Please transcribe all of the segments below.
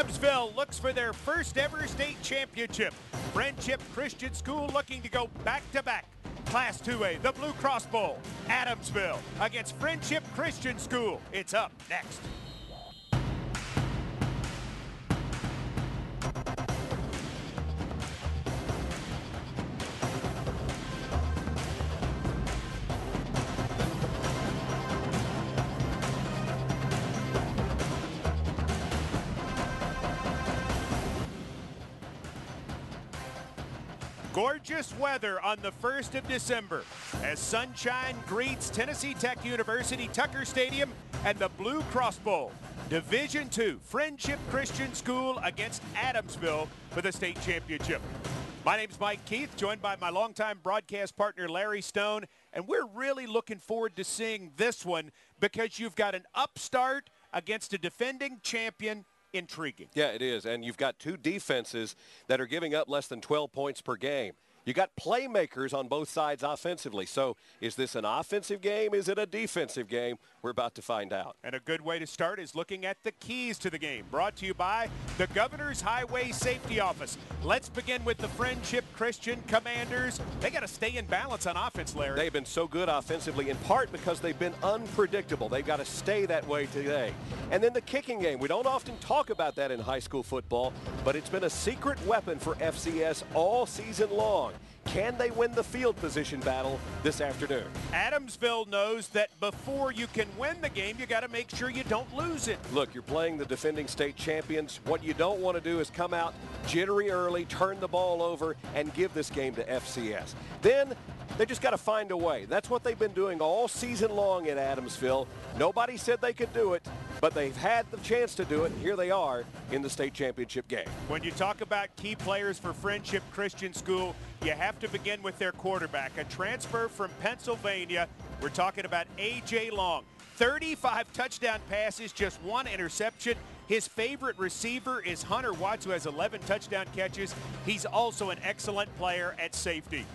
Adamsville looks for their first ever state championship. Friendship Christian School looking to go back-to-back. Class 2A, the BlueCross Bowl. Adamsville against Friendship Christian School. It's up next. Gorgeous weather on the 1st of December as sunshine greets Tennessee Tech University Tucker Stadium and the BlueCross Bowl. Division II Friendship Christian School against Adamsville for the state championship. My name's Mike Keith, joined by my longtime broadcast partner Larry Stone, and we're really looking forward to seeing this one because you've got an upstart against a defending champion. Intriguing. Yeah, it is. And you've got two defenses that are giving up less than 12 points per game. You got playmakers on both sides offensively. So is this an offensive game? Is it a defensive game? We're about to find out. And a good way to start is looking at the keys to the game. Brought to you by the Governor's Highway Safety Office. Let's begin with the Friendship Christian Commanders. They got to stay in balance on offense, Larry. They've been so good offensively in part because they've been unpredictable. They've got to stay that way today. And then the kicking game. We don't often talk about that in high school football, but it's been a secret weapon for FCS all season long. Can they win the field position battle this afternoon? Adamsville knows that before you can win the game, you got to make sure you don't lose it. Look, you're playing the defending state champions. What you don't want to do is come out jittery early, turn the ball over, and give this game to FCS. Then they just got to find a way. That's what they've been doing all season long at Adamsville. Nobody said they could do it, but they've had the chance to do it. Here they are in the state championship game. When you talk about key players for Friendship Christian School, you have to begin with their quarterback, a transfer from Pennsylvania. We're talking about A.J. Long. 35 touchdown passes, just one interception. His favorite receiver is Hunter Watts, who has 11 touchdown catches. He's also an excellent player at safety.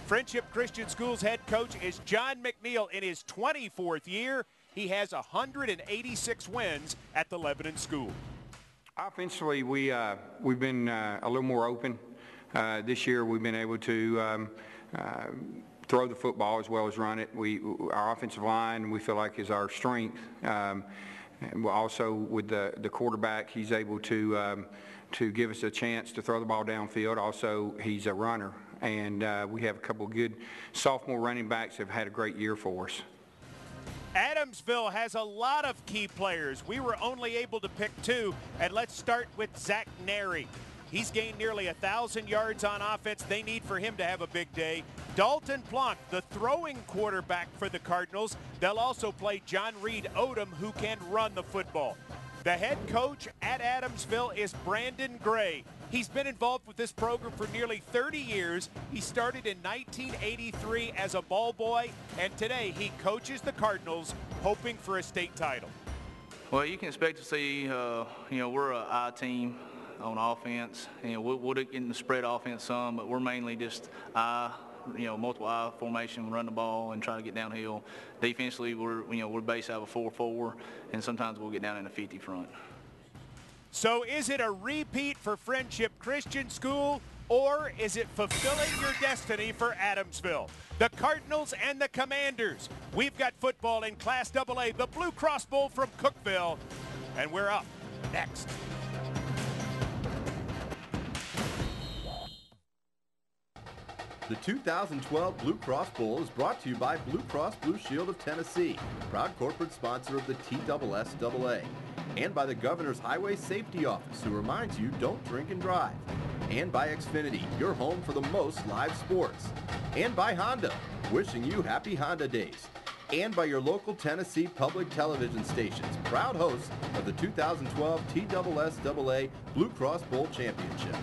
Friendship Christian School's head coach is John McNeil in his 24th year. He has 186 wins at the Lebanon School. Offensively, we've been a little more open. This year we've been able to throw the football as well as run it. Our offensive line, we feel like, is our strength. And also with the quarterback, he's able to give us a chance to throw the ball downfield. Also, he's a runner. And we have a couple of good sophomore running backs that have had a great year for us. Adamsville has a lot of key players. We were only able to pick two, and let's start with Zach Neri. He's gained nearly 1,000 yards on offense. They need for him to have a big day. Dalton Plonk, the throwing quarterback for the Cardinals. They'll also play John Reed Odom, who can run the football. The head coach at Adamsville is Brandon Gray. He's been involved with this program for nearly 30 years. He started in 1983 as a ball boy, and today he coaches the Cardinals, hoping for a state title. Well, you can expect to see, we're an I team on offense, and we'll get in the spread offense some, but we're mainly just I, multiple I formation, run the ball and try to get downhill. Defensively, we're based out of a 4-4, and sometimes we'll get down in a 50 front. So is it a repeat for Friendship Christian School, or is it fulfilling your destiny for Adamsville? The Cardinals and the Commanders. We've got football in Class AA, the BlueCross Bowl from Cookeville, and we're up next. The 2012 BlueCross Bowl is brought to you by BlueCross Blue Shield of Tennessee, proud corporate sponsor of the TSSAA, and by the Governor's Highway Safety Office, who reminds you don't drink and drive, and by Xfinity, your home for the most live sports, and by Honda, wishing you happy Honda days, and by your local Tennessee public television stations, proud hosts of the 2012 TSSAA BlueCross Bowl Championship.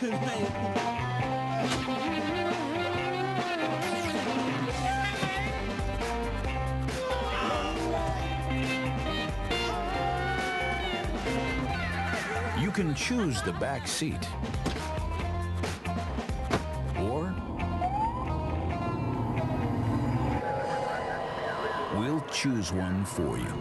You can choose the back seat, or we'll choose one for you.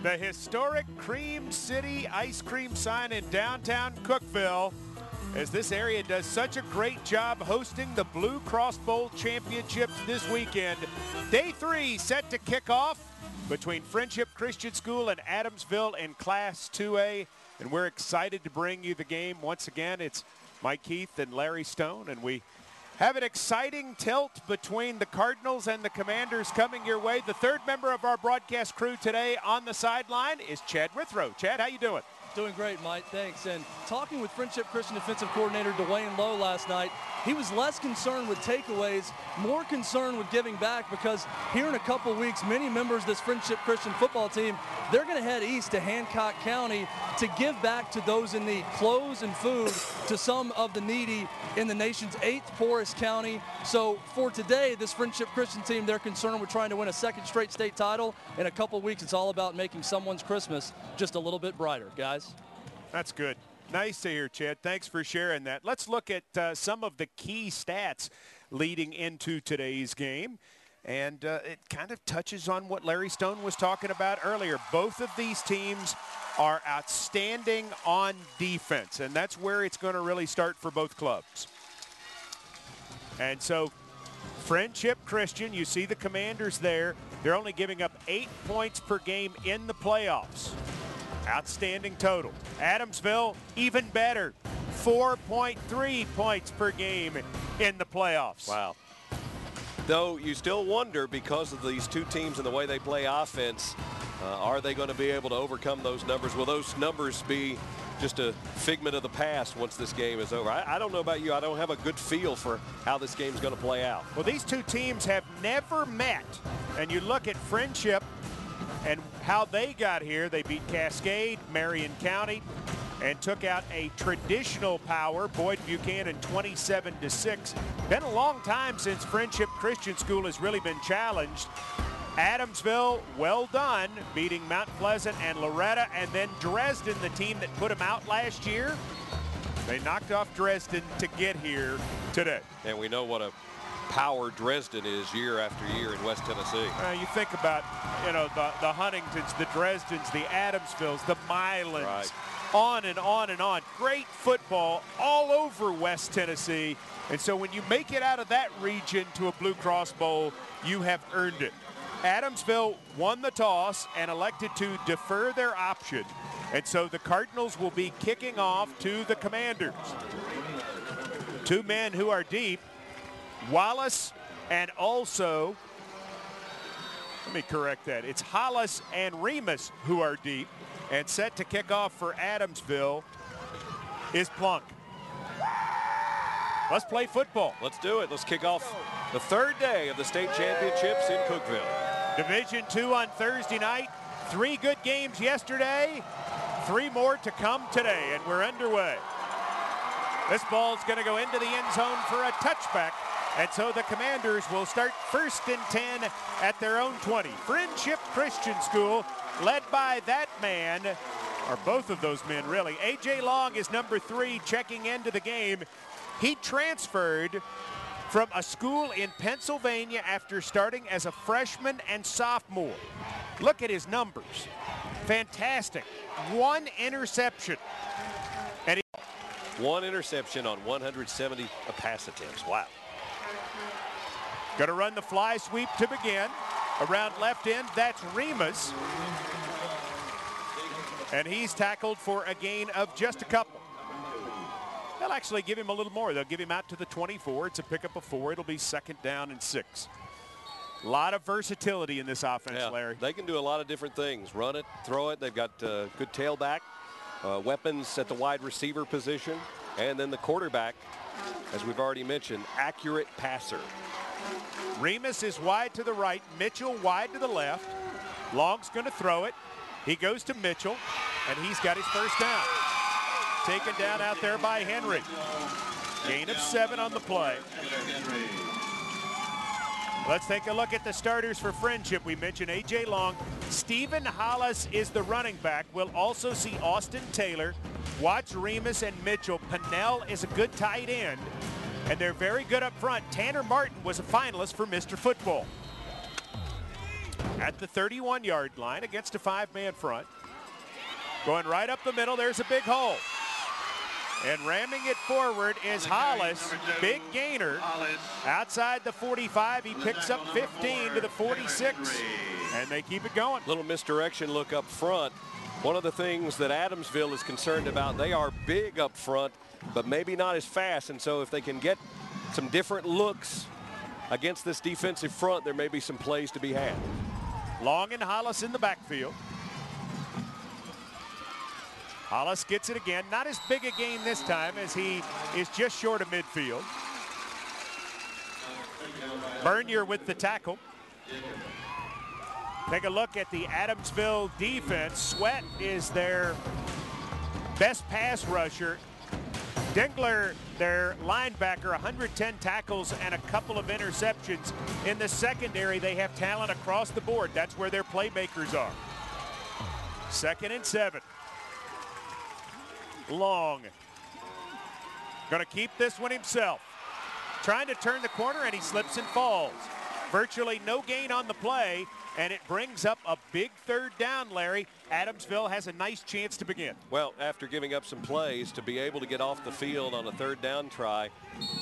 The historic Cream City ice cream sign in downtown Cookeville, as this area does such a great job hosting the Blue Cross Bowl Championships this weekend. Day 3 set to kick off between Friendship Christian School and Adamsville in Class 2A, and we're excited to bring you the game. Once again, it's Mike Keith and Larry Stone, and we have an exciting tilt between the Cardinals and the Commanders coming your way. The third member of our broadcast crew today on the sideline is Chad Withrow. Chad, how you doing? Doing great, Mike. Thanks. And talking with Friendship Christian defensive coordinator Dwayne Lowe last night, he was less concerned with takeaways, more concerned with giving back, because here in a couple weeks, many members of this Friendship Christian football team, they're going to head east to Hancock County to give back to those in need, clothes and food to some of the needy in the nation's 8th poorest county. So for today, this Friendship Christian team, they're concerned with trying to win a second straight state title. In a couple weeks, it's all about making someone's Christmas just a little bit brighter, guys. That's good. Nice to hear, Chad. Thanks for sharing that. Let's look at some of the key stats leading into today's game. And it kind of touches on what Larry Stone was talking about earlier. Both of these teams are outstanding on defense, and that's where it's going to really start for both clubs. And so Friendship Christian, you see the Commanders there. They're only giving up 8 points per game in the playoffs. Outstanding total. Adamsville, even better, 4.3 points per game in the playoffs. Wow. Though you still wonder, because of these two teams and the way they play offense, are they going to be able to overcome those numbers? Will those numbers be just a figment of the past once this game is over? I don't know about you. I don't have a good feel for how this game's going to play out. Well, these two teams have never met. And you look at Friendship and how they got here. They beat Cascade, Marion County, and took out a traditional power, Boyd Buchanan, 27-6. Been a long time since Friendship Christian School has really been challenged. Adamsville, well done, beating Mount Pleasant and Loretta, and then Dresden, the team that put them out last year. They knocked off Dresden to get here today. And we know what a power Dresden is year after year in West Tennessee. You think about, you know, the Huntingtons, the Dresdens, the Adamsvilles, the Milans, right, on and on and on. Great football all over West Tennessee. And so when you make it out of that region to a Blue Cross Bowl, you have earned it. Adamsville won the toss and elected to defer their option. And so the Cardinals will be kicking off to the Commanders. Two men who are deep, Wallace and also, let me correct that, it's Hollis and Remus who are deep, and set to kick off for Adamsville is Plunk. Let's play football. Let's do it. Let's kick off the third day of the state championships in Cookeville. Division II on Thursday night. 3 good games yesterday, 3 more to come today, and we're underway. This ball's going to go into the end zone for a touchback. And so the Commanders will start 1st and 10 at their own 20. Friendship Christian School, led by that man, or both of those men really. A.J. Long is number 3, checking into the game. He transferred from a school in Pennsylvania after starting as a freshman and sophomore. Look at his numbers. Fantastic. 1 interception. And 1 interception on 170 pass attempts. Wow. Going to run the fly sweep to begin. Around left end, that's Remus. And he's tackled for a gain of just a couple. They'll actually give him a little more. They'll give him out to the 24. It's a pickup of 4. It'll be 2nd down and 6. A lot of versatility in this offense, yeah, Larry. They can do a lot of different things. Run it, throw it. They've got good tailback, weapons at the wide receiver position, and then the quarterback, as we've already mentioned, accurate passer. Remus is wide to the right. Mitchell wide to the left. Long's going to throw it. He goes to Mitchell, and he's got his first down. Taken down out there by Henry. Gain of 7 on the play. Let's take a look at the starters for Friendship. We mentioned A.J. Long. Stephen Hollis is the running back. We'll also see Austin Taylor, Watts, Remus, and Mitchell. Pennell is a good tight end, and they're very good up front. Tanner Martin was a finalist for Mr. Football. At the 31-yard line against a 5-man front. Going right up the middle, there's a big hole. And ramming it forward is Hollis, big gainer. Outside the 45, he picks up 15 to the 46, and they keep it going. Little misdirection look up front. One of the things that Adamsville is concerned about, they are big up front, but maybe not as fast. And so if they can get some different looks against this defensive front, there may be some plays to be had. Long and Hollis in the backfield. Hollis gets it again. Not as big a gain this time as he is just short of midfield. Bernier with the tackle. Take a look at the Adamsville defense. Sweat is their best pass rusher. Dingler, their linebacker, 110 tackles and a couple of interceptions. In the secondary, they have talent across the board. That's where their playmakers are. 2nd and 7. Long. Going to keep this one himself. Trying to turn the corner, and he slips and falls. Virtually no gain on the play, and it brings up a big 3rd down, Larry. Adamsville has a nice chance to begin. Well, after giving up some plays, to be able to get off the field on a 3rd down try,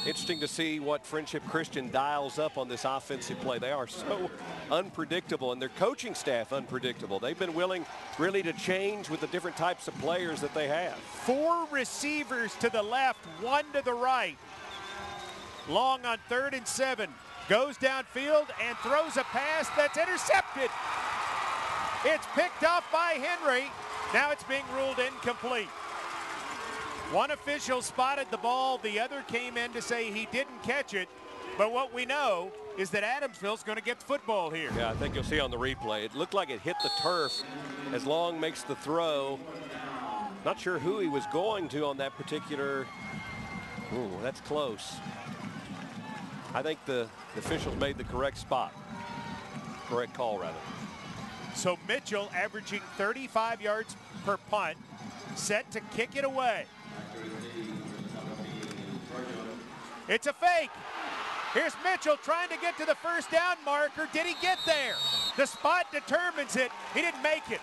interesting to see what Friendship Christian dials up on this offensive play. They are so unpredictable, and their coaching staff unpredictable. They've been willing really to change with the different types of players that they have. 4 receivers to the left, 1 to the right. Long on 3rd and 7. Goes downfield and throws a pass that's intercepted. It's picked off by Henry. Now it's being ruled incomplete. One official spotted the ball. The other came in to say he didn't catch it. But what we know is that Adamsville's going to get the football here. Yeah, I think you'll see on the replay. It looked like it hit the turf as Long makes the throw. Not sure who he was going to on that particular. Ooh, that's close. I think the officials made the correct call rather. So Mitchell averaging 35 yards per punt, set to kick it away. It's a fake. Here's Mitchell trying to get to the 1st down marker. Did he get there? The spot determines it. He didn't make it.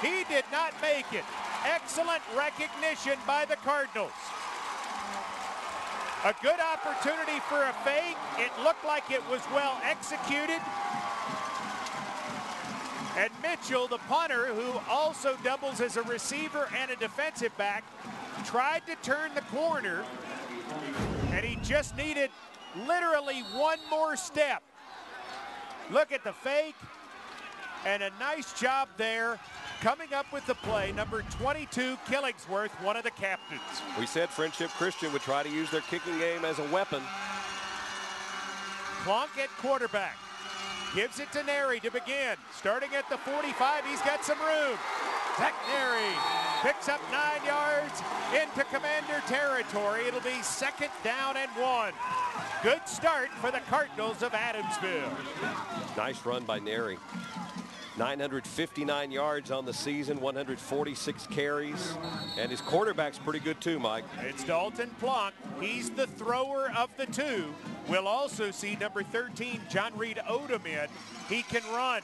He did not make it. Excellent recognition by the Cardinals. A good opportunity for a fake. It looked like it was well executed. And Mitchell, the punter, who also doubles as a receiver and a defensive back, tried to turn the corner, and he just needed literally 1 more step. Look at the fake, and a nice job there. Coming up with the play, number 22, Killingsworth, one of the captains. We said Friendship Christian would try to use their kicking game as a weapon. Plonk at quarterback. Gives it to Neri to begin. Starting at the 45, he's got some room. Zach Neri picks up 9 yards into Commander territory. It'll be 2nd down and 1. Good start for the Cardinals of Adamsville. Nice run by Neri. 959 yards on the season, 146 carries, and his quarterback's pretty good too, Mike. It's Dalton Plonk. He's the thrower of the 2. We'll also see number 13, John Reed Odom in. He can run.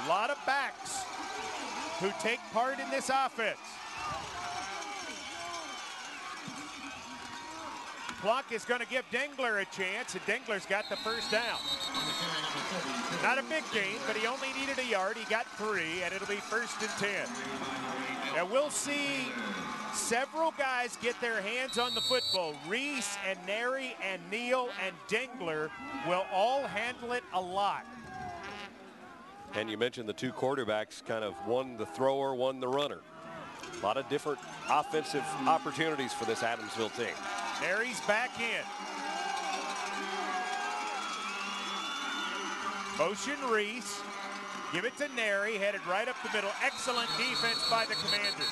A lot of backs who take part in this offense. Plonk is going to give Dingler a chance, and Dingler's got the 1st down. Not a big gain, but he only needed a yard. He got 3, and it'll be 1st and 10. And we'll see several guys get their hands on the football. Reese and Neri and Neal and Dingler will all handle it a lot. And you mentioned the 2 quarterbacks, kind of one the thrower, one the runner. A lot of different offensive opportunities for this Adamsville team. Neri's back in. Motion Reese. Give it to Neri, headed right up the middle. Excellent defense by the Commanders.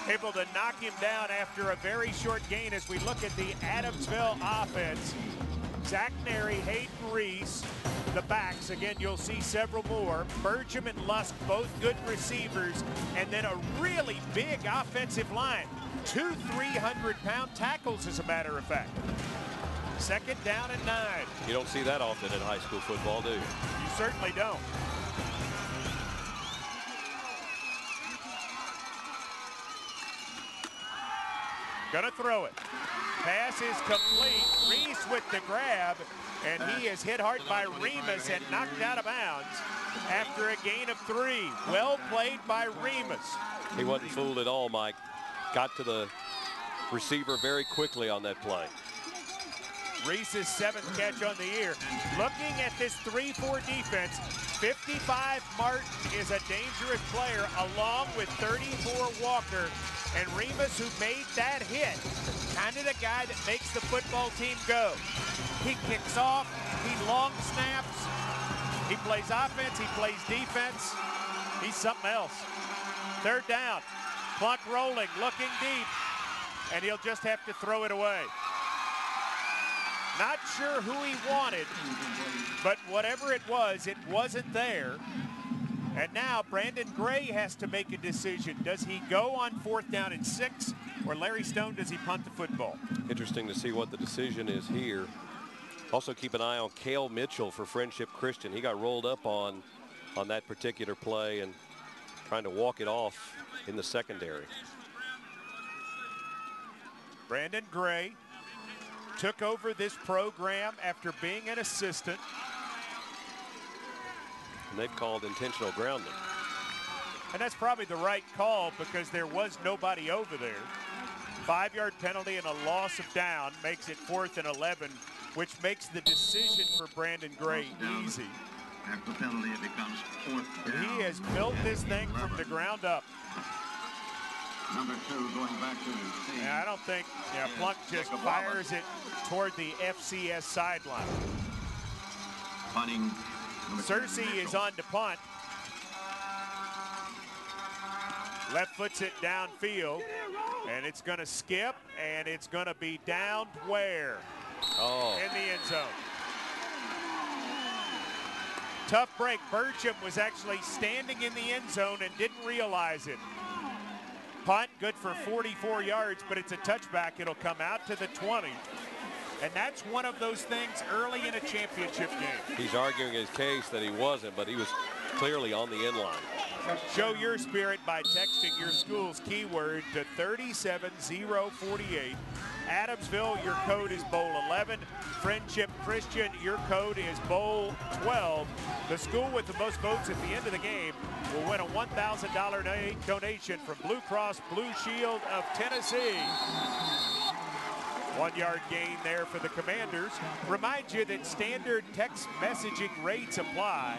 Able to knock him down after a very short gain as we look at the Adamsville offense. Zach Neri, Hayden Reese, the backs. Again, you'll see several more. Bertram and Lusk, both good receivers. And then a really big offensive line. 2 300-pound tackles, as a matter of fact. Second down and 9. You don't see that often in high school football, do you? You certainly don't. Gonna throw it. Pass is complete. Reese with the grab, and he is hit hard by Remus and knocked out of bounds after a gain of 3. Well played by Remus. He wasn't fooled at all, Mike. Got to the receiver very quickly on that play. Reese's 7th catch on the year. Looking at this 3-4 defense, 55 Martin is a dangerous player, along with 34 Walker. And Remus, who made that hit, kind of the guy that makes the football team go. He kicks off, he long snaps, he plays offense, he plays defense. He's something else. Third down, clock rolling, looking deep, and he'll just have to throw it away. Not sure who he wanted, but whatever it was, it wasn't there. And now Brandon Gray has to make a decision. Does he go on 4th down and 6, or Larry Stone, does he punt the football? Interesting to see what the decision is here. Also keep an eye on Cale Mitchell for Friendship Christian. He got rolled up on that particular play and trying to walk it off in the secondary. Brandon Gray took over this program after being an assistant. And they've called intentional grounding. And that's probably the right call because there was nobody over there. 5-yard penalty and a loss of down makes it 4th and 11, which makes the decision for Brandon Gray easy. After the penalty, it becomes 4th down. He has built this thing from the ground up. Number 2 going back to the Yeah, I don't think Plunk just fires it toward the FCS sideline. Punting. Cersei is on to punt. Left foots it downfield, and it's going to skip, and it's going to be downed where? In the end zone. Tough break. Bertram was actually standing in the end zone and didn't realize it. Punt, good for 44 yards, but it's a touchback. It'll come out to the 20. And that's one of those things early in a championship game. He's arguing his case that he wasn't, but he was clearly on the end line. Show your spirit by texting your school's keyword to 37048. Adamsville, your code is Bowl 11. Friendship Christian, your code is Bowl 12. The school with the most votes at the end of the game will win a $1,000 donation from Blue Cross Blue Shield of Tennessee. 1-yard gain there for the Commanders. Remind you that standard text messaging rates apply.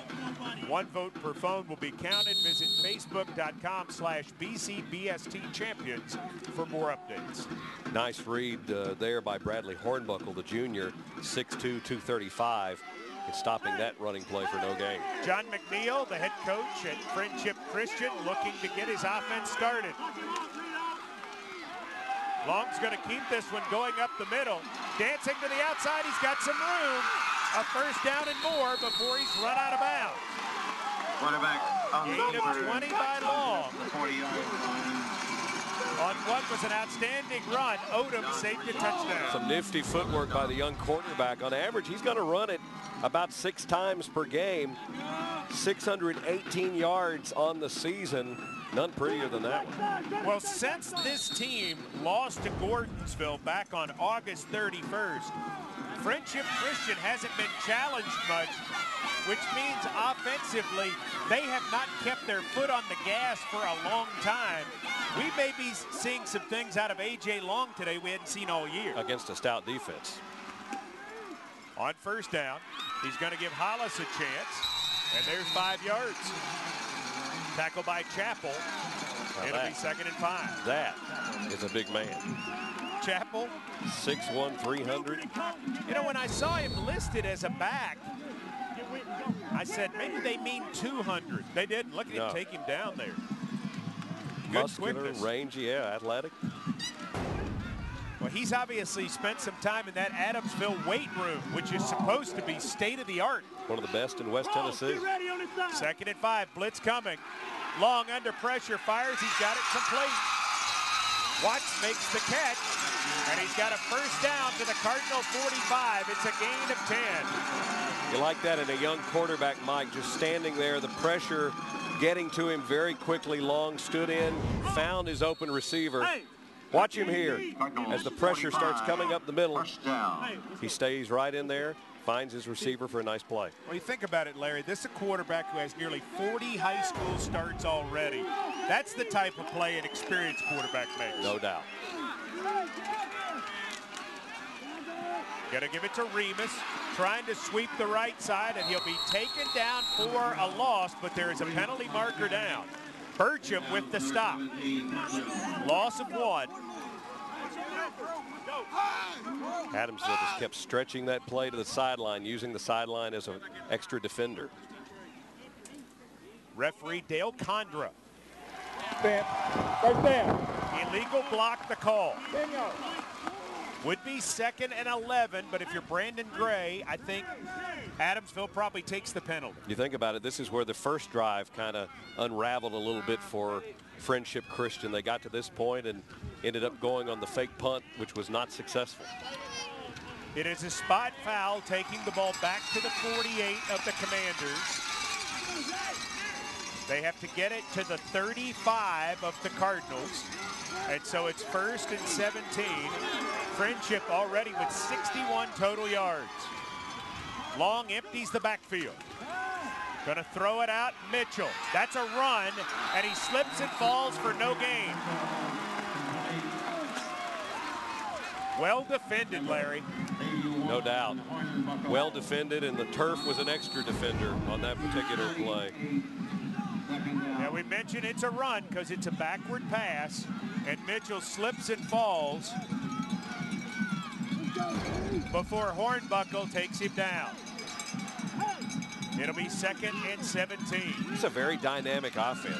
1 vote per phone will be counted. Visit facebook.com/BCBST Champions for more updates. Nice read there by Bradley Hornbuckle, the junior, 6'2", 235. It's stopping that running play for no gain. John McNeil, the head coach at Friendship Christian, looking to get his offense started. Long's going to keep this one going up the middle. Dancing to the outside. He's got some room. A first down and more before he's run out of bounds. Quarterback Gain of 20 by Long. The 40-yard line. On what was an outstanding run, Odom saved a touchdown. Some nifty footwork by the young quarterback. On average, he's going to run it about 6 times per game. 618 yards on the season. None prettier than that one. Well, since this team lost to Gordonsville back on August 31st, Friendship Christian hasn't been challenged much, which means offensively, they have not kept their foot on the gas for a long time. We may be seeing some things out of A.J. Long today we hadn't seen all year. Against a stout defense. On first down, he's going to give Hollis a chance, and there's 5 yards. Tackle by Chappell. It'll be 2nd and 5. That is a big man. Chappell. 6'1", 300. You know, when I saw him listed as a back, I said maybe they mean 200. They didn't. Look at him take him down there. Good Muscular, quickness. rangy, yeah, athletic. Well, he's obviously spent some time in that Adamsville weight room, which is supposed to be state-of-the-art. One of the best in West Tennessee. 2nd and 5, blitz coming. Long under pressure, fires, he's got it complete. Watts makes the catch, and he's got a first down to the Cardinal 45. It's a gain of 10. You like that in a young quarterback, Mike, just standing there, the pressure getting to him very quickly. Long stood in, found his open receiver. Watch him here as the pressure starts coming up the middle. He stays right in there, finds his receiver for a nice play. Well, you think about it, Larry, this is a quarterback who has nearly 40 high school starts already. That's the type of play an experienced quarterback makes. No doubt. Gonna give it to Remus, trying to sweep the right side, and he'll be taken down for a loss, but there is a penalty marker down. Burcham with the stop. Loss of 1. Adamsville just kept stretching that play to the sideline, using the sideline as an extra defender. Referee Dale Condra. First down. Illegal block the call. Would be 2nd and 11, but if you're Brandon Gray, I think Adamsville probably takes the penalty. You think about it, this is where the first drive kind of unraveled a little bit for Friendship Christian. They got to this point and ended up going on the fake punt, which was not successful. It is a spot foul, taking the ball back to the 48 of the Commanders. They have to get it to the 35 of the Cardinals. And so it's 1st and 17. Friendship already with 61 total yards. Long empties the backfield. Gonna throw it out, Mitchell. That's a run, and he slips and falls for no gain. Well defended, Larry. No doubt. Well defended, and the turf was an extra defender on that particular play. Now we mentioned it's a run because it's a backward pass, and Mitchell slips and falls before Hornbuckle takes him down. It'll be 2nd and 17. It's a very dynamic offense.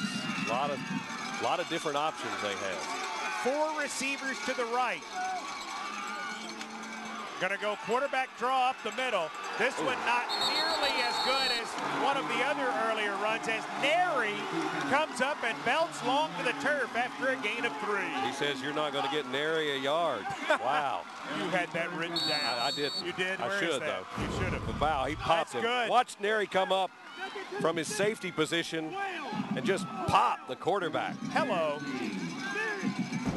A lot of different options they have. 4 receivers to the right. Gonna go quarterback draw up the middle. This one not nearly as good as one of the other earlier runs, as Nary comes up and belts long to the turf after a gain of 3. He says you're not going to get nary a yard. Wow. You had that written down. I did. You did? I Where should, is that? though. You should have. Wow, he popped That's him. good. Watch Nary come up from his safety position and just pop the quarterback. Hello.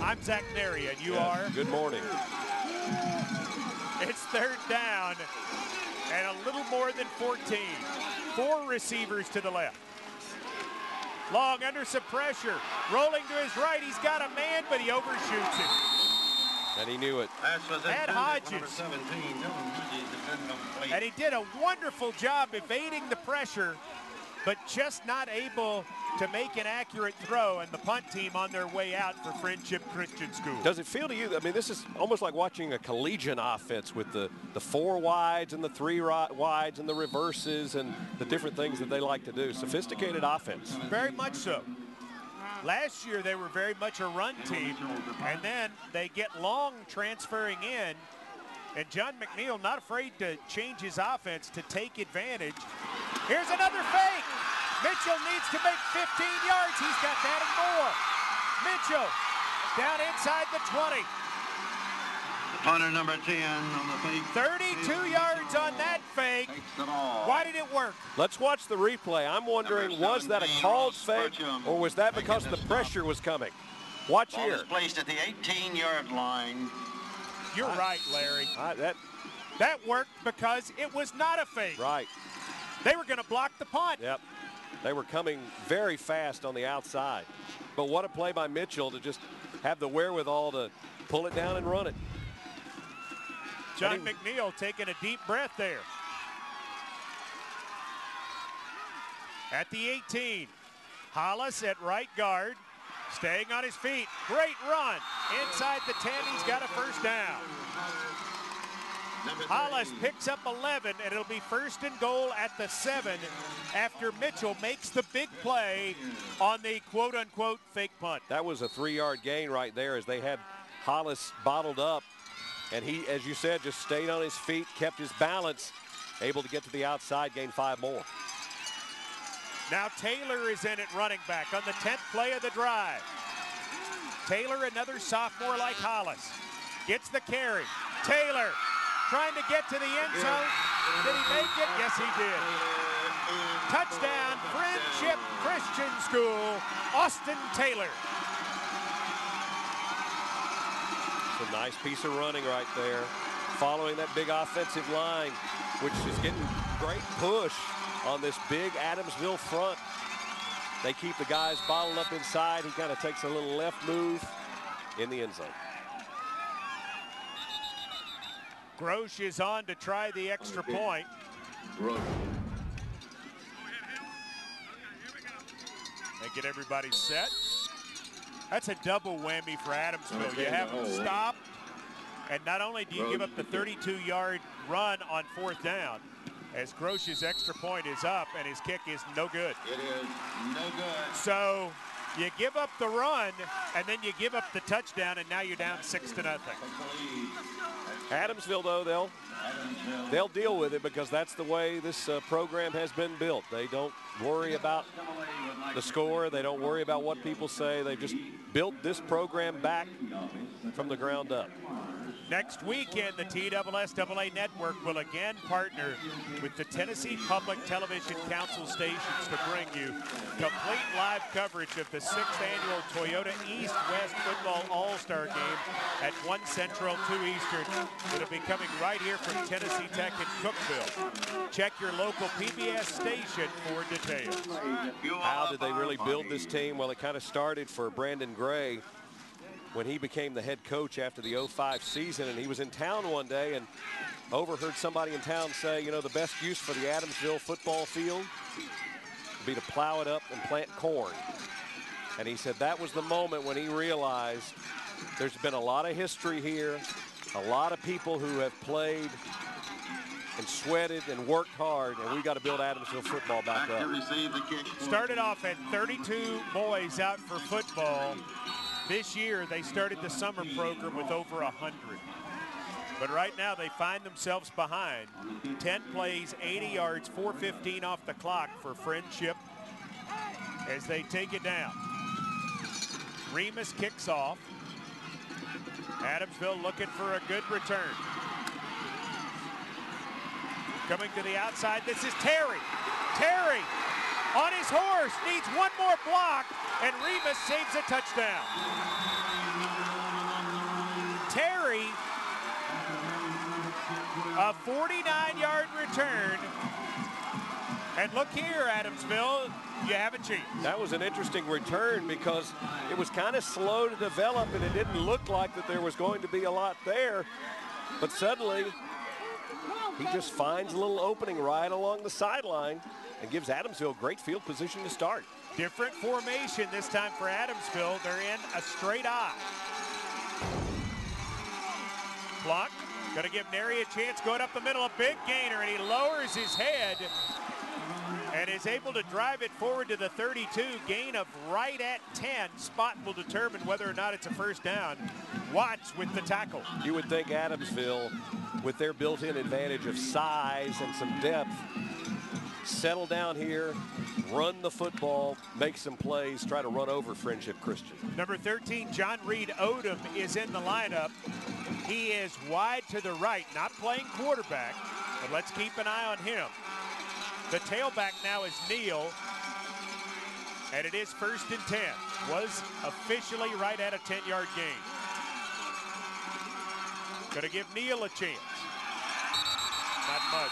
I'm Zach Nary, and you are? Good morning. It's 3rd down and a little more than 14. 4 receivers to the left. Long under some pressure. Rolling to his right. He's got a man, but he overshoots him. And he knew it. Ed Hodges. And he did a wonderful job evading the pressure, but just not able to make an accurate throw, and the punt team on their way out for Friendship Christian School. Does it feel to you, I mean, this is almost like watching a collegiate offense with the 4 wides and the 3 wides and the reverses and the different things that they like to do. Sophisticated offense. Very much so. Last year they were very much a run team, and then they get Long transferring in, and John McNeil not afraid to change his offense to take advantage. Here's another fake. Mitchell needs to make 15 yards. He's got that and more. Mitchell down inside the 20. Punter number 10 on the fake. 32 yards on that fake. Why did it work? Let's watch the replay. I'm wondering, was that a called fake, or was that because the pressure was coming? Watch Ball here. is placed at the 18-yard line. You're right, Larry. That That worked because it was not a fake. right. They were going to block the punt. Yep. They were coming very fast on the outside. But what a play by Mitchell to just have the wherewithal to pull it down and run it. John McNeil taking a deep breath there. At the 18, Hollis at right guard, staying on his feet. Great run. Inside the 10, he's got a first down. Hollis picks up 11, and it'll be 1st and goal at the 7 after Mitchell makes the big play on the quote-unquote fake punt. That was a 3-yard gain right there as they had Hollis bottled up. And he, as you said, just stayed on his feet, kept his balance, able to get to the outside, gain 5 more. Now Taylor is in at running back on the 10th play of the drive. Taylor, another sophomore like Hollis, gets the carry. Taylor trying to get to the end zone. Did he make it? Yes, he did. Touchdown, Friendship Christian School, Austin Taylor. It's a nice piece of running right there, following that big offensive line, which is getting great push on this big Adamsville front. They keep the guys bottled up inside. He kind of takes a little left move in the end zone. Grosh is on to try the extra point. They get everybody set. That's a double whammy for Adamsville. You have them stop, and not only do you give up the 32-yard run on 4th down, as Grosh's extra point is up and his kick is no good. It is no good. So you give up the run, and then you give up the touchdown, and now you're down 6-0. Adamsville, though, they'll deal with it because that's the way this program has been built. They don't worry about the score. They don't worry about what people say. They just built this program back from the ground up. Next weekend, the TSSAA Network will again partner with the Tennessee Public Television Council stations to bring you complete live coverage of the 6th annual Toyota East-West Football All-Star Game at 1 Central, 2 Eastern. It'll be coming right here from Tennessee Tech in Cookeville. Check your local PBS station for details. How did they really build this team? Well, it kind of started for Brandon Gray when he became the head coach after the 05 season, and he was in town one day and overheard somebody in town say, you know, the best use for the Adamsville football field would be to plow it up and plant corn. And he said that was the moment when he realized there's been a lot of history here, a lot of people who have played and sweated and worked hard, and we got to build Adamsville football back up. Started off at 32 boys out for football. This year, they started the summer program with over 100. But right now, they find themselves behind. 10 plays, 80 yards, 4:15 off the clock for Friendship as they take it down. Remus kicks off. Adamsville looking for a good return. Coming to the outside, this is Terry. Terry on his horse, needs one more block, and Remus saves a touchdown. Terry, a 49-yard return. And look here, Adamsville, you have a chance. That was an interesting return because it was kind of slow to develop, and it didn't look like that there was going to be a lot there. But suddenly, he just finds a little opening right along the sideline and gives Adamsville great field position to start. Different formation this time for Adamsville. They're in a straight eye. Clock, gonna give Neri a chance going up the middle, a big gainer, and he lowers his head and is able to drive it forward to the 32, gain of right at 10. Spot will determine whether or not it's a first down. Watts with the tackle. You would think Adamsville, with their built-in advantage of size and some depth, settle down here, run the football, make some plays, try to run over Friendship Christian. Number 13, John Reed Odom is in the lineup. He is wide to the right, not playing quarterback, but let's keep an eye on him. The tailback now is Neal, and it is 1st and 10. Was officially right at a 10-yard gain. Gonna give Neal a chance. Not much.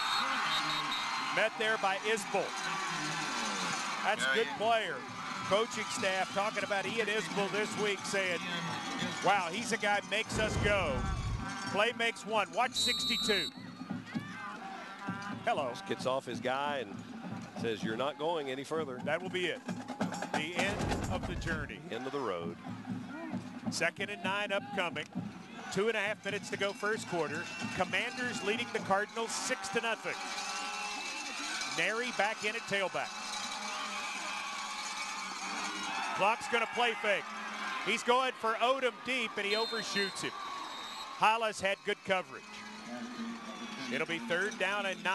Met there by Isbell. That's a good player. Coaching staff talking about Ian Isbell this week saying, wow, he's a guy makes us go. Play makes one. Watch 62. Hello. Just gets off his guy and says, you're not going any further. That will be it. The end of the journey. End of the road. 2nd and 9 upcoming. 2.5 minutes to go first quarter. Commanders leading the Cardinals 6-0. Neri back in at tailback. Clock's going to play fake. He's going for Odom deep, and he overshoots him. Hollis had good coverage. It'll be 3rd down and 9.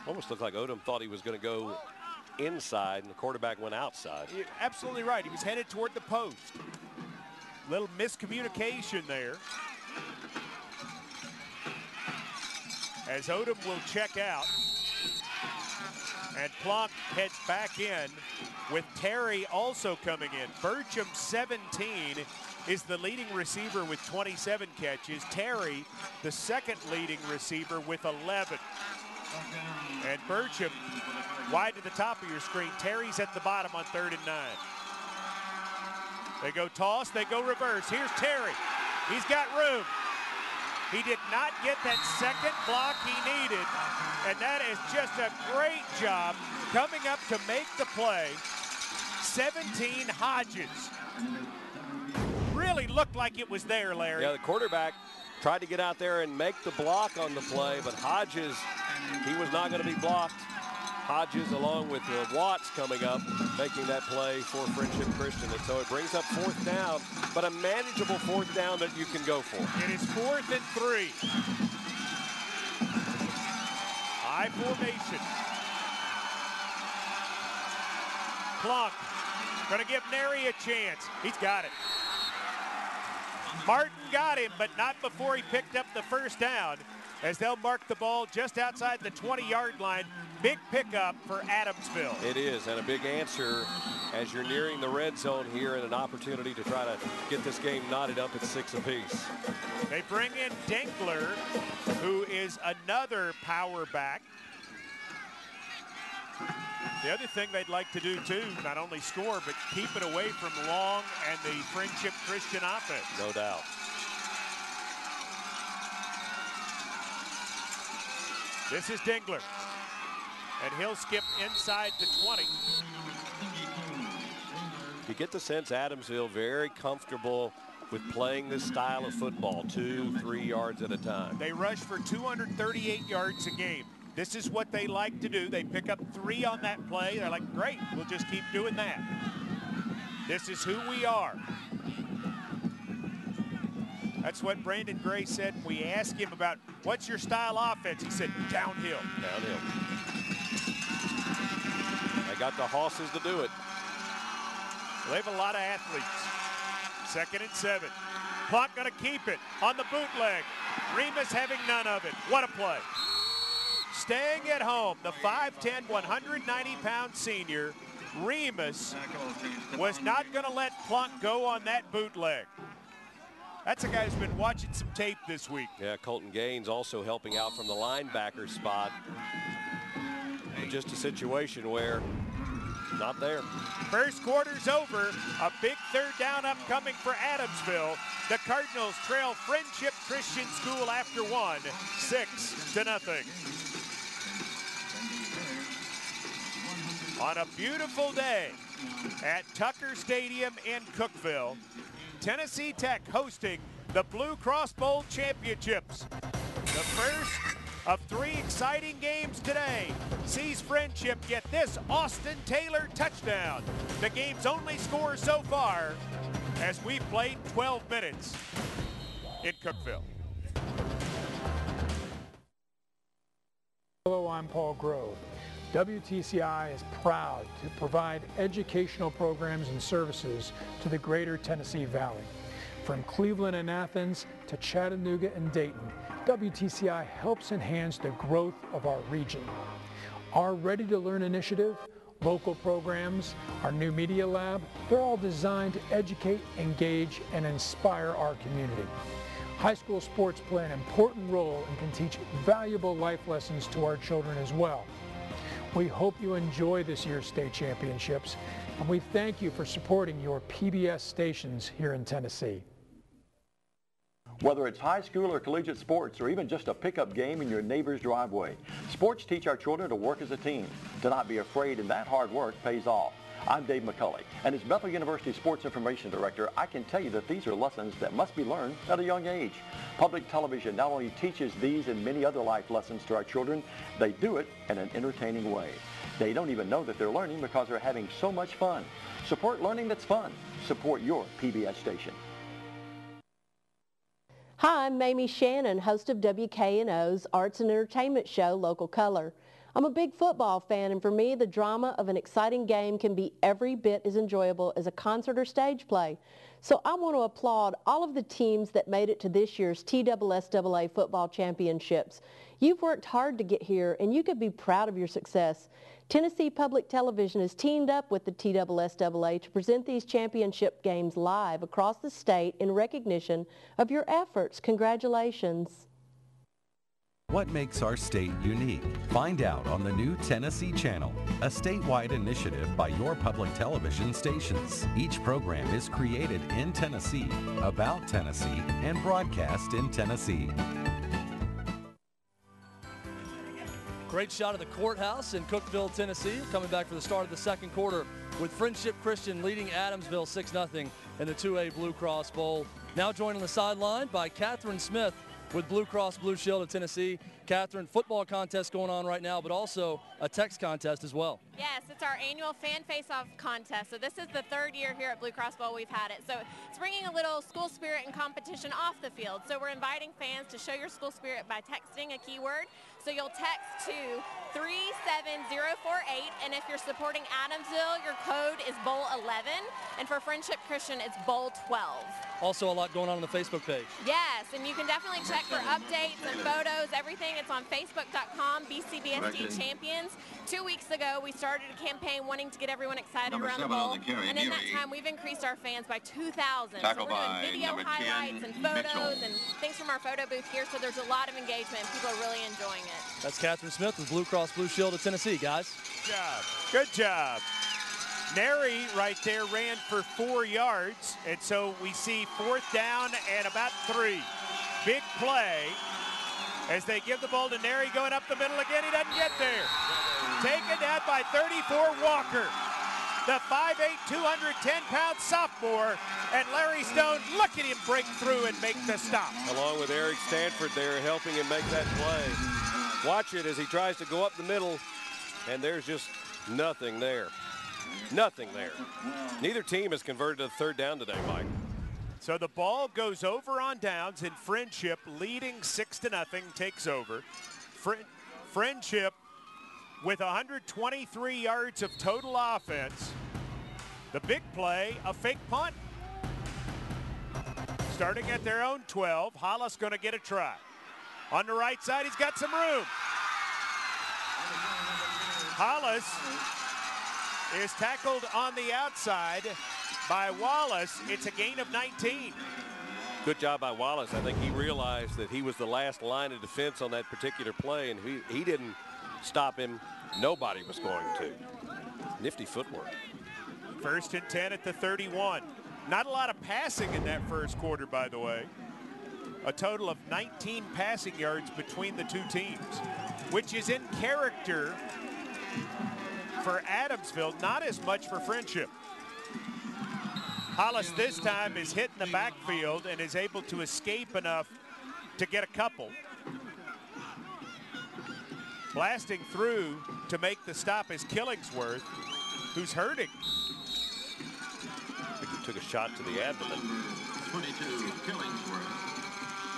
Almost looked like Odom thought he was going to go inside, and the quarterback went outside. You're absolutely right. He was headed toward the post. Little miscommunication there. As Odom will check out. And Plonk heads back in with Terry also coming in. Burcham, 17, is the leading receiver with 27 catches. Terry, the second leading receiver with 11. And Burcham wide to the top of your screen. Terry's at the bottom on 3rd and 9. They go toss, they go reverse. Here's Terry. He's got room. He did not get that second block he needed, and that is just a great job coming up to make the play. 17 Hodges. Really looked like it was there, Larry. Yeah, the quarterback tried to get out there and make the block on the play, but Hodges, he was not going to be blocked. Hodges, along with Watts coming up, making that play for Friendship Christian. And so it brings up 4th down, but a manageable 4th down that you can go for. It is 4th and 3. High formation. Plonk going to give Neri a chance. He's got it. Martin got him, but not before he picked up the 1st down, as they'll mark the ball just outside the 20-yard line. Big pickup for Adamsville. It is, and a big answer as you're nearing the red zone here, and an opportunity to try to get this game knotted up at 6 apiece. They bring in Dinkler, who is another power back. The other thing they'd like to do, too, not only score, but keep it away from Long and the Friendship Christian offense. No doubt. This is Dingler, and he'll skip inside the 20. You get the sense Adamsville very comfortable with playing this style of football, 2-3 yards at a time. They rush for 238 yards a game. This is what they like to do. They pick up 3 on that play. They're like, great, we'll just keep doing that. This is who we are. That's what Brandon Gray said. We asked him about, what's your style offense? He said, downhill. Downhill. They got the horses to do it. They have a lot of athletes. 2nd and 7. Plonk going to keep it on the bootleg. Remus having none of it. What a play. Staying at home, the 5'10", 190-pound senior, Remus, was not going to let Plonk go on that bootleg. That's a guy who's been watching some tape this week. Yeah, Colton Gaines also helping out from the linebacker spot. But just a situation where not there. First quarter's over. A big 3rd down upcoming for Adamsville. The Cardinals trail Friendship Christian School after 1, 6-0. On a beautiful day at Tucker Stadium in Cookeville, Tennessee Tech hosting the BlueCross Bowl Championships. The first of 3 exciting games today sees Friendship get this Austin Taylor touchdown, the game's only score so far, as we've played 12 minutes in Cookeville. Hello, I'm Paul Grove. WTCI is proud to provide educational programs and services to the greater Tennessee Valley. From Cleveland and Athens to Chattanooga and Dayton, WTCI helps enhance the growth of our region. Our Ready to Learn initiative, local programs, our new media lab, they're all designed to educate, engage, and inspire our community. High school sports play an important role and can teach valuable life lessons to our children as well. We hope you enjoy this year's state championships, and we thank you for supporting your PBS stations here in Tennessee. Whether it's high school or collegiate sports, or even just a pickup game in your neighbor's driveway, sports teach our children to work as a team, to not be afraid, and that hard work pays off. I'm Dave McCulley, and as Bethel University Sports Information Director, I can tell you that these are lessons that must be learned at a young age. Public television not only teaches these and many other life lessons to our children, they do it in an entertaining way. They don't even know that they're learning because they're having so much fun. Support learning that's fun. Support your PBS station. Hi, I'm Mamie Shannon, host of WKNO's Arts and Entertainment show, Local Color. I'm a big football fan, and for me, the drama of an exciting game can be every bit as enjoyable as a concert or stage play. So I want to applaud all of the teams that made it to this year's TSSAA football championships. You've worked hard to get here, and you could be proud of your success. Tennessee Public Television has teamed up with the TSSAA to present these championship games live across the state in recognition of your efforts. Congratulations. What makes our state unique? Find out on the new Tennessee Channel, a statewide initiative by your public television stations. Each program is created in Tennessee, about Tennessee, and broadcast in Tennessee. Great shot of the courthouse in Cookeville, Tennessee, coming back for the start of the second quarter with Friendship Christian leading Adamsville 6-0 in the 2A Blue Cross Bowl. Now joined on the sideline by Catherine Smith with Blue Cross Blue Shield of Tennessee. Catherine, football contest going on right now, but also a text contest as well. Yes, it's our annual fan face-off contest. So this is the third year here at Blue Cross Bowl we've had it. So it's bringing a little school spirit and competition off the field. So we're inviting fans to show your school spirit by texting a keyword. So you'll text to 37048, and if you're supporting Adamsville, your code is Bowl 11, and for Friendship Christian, it's Bowl 12. Also a lot going on the Facebook page. Yes, and you can definitely check for updates and photos, everything. It's on Facebook.com, BCBSD Champions. 2 weeks ago, we started a campaign wanting to get everyone excited around the bowl, and in that time, we've increased our fans by 2,000. So we're doing video highlights and photos and things from our photo booth here, so there's a lot of engagement, and people are really enjoying it. That's Catherine Smith with Blue Cross Blue Shield of Tennessee, guys. Good job. Good job. Nary right there ran for 4 yards, and so we see 4th down and about 3. Big play as they give the ball to Nary going up the middle again. He doesn't get there. Taken down by 34 Walker, the 5'8", 210-pound sophomore, and Larry Stone, look at him break through and make the stop. Along with Eric Stanford there helping him make that play. Watch it as he tries to go up the middle, and there's just nothing there. Nothing there. Neither team has converted to 3rd down today, Mike. So the ball goes over on downs, and Friendship, leading 6-0, takes over. Friendship with 123 yards of total offense. The big play, a fake punt. Starting at their own 12, Hollis going to get a try. On the right side, he's got some room. Hollis is tackled on the outside by Wallace. It's a gain of 19. Good job by Wallace. I think he realized that he was the last line of defense on that particular play, and he didn't stop him. Nobody was going to. Nifty footwork. 1st and 10 at the 31. Not a lot of passing in that first quarter, by the way. A total of 19 passing yards between the two teams, which is in character for Adamsville, not as much for Friendship. Hollis this time is hitting the backfield and is able to escape enough to get a couple. Blasting through to make the stop is Killingsworth, who's hurting. I think he took a shot to the abdomen. 22, Killingsworth.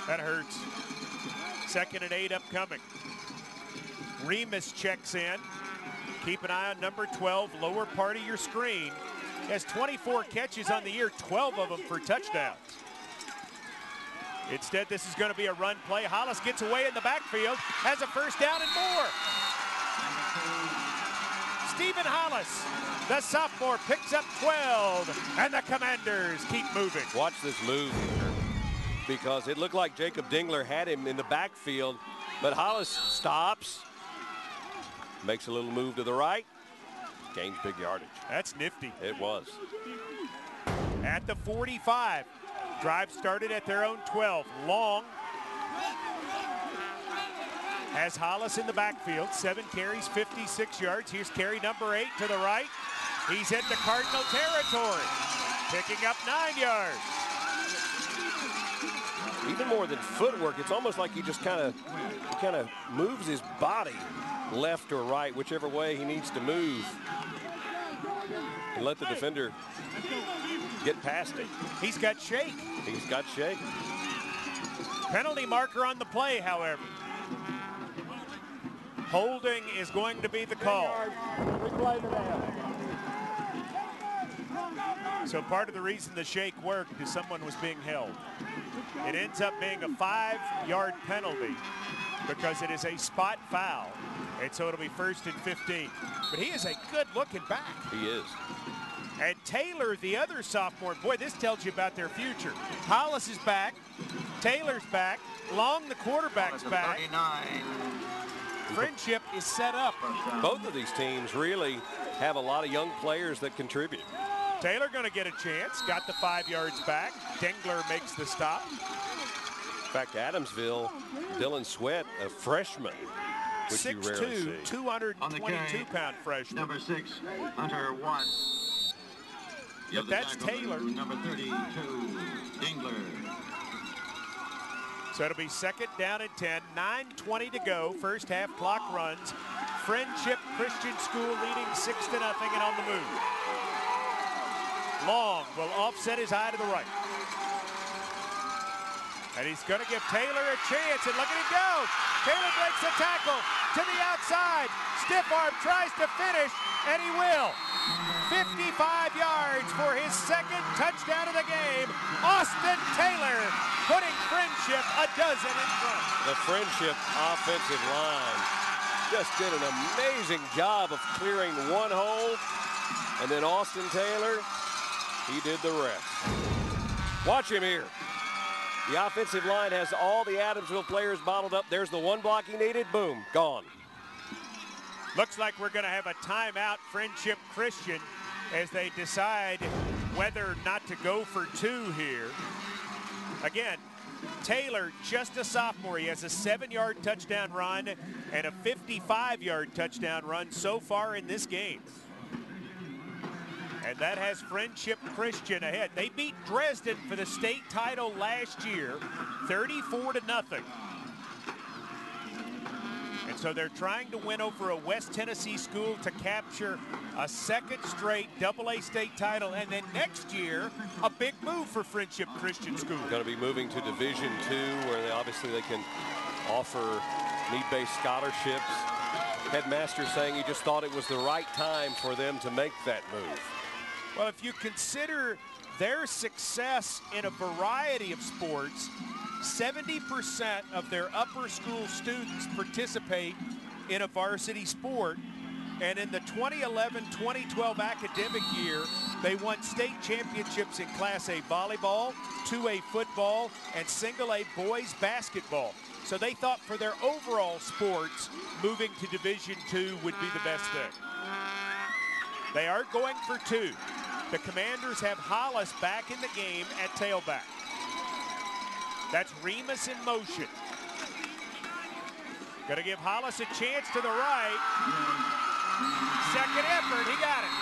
That hurts. 2nd and 8 upcoming. Remus checks in. Keep an eye on number 12, lower part of your screen. He has 24 catches on the year, 12 of them for touchdowns. Instead, this is going to be a run play. Hollis gets away in the backfield, has a 1st down and more. Stephen Hollis, the sophomore, picks up 12, and the Commanders keep moving. Watch this move here, because it looked like Jacob Dingler had him in the backfield, but Hollis stops, makes a little move to the right, gains big yardage. That's nifty. It was. At the 45, drive started at their own 12. Long has Hollis in the backfield. 7 carries, 56 yards. Here's carry number 8 to the right. He's into Cardinal territory, picking up 9 yards. Even more than footwork, it's almost like he just kind of moves his body left or right, whichever way he needs to move, and let the defender get past him. He's got shake. He's got shake. Penalty marker on the play, however. Holding is going to be the call. So part of the reason the shake worked is someone was being held. It ends up being a 5-yard penalty because it is a spot foul. And so it'll be 1st and 15. But he is a good-looking back. He is. And Taylor, the other sophomore, boy, this tells you about their future. Hollis is back. Taylor's back. Long, the quarterback's back. 39. Friendship is set up. Both of these teams really have a lot of young players that contribute. Taylor going to get a chance. Got the 5 yards back. Dengler makes the stop. In fact, Adamsville, Dylan Sweat, a freshman, which you rarely see. 6'2", 222-pound freshman. Number 6, Hunter Watts. But that's Taylor. Number 32, Dingler. So it'll be 2nd down and 10. 9:20 to go. First half clock runs. Friendship Christian School leading 6-0 and on the move. Long will offset his eye to the right. And he's going to give Taylor a chance, and look at him go. Taylor breaks the tackle to the outside. Stiff arm tries to finish, and he will. 55 yards for his 2nd touchdown of the game. Austin Taylor putting Friendship a dozen in front. The Friendship offensive line just did an amazing job of clearing one hole, and then Austin Taylor, he did the rest. Watch him here. The offensive line has all the Adamsville players bottled up. There's the one block he needed. Boom, gone. Looks like we're going to have a timeout, Friendship Christian, as they decide whether or not to go for 2 here. Again, Taylor, just a sophomore. He has a 7-yard touchdown run and a 55-yard touchdown run so far in this game. And that has Friendship Christian ahead. They beat Dresden for the state title last year, 34-0. And so they're trying to win over a West Tennessee school to capture a 2nd straight AA state title. And then next year, a big move for Friendship Christian School. Going to be moving to Division II, where they can offer need-based scholarships. Headmaster saying he just thought it was the right time for them to make that move. Well, if you consider their success in a variety of sports, 70% of their upper school students participate in a varsity sport. And in the 2011-2012 academic year, they won state championships in Class A volleyball, 2A football, and single A boys basketball. So they thought for their overall sports, moving to Division II would be the best thing. They are going for 2. The Commanders have Hollis back in the game at tailback. That's Remus in motion. Gonna give Hollis a chance to the right. Second effort, he got it.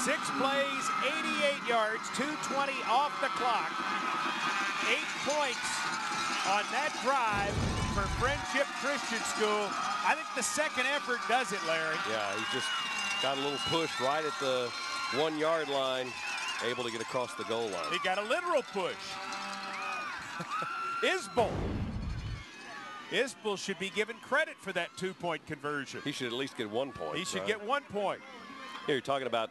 6 plays, 88 yards, 2:20 off the clock. 8 points on that drive for Friendship Christian School. I think the second effort does it, Larry. Yeah, he just got a little push right at the 1-yard line, able to get across the goal line. He got a literal push. Isbell should be given credit for that 2-point conversion. He should at least get 1 point. He should get 1 point. Here, you're talking about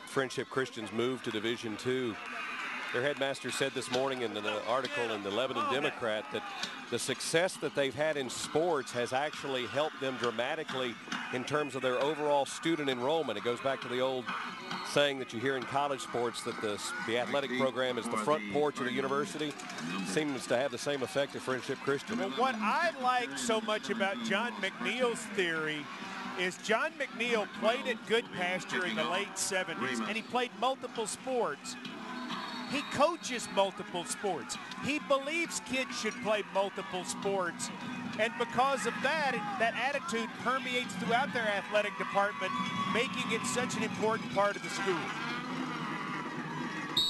Friendship Christian's move to Division II. Their headmaster said this morning in an article in the Lebanon Democrat that the success that they've had in sports has actually helped them dramatically in terms of their overall student enrollment. It goes back to the old saying that you hear in college sports that the athletic program is the front porch of the university. Seems to have the same effect at Friendship Christian. Well, what I like so much about John McNeil's theory is John McNeil played at Good Pasture in the late 70s, and he played multiple sports. He coaches multiple sports. He believes kids should play multiple sports. And because of that, that attitude permeates throughout their athletic department, making it such an important part of the school.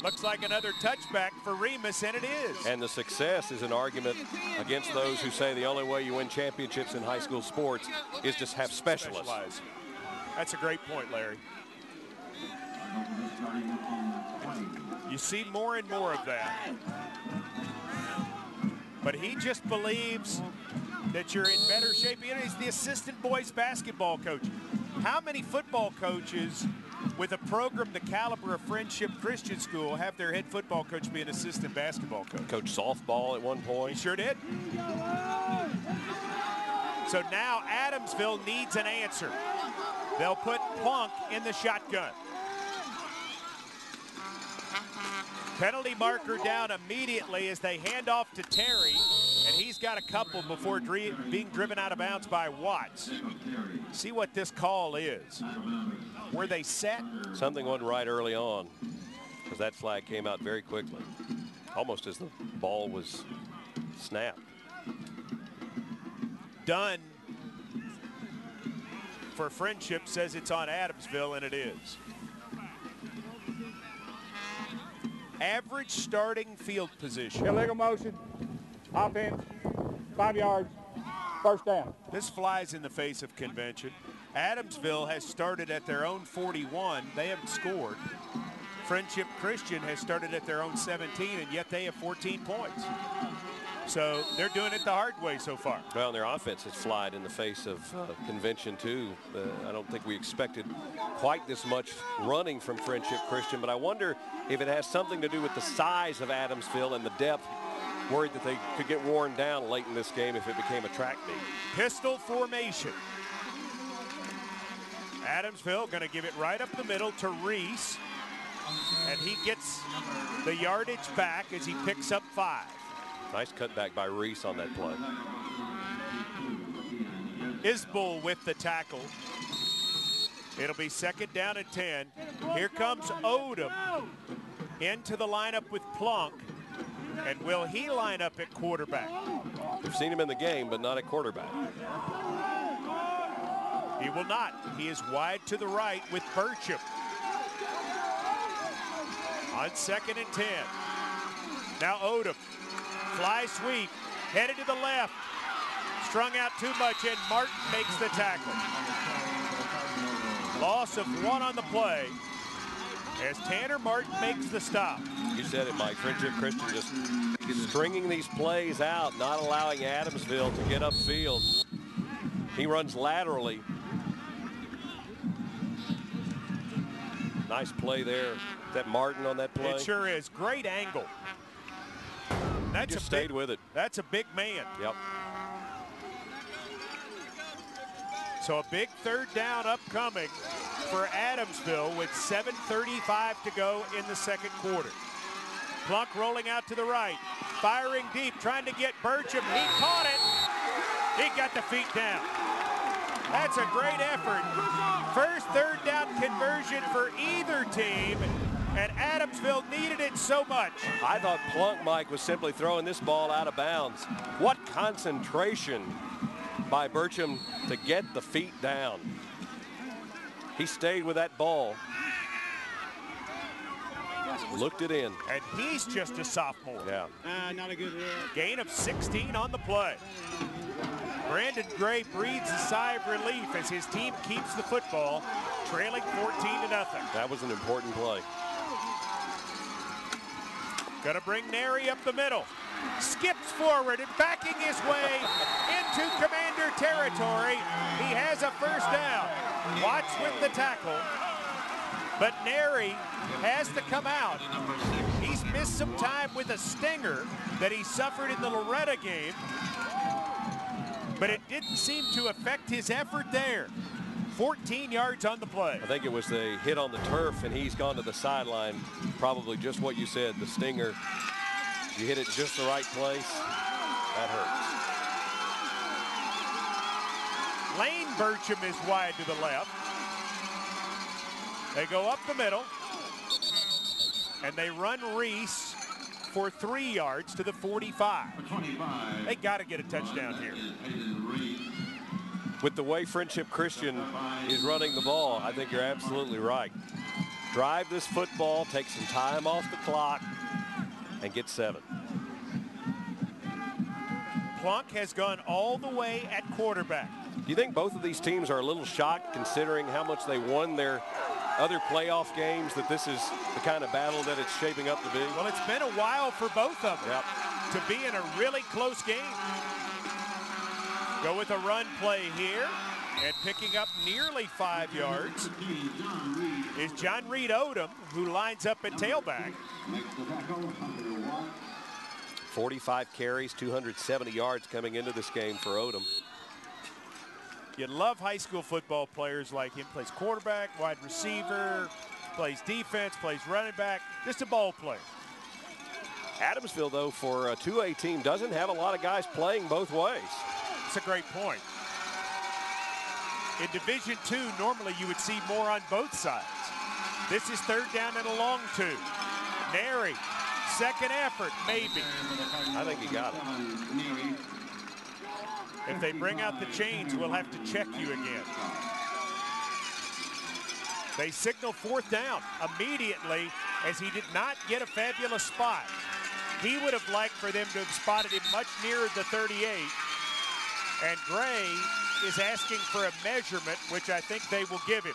Looks like another touchback for Remus, and it is. And the success is an argument against those who say the only way you win championships in high school sports is to have specialists. That's a great point, Larry. You see more and more of that. But he just believes that you're in better shape. You know, he's the assistant boys basketball coach. How many football coaches with a program the caliber of Friendship Christian School have their head football coach be an assistant basketball coach? Coach softball at one point. He sure did. So now Adamsville needs an answer. They'll put Plunk in the shotgun. Penalty marker down immediately as they hand off to Terry, and he's got a couple before being driven out of bounds by Watts. See what this call is. Were they set? Something went right early on, because that flag came out very quickly, almost as the ball was snapped. Dunn for Friendship says it's on Adamsville, and it is. Average starting field position. Illegal motion, offense, 5 yards, first down. This flies in the face of convention. Adamsville has started at their own 41. They haven't scored. Friendship Christian has started at their own 17, and yet they have 14 points. So they're doing it the hard way so far. Well, their offense has flied in the face of convention, too. I don't think we expected quite this much running from Friendship Christian, but I wonder if it has something to do with the size of Adamsville and the depth. Worried that they could get worn down late in this game if it became a track meet. Pistol formation. Adamsville going to give it right up the middle to Reese, and he gets the yardage back as he picks up 5. Nice cutback by Reese on that play. Isbell with the tackle. It'll be 2nd down and 10. Here comes Odom into the lineup with Plunk. And will he line up at quarterback? We've seen him in the game, but not at quarterback. He will not. He is wide to the right with Burcham. On 2nd and 10. Now Odom. Fly sweep, headed to the left, strung out too much, and Martin makes the tackle. Loss of 1 on the play as Tanner Martin makes the stop. You said it, Mike. Friendship Christian just stringing these plays out, not allowing Adamsville to get upfield. He runs laterally. Nice play there. Is that Martin on that play? It sure is. Great angle. That's just stayed with it. That's a big man. Yep. So a big 3rd down upcoming for Adamsville with 7:35 to go in the 2nd quarter. Plunk rolling out to the right, firing deep, trying to get Burcham. He caught it. He got the feet down. That's a great effort. First 3rd down conversion for either team. And Adamsville needed it so much. I thought Plunk, Mike, was simply throwing this ball out of bounds. What concentration by Burcham to get the feet down. He stayed with that ball. Looked it in. And he's just a sophomore. Yeah. Not a good gain of 16 on the play. Brandon Gray breathes a sigh of relief as his team keeps the football, trailing 14-0. That was an important play. Gonna bring Neri up the middle. Skips forward and backing his way into Commander territory. He has a 1st down. Watts with the tackle. But Neri has to come out. He's missed some time with a stinger that he suffered in the Loretta game. But it didn't seem to affect his effort there. 14 yards on the play. I think it was the hit on the turf, and he's gone to the sideline. Probably just what you said, the stinger. You hit it just the right place. That hurts. Lane Burcham is wide to the left. They go up the middle, and they run Reese for 3 yards to the 45. They got to get a touchdown here. With the way Friendship Christian is running the ball, I think you're absolutely right. Drive this football, take some time off the clock, and get 7. Plunk has gone all the way at quarterback. Do you think both of these teams are a little shocked considering how much they won their other playoff games, that this is the kind of battle that it's shaping up to be? Well, it's been a while for both of them to be in a really close game. Go with a run play here, and picking up nearly 5 yards is John Reed Odom, who lines up at tailback. 45 carries, 270 yards coming into this game for Odom. You love high school football players like him. Plays quarterback, wide receiver, plays defense, plays running back, just a ball player. Adamsville, though, for a 2A team, doesn't have a lot of guys playing both ways. That's a great point. In Division II, normally you would see more on both sides. This is 3rd down and a long 2. Nary, second effort, maybe. I think he got it. If they bring out the chains, we'll have to check you again. They signal 4th down immediately, as he did not get a fabulous spot. He would have liked for them to have spotted him much nearer the 38. And Gray is asking for a measurement, which I think they will give him.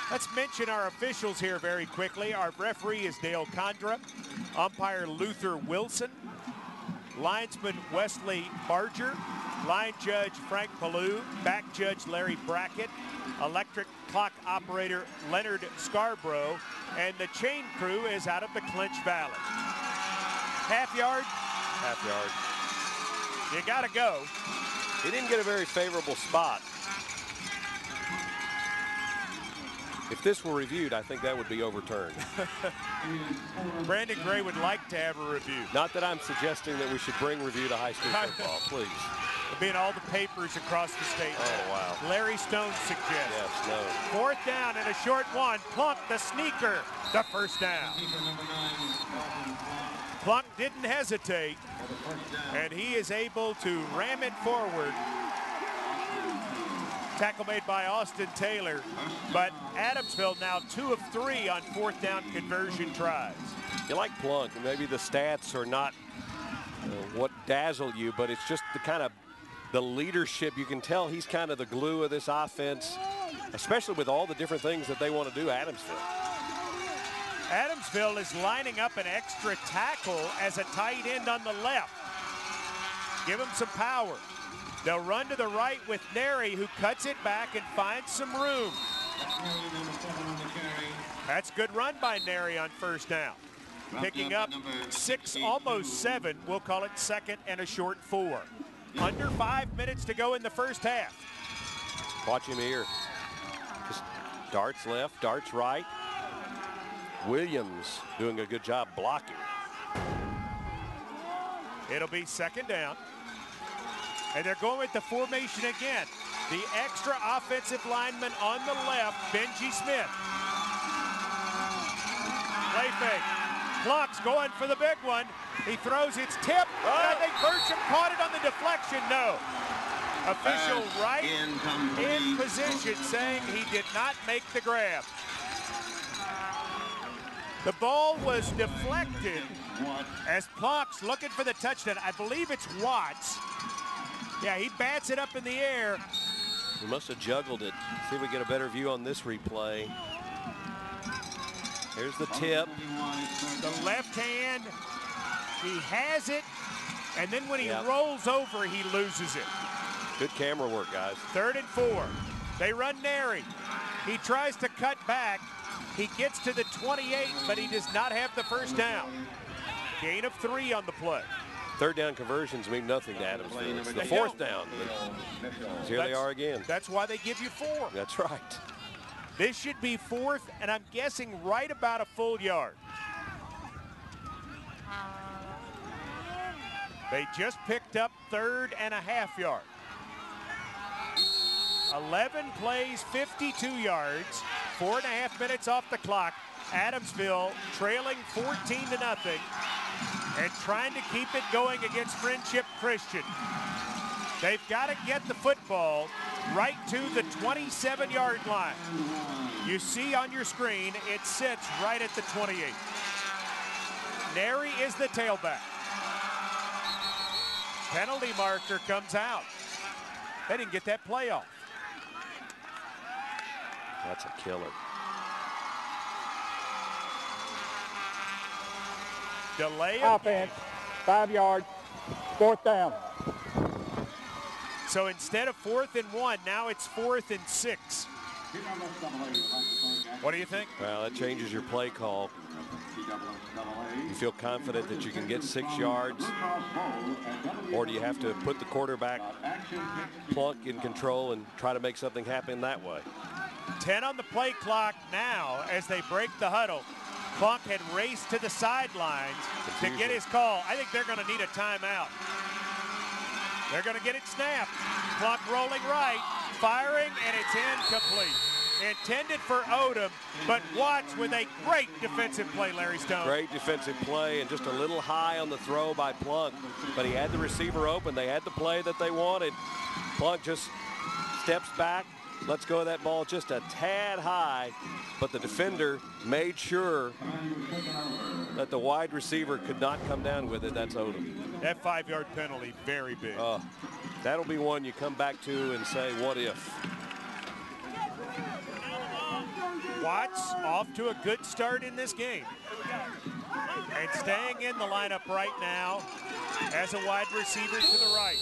Let's mention our officials here very quickly. Our referee is Dale Condra, umpire Luther Wilson, linesman Wesley Barger, line judge Frank Palou, back judge Larry Brackett, electric clock operator Leonard Scarborough, and the chain crew is out of the Clinch Valley. Half yard? Half yard. You gotta go. He didn't get a very favorable spot. If this were reviewed, I think that would be overturned. Brandon Gray would like to have a review. Not that I'm suggesting that we should bring review to high school football, please. It'll be in all the papers across the state. Oh, wow. Larry Stone suggests. Yes, no. 4th down and a short 1. Plunk, the sneaker, the first down. Plunk didn't hesitate, and he is able to ram it forward. Tackle made by Austin Taylor, but Adamsville now 2 of 3 on 4th down conversion tries. You like Plunk, and maybe the stats are not what dazzle you, but it's just the kind of the leadership. You can tell he's kind of the glue of this offense, especially with all the different things that they want to do, Adamsville. Adamsville is lining up an extra tackle as a tight end on the left. Give him some power. They'll run to the right with Nary, who cuts it back and finds some room. That's good run by Nary on 1st down. Picking up 6, almost 7. We'll call it 2nd and a short 4. Under 5 minutes to go in the first half. Watch him here. Just darts left, darts right. Williams doing a good job blocking. It'll be 2nd down. And they're going with the formation again. The extra offensive lineman on the left, Benji Smith. Play fake. Plunk's going for the big one. He throws, it's tipped. I think Burcham caught it on the deflection. No. Official right in position saying he did not make the grab. The ball was deflected as Plunk's looking for the touchdown. I believe it's Watts. Yeah, he bats it up in the air. He must have juggled it. See if we get a better view on this replay. Here's the tip. The left hand, he has it, and then when he rolls over, he loses it. Good camera work, guys. 3rd and 4. They run Nary. He tries to cut back. He gets to the 28, but he does not have the first down. Gain of 3 on the play. 3rd down conversions mean nothing to Adamsville. It's the 4th down. Here they are again. That's why they give you 4. That's right. This should be 4th, and I'm guessing right about a full yard. They just picked up 3rd and a half yard. 11 plays, 52 yards, 4.5 minutes off the clock. Adamsville trailing 14-0. and trying to keep it going against Friendship Christian. They've got to get the football right to the 27-yard line. You see on your screen, it sits right at the 28. Neri is the tailback. Penalty marker comes out. They didn't get that play off. That's a killer. Delay offense, 5 yards, 4th down. So instead of 4th and 1, now it's 4th and 6. What do you think? Well, that changes your play call. You feel confident that you can get 6 yards, or do you have to put the quarterback Plunk in control and try to make something happen that way? 10 on the play clock now as they break the huddle. Plunk had raced to the sidelines to get his call. I think they're going to need a timeout. They're going to get it snapped. Plunk rolling right, firing, and it's incomplete. Intended for Odom, but Watts with a great defensive play, Larry Stone. Great defensive play and just a little high on the throw by Plunk, but he had the receiver open. They had the play that they wanted. Plunk just steps back, lets go of that ball just a tad high, but the defender made sure that the wide receiver could not come down with it. That's Odom. That 5-yard penalty, very big. That'll be one you come back to and say, what if? Watts off to a good start in this game. And staying in the lineup right now as a wide receiver to the right.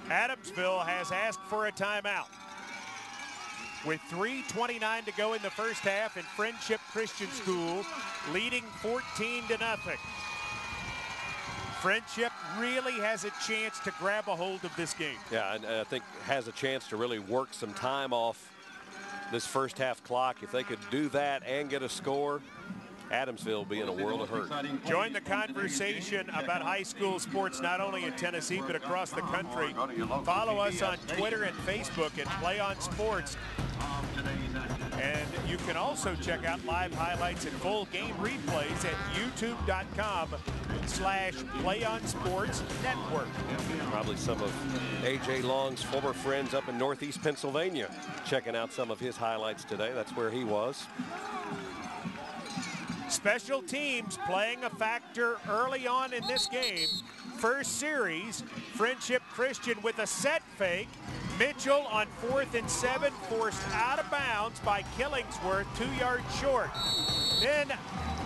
Adamsville has asked for a timeout. With 3:29 to go in the first half, and Friendship Christian School leading 14-0. Friendship really has a chance to grab a hold of this game. Yeah, and I think has a chance to really work some time off this first half clock. If they could do that and get a score, Adamsville will be in a world of hurt. Join the conversation about high school sports not only in Tennessee but across the country. Follow us on Twitter and Facebook at Play On Sports. And you can also check out live highlights and full game replays at youtube.com/PlayOnSportsNetwork. Probably some of A.J. Long's former friends up in Northeast Pennsylvania checking out some of his highlights today. That's where he was. Special teams playing a factor early on in this game. First series, Friendship Christian with a set fake. Mitchell on 4th and 7 forced out of bounds by Killingsworth, 2 yards short. Then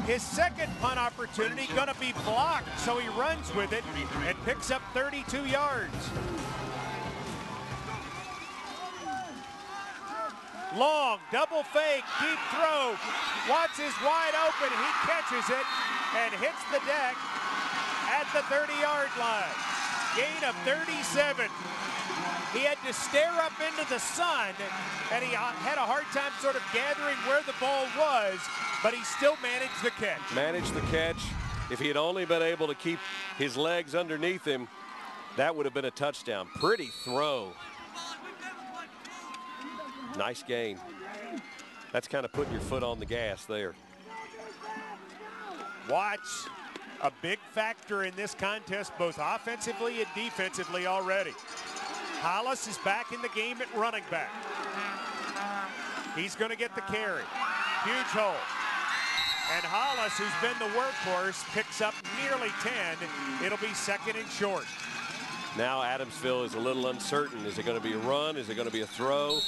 his second punt opportunity going to be blocked, so he runs with it and picks up 32 yards. Long, double fake, deep throw. Watts is wide open. He catches it and hits the deck at the 30-yard line. Gain of 37. He had to stare up into the sun, and he had a hard time sort of gathering where the ball was, but he still managed the catch. Managed the catch. If he had only been able to keep his legs underneath him, that would have been a touchdown. Pretty throw. Nice gain. That's kind of putting your foot on the gas there. Watts, a big factor in this contest, both offensively and defensively already. Hollis is back in the game at running back. He's going to get the carry. Huge hole. And Hollis, who's been the workhorse, picks up nearly 10. It'll be 2nd and short. Now Adamsville is a little uncertain. Is it going to be a run? Is it going to be a throw?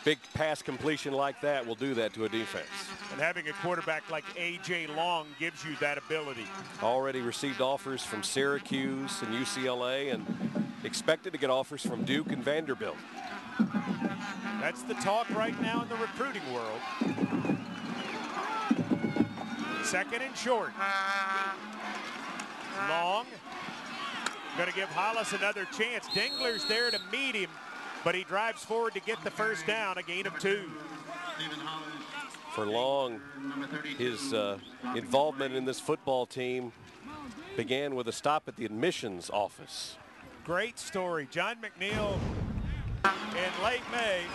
Big pass completion like that will do that to a defense. And having a quarterback like A.J. Long gives you that ability. Already received offers from Syracuse and UCLA, and expected to get offers from Duke and Vanderbilt. That's the talk right now in the recruiting world. 2nd and short. Long. Going to give Hollis another chance. Dingler's there to meet him, but he drives forward to get the first down, a gain of 2. For Long, his involvement in this football team began with a stop at the admissions office. Great story. John McNeil in late May.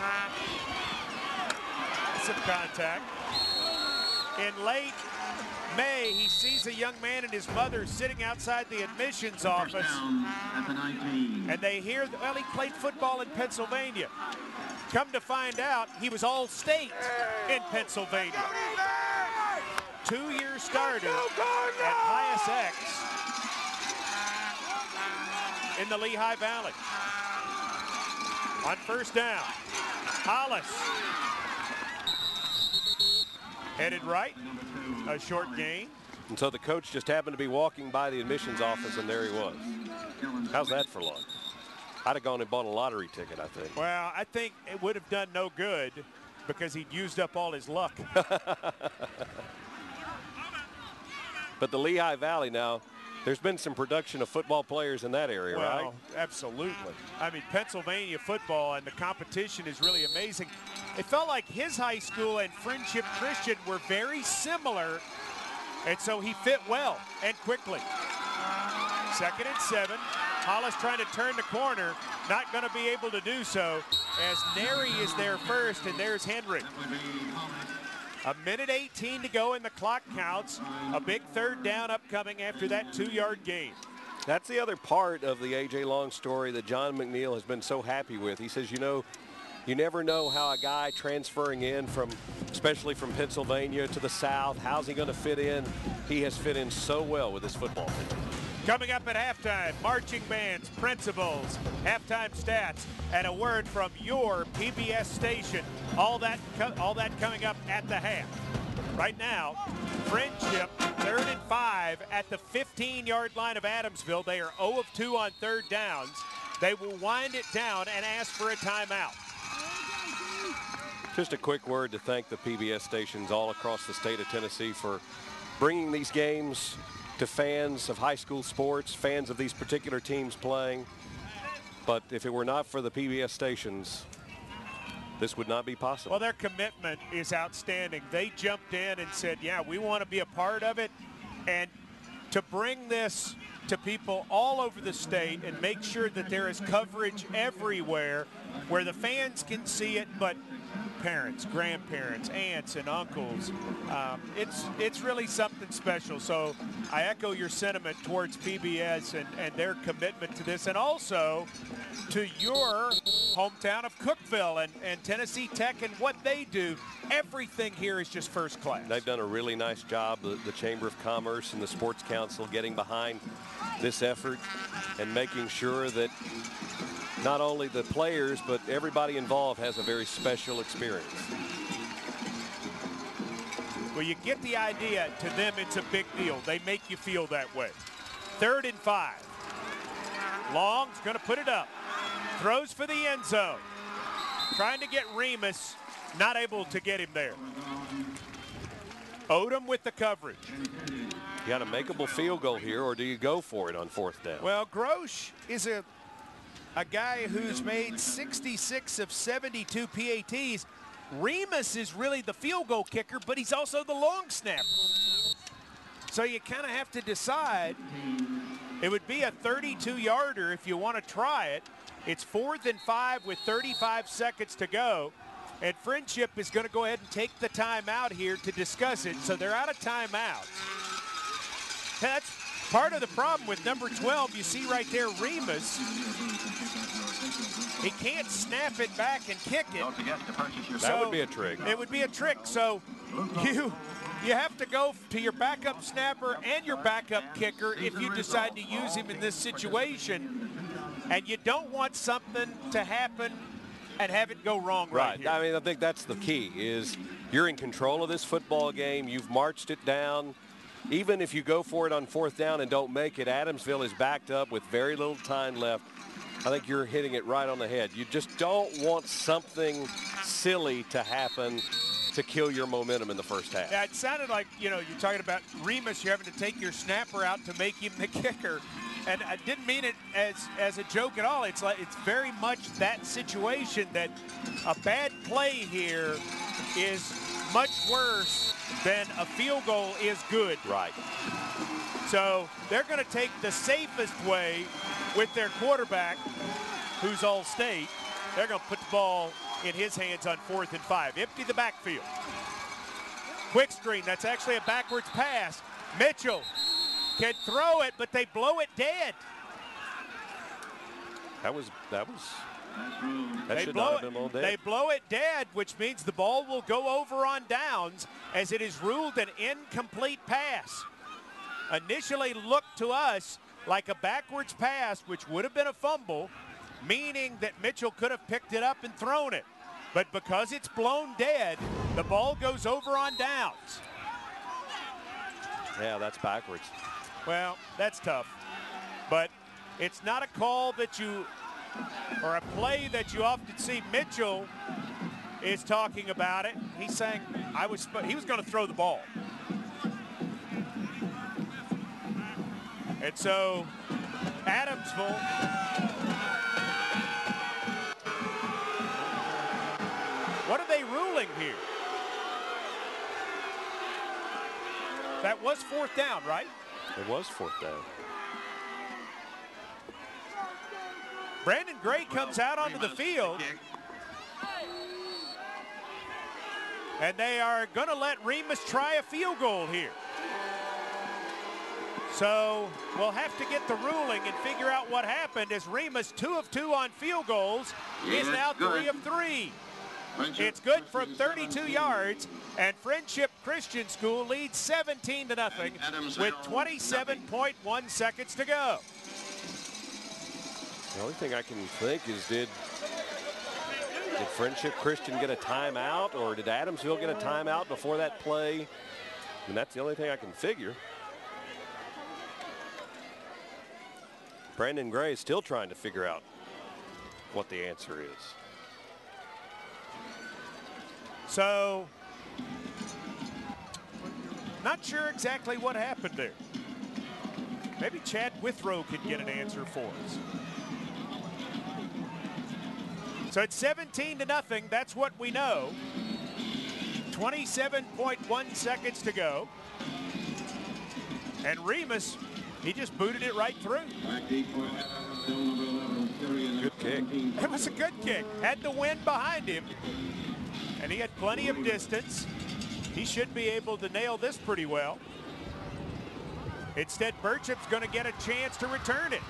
Some contact. In late May, he sees a young man and his mother sitting outside the admissions office. At the 19. And they hear, well, he played football in Pennsylvania. Come to find out, he was all-state in Pennsylvania. 2-year starter at Pius X in the Lehigh Valley. On first down, Hollis headed right, a short gain. And so the coach just happened to be walking by the admissions office, and there he was. How's that for luck? I'd have gone and bought a lottery ticket, I think. Well, I think it would have done no good because he'd used up all his luck. But the Lehigh Valley now, there's been some production of football players in that area, right? Well, absolutely. I mean, Pennsylvania football and the competition is really amazing. It felt like his high school and Friendship Christian were very similar, and so he fit well and quickly. 2nd and 7. Hollis trying to turn the corner, not going to be able to do so as Neri is there first, and there's Henry. 1:18 to go and the clock counts. A big 3rd down upcoming after that 2-yard gain. That's the other part of the A.J. Long story that John McNeil has been so happy with. He says, you know, you never know how a guy transferring in from, especially from Pennsylvania to the South, how's he going to fit in? He has fit in so well with this football team. Coming up at halftime, marching bands, principals, halftime stats, and a word from your PBS station. All that coming up at the half. Right now, Friendship 3rd and 5 at the 15-yard line of Adamsville. They are 0 of 2 on 3rd downs. They will wind it down and ask for a timeout. Just a quick word to thank the PBS stations all across the state of Tennessee for bringing these games to fans of high school sports, fans of these particular teams playing. But if it were not for the PBS stations, this would not be possible. Well, their commitment is outstanding. They jumped in and said, yeah, we want to be a part of it. And to bring this to people all over the state and make sure that there is coverage everywhere where the fans can see it, but parents, grandparents, aunts, and uncles. It's really something special. So I echo your sentiment towards PBS and their commitment to this, and also to your hometown of Cookeville and Tennessee Tech and what they do. Everything here is just first class. They've done a really nice job, the Chamber of Commerce and the Sports Council, getting behind this effort and making sure that not only the players, but everybody involved has a very special experience. Well, you get the idea. To them, it's a big deal. They make you feel that way. 3rd and 5. Long's going to put it up. Throws for the end zone. Trying to get Remus, not able to get him there. Odom with the coverage. You got a makeable field goal here, or do you go for it on 4th down? Well, Grosh is a guy who's made 66 of 72 PATs. Remus is really the field goal kicker, but he's also the long snapper. So you kind of have to decide. It would be a 32-yarder if you want to try it. It's 4th and 5 with 35 seconds to go. And Friendship is going to go ahead and take the timeout here to discuss it. So they're out of timeouts. That's part of the problem with number 12. You see right there, Remus. He can't snap it back and kick it. That would be a trick. It would be a trick. So you have to go to your backup snapper and your backup kicker if you decide to use him in this situation. And you don't want something to happen and have it go wrong right here. I mean, I think that's the key, is you're in control of this football game. You've marched it down. Even if you go for it on 4th down and don't make it, Adamsville is backed up with very little time left. I think you're hitting it right on the head. You just don't want something silly to happen to kill your momentum in the first half. Yeah, it sounded like, you know, you're talking about Remus, you're having to take your snapper out to make him the kicker. And I didn't mean it as a joke at all. It's very much that situation, that a bad play here is much worse than a field goal is good. Right. So they're going to take the safest way with their quarterback, who's all-state. They're going to put the ball in his hands on 4th and 5. Empty the backfield. Quick screen. That's actually a backwards pass. Mitchell can throw it, but they blow it dead. That They should blow not have been blown dead. They blow it dead, which means the ball will go over on downs as it is ruled an incomplete pass. Initially looked to us like a backwards pass, which would have been a fumble, meaning that Mitchell could have picked it up and thrown it. But because it's blown dead, the ball goes over on downs. Yeah, that's backwards. Well, that's tough. But it's not a call that you, or a play that you often see. Mitchell is talking about it. He's saying he was going to throw the ball. And so Adamsville what are they ruling here? That was 4th down, right? It was 4th down. Brandon Gray comes out onto the field. And they are going to let Remus try a field goal here. So we'll have to get the ruling and figure out what happened as Remus, 2 of 2 on field goals, is now 3 of 3. It's good from 32 yards, and Friendship Christian School leads 17-0 with 27.1 seconds to go. The only thing I can think is did Friendship Christian get a timeout, or did Adamsville get a timeout before that play? And that's the only thing I can figure. Brandon Gray is still trying to figure out what the answer is. So, not sure exactly what happened there. Maybe Chad Withrow could get an answer for us. So it's 17-0. That's what we know. 27.1 seconds to go. And Remus, he just booted it right through. Good kick. It was a good kick. Had the wind behind him. And he had plenty of distance. He should be able to nail this pretty well. Instead, Burchup's going to get a chance to return it.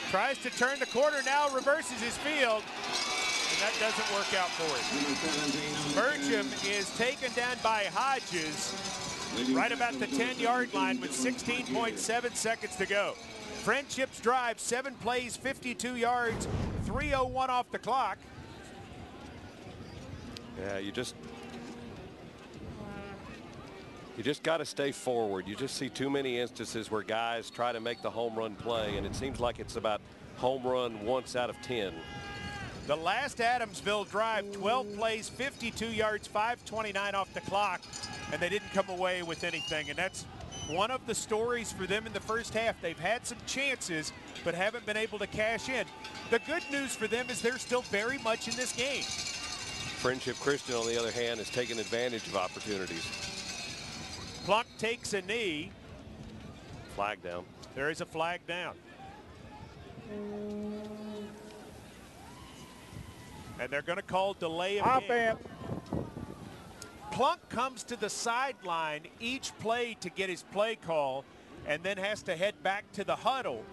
Tries to turn the corner now, reverses his field, and that doesn't work out for him. Burcham is taken down by Hodges right about the 10-yard line with 16.7 seconds to go. Friendship's drive, 7 plays, 52 yards, 3:01 off the clock. Yeah, you just got to stay forward. You just see too many instances where guys try to make the home run play, and it seems like it's about home run once out of 10. The last Adamsville drive, 12 plays, 52 yards, 5:29 off the clock, and they didn't come away with anything. And that's one of the stories for them in the first half. They've had some chances, but haven't been able to cash in. The good news for them is they're still very much in this game. Friendship Christian, on the other hand, has taken advantage of opportunities. Plunk takes a knee. Flag down. There is a flag down. And they're going to call delay of game. Plunk comes to the sideline each play to get his play call, and then has to head back to the huddle.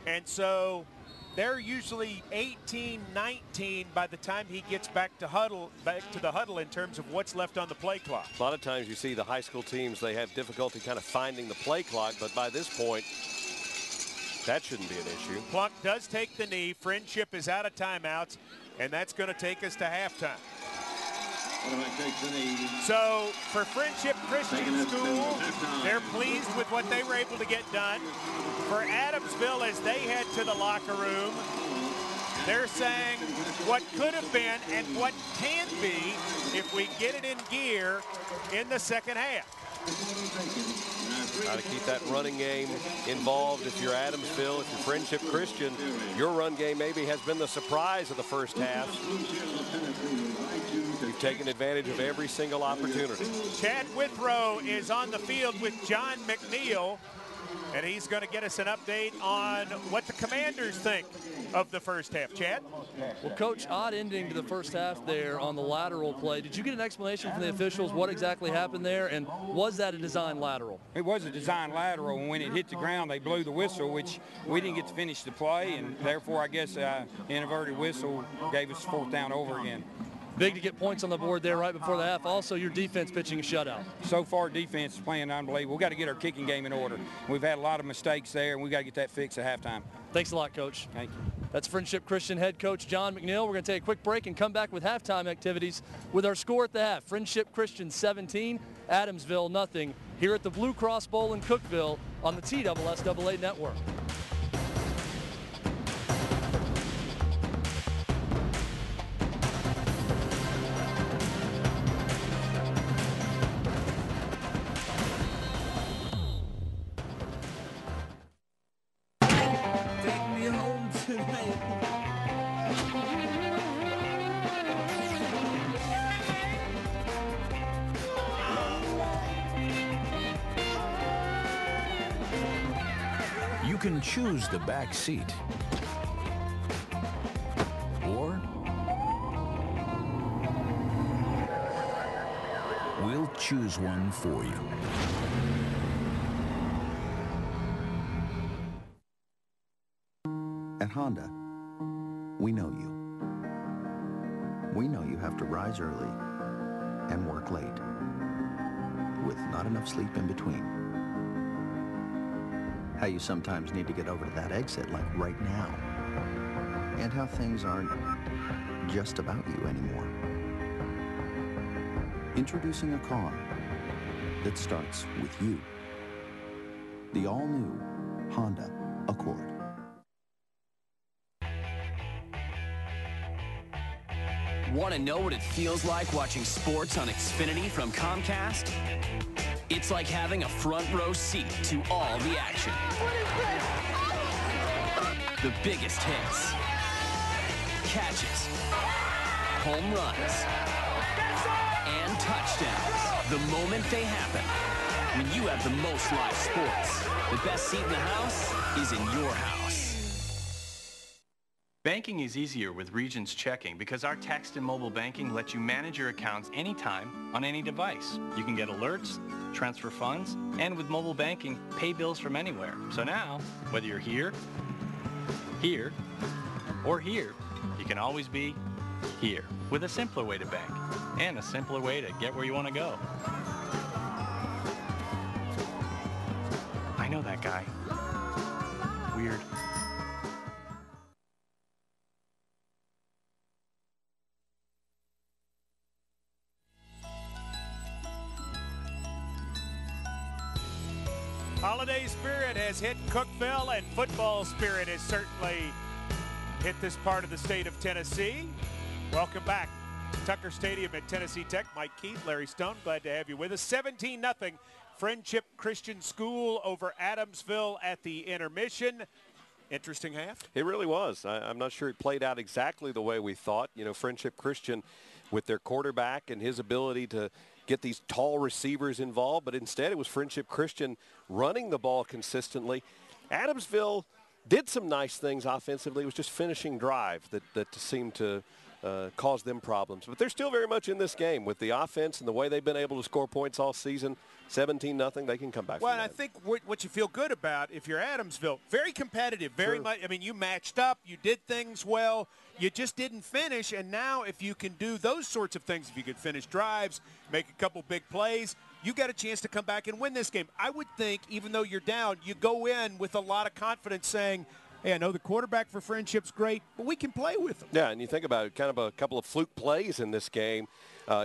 And so they're usually 18-19 by the time he gets back to the huddle in terms of what's left on the play clock. A lot of times you see the high school teams, they have difficulty kind of finding the play clock, but by this point, that shouldn't be an issue. Plunk does take the knee. Friendship is out of timeouts, and that's going to take us to halftime. So for Friendship Christian School, they're pleased with what they were able to get done. For Adamsville, as they head to the locker room, they're saying what could have been and what can be if we get it in gear in the second half. Got to keep that running game involved. If you're Adamsville, if you're Friendship Christian, your run game maybe has been the surprise of the first half. You've taken advantage of every single opportunity. Chad Withrow is on the field with John McNeil. And he's going to get us an update on what the Commanders think of the first half. Chad? Well, Coach, odd ending to the first half there on the lateral play. Did you get an explanation from the officials what exactly happened there, and was that a design lateral? It was a design lateral, and when it hit the ground, they blew the whistle, which we didn't get to finish the play, and therefore I guess inverted whistle gave us 4th down over again. Big to get points on the board there right before the half. Also, your defense pitching a shutout. So far, defense is playing unbelievable. We've got to get our kicking game in order. We've had a lot of mistakes there, and we've got to get that fixed at halftime. Thanks a lot, Coach. Thank you. That's Friendship Christian head coach John McNeil. We're going to take a quick break and come back with halftime activities with our score at the half. Friendship Christian 17, Adamsville nothing, here at the Blue Cross Bowl in Cookeville on the TSSAA network. You can choose the back seat, or we'll choose one for you. At Honda, we know you. We know you have to rise early and work late, with not enough sleep in between. How you sometimes need to get over to that exit like right now. And how things aren't just about you anymore. Introducing a car that starts with you. The all-new Honda Accord. Want to know what it feels like watching sports on Xfinity from Comcast? It's like having a front row seat to all the action. The biggest hits, catches, home runs, and touchdowns. The moment they happen. When you have the most live sports, the best seat in the house is in your house. Banking is easier with Regions Checking because our text and mobile banking lets you manage your accounts anytime on any device. You can get alerts, transfer funds, and with mobile banking, pay bills from anywhere. So now, whether you're here, here, or here, you can always be here with a simpler way to bank and a simpler way to get where you want to go. I know that guy. Weird. Holiday spirit has hit Cookeville, and football spirit has certainly hit this part of the state of Tennessee. Welcome back to Tucker Stadium at Tennessee Tech. Mike Keith, Larry Stone, glad to have you with us. 17-0 Friendship Christian School over Adamsville at the intermission. Interesting half. It really was. I'm not sure it played out exactly the way we thought. You know, Friendship Christian with their quarterback and his ability to get these tall receivers involved, but instead it was Friendship Christian running the ball consistently. Adamsville did some nice things offensively. It was just finishing drive that seemed to cause them problems. But they're still very much in this game with the offense and the way they've been able to score points all season. 17-0, they can come back. Well, and I think what you feel good about if you're Adamsville, very competitive, very much. I mean, you matched up, you did things well, you just didn't finish. And now if you can do those sorts of things, if you can finish drives, make a couple big plays, you got a chance to come back and win this game. I would think, even though you're down, you go in with a lot of confidence saying, hey, I know the quarterback for Friendship's great, but we can play with them. Yeah, and you think about it, kind of a couple of fluke plays in this game.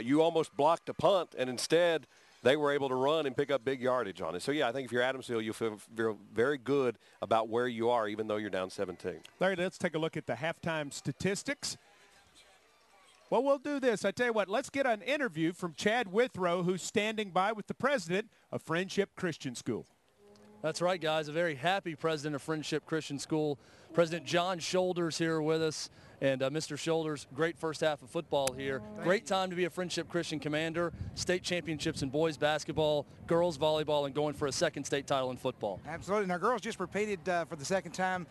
You almost blocked a punt, and instead they were able to run and pick up big yardage on it. So, yeah, I think if you're Adamsville, you feel very good about where you are, even though you're down 17. Larry, let's take a look at the halftime statistics. Well, we'll do this. I tell you what, let's get an interview from Chad Withrow, who's standing by with the president of Friendship Christian School. That's right, guys. A very happy president of Friendship Christian School President John Shoulders here with us. And Mr. Shoulders, great first half of football here. Great time to be a Friendship Christian Commander. State championships in boys basketball, girls volleyball, and going for a second state title in football. Absolutely. And our girls just repeated for the second time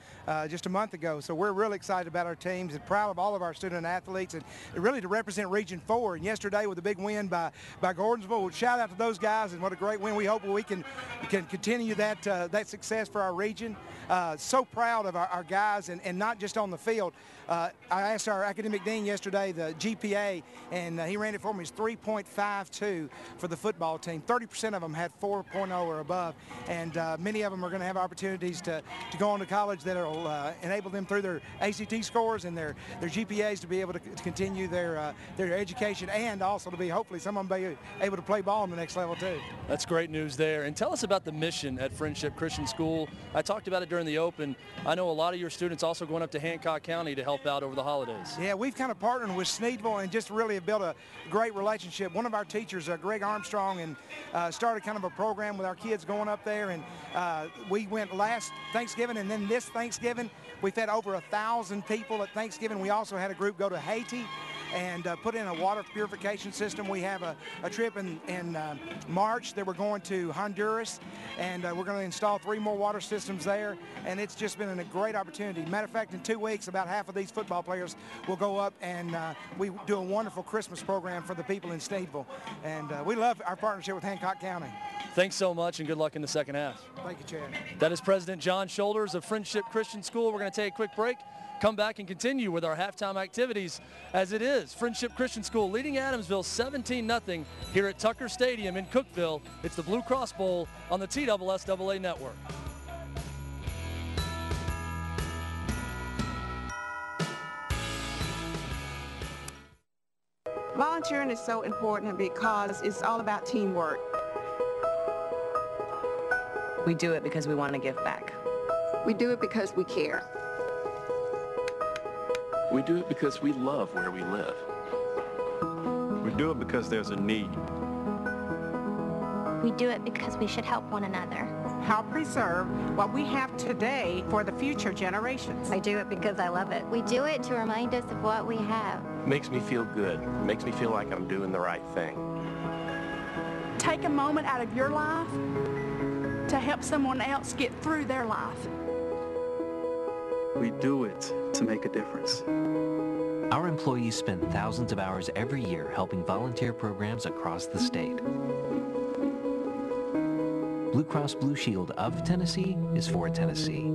just a month ago. So we're really excited about our teams and proud of all of our student athletes and really to represent Region 4. And yesterday with a big win by Gordonsville, shout out to those guys and what a great win. We hope we can continue that success for our region. So proud of our guys and not just on the field. I asked our academic dean yesterday the GPA, and he ran it for me. It's 3.52 for the football team. 30% of them had 4.0 or above, and many of them are going to have opportunities to go on to college that will enable them through their ACT scores and their GPAs to be able to continue their education, and also to be hopefully some of them be able to play ball on the next level too. That's great news there. And tell us about the mission at Friendship Christian School. I talked about it during the open. I know a lot of your students also going up to Hancock County to help out over the holidays. Yeah, we've kind of partnered with Sneedville and just really have built a great relationship. One of our teachers, Greg Armstrong, and started kind of a program with our kids going up there, and we went last Thanksgiving, and then this Thanksgiving we've had over 1,000 people at Thanksgiving. We also had a group go to Haiti and put in a water purification system. We have a trip in March that we're going to Honduras, and we're going to install 3 more water systems there, and it's just been a great opportunity. Matter of fact, in 2 weeks, about half of these football players will go up, and we do a wonderful Christmas program for the people in Sneedville, and we love our partnership with Hancock County. Thanks so much, and good luck in the second half. Thank you, Chad. That is President John Shoulders of Friendship Christian School. We're going to take a quick break, come back and continue with our halftime activities as it is Friendship Christian School leading Adamsville 17-0 here at Tucker Stadium in Cookeville. It's the Blue Cross Bowl on the TSSAA network. Volunteering is so important because it's all about teamwork. We do it because we want to give back. We do it because we care. We do it because we love where we live. We do it because there's a need. We do it because we should help one another. Help preserve what we have today for the future generations. I do it because I love it. We do it to remind us of what we have. Makes me feel good. Makes me feel like I'm doing the right thing. Take a moment out of your life to help someone else get through their life. We do it to make a difference. Our employees spend thousands of hours every year helping volunteer programs across the state. Blue Cross Blue Shield of Tennessee is for Tennessee.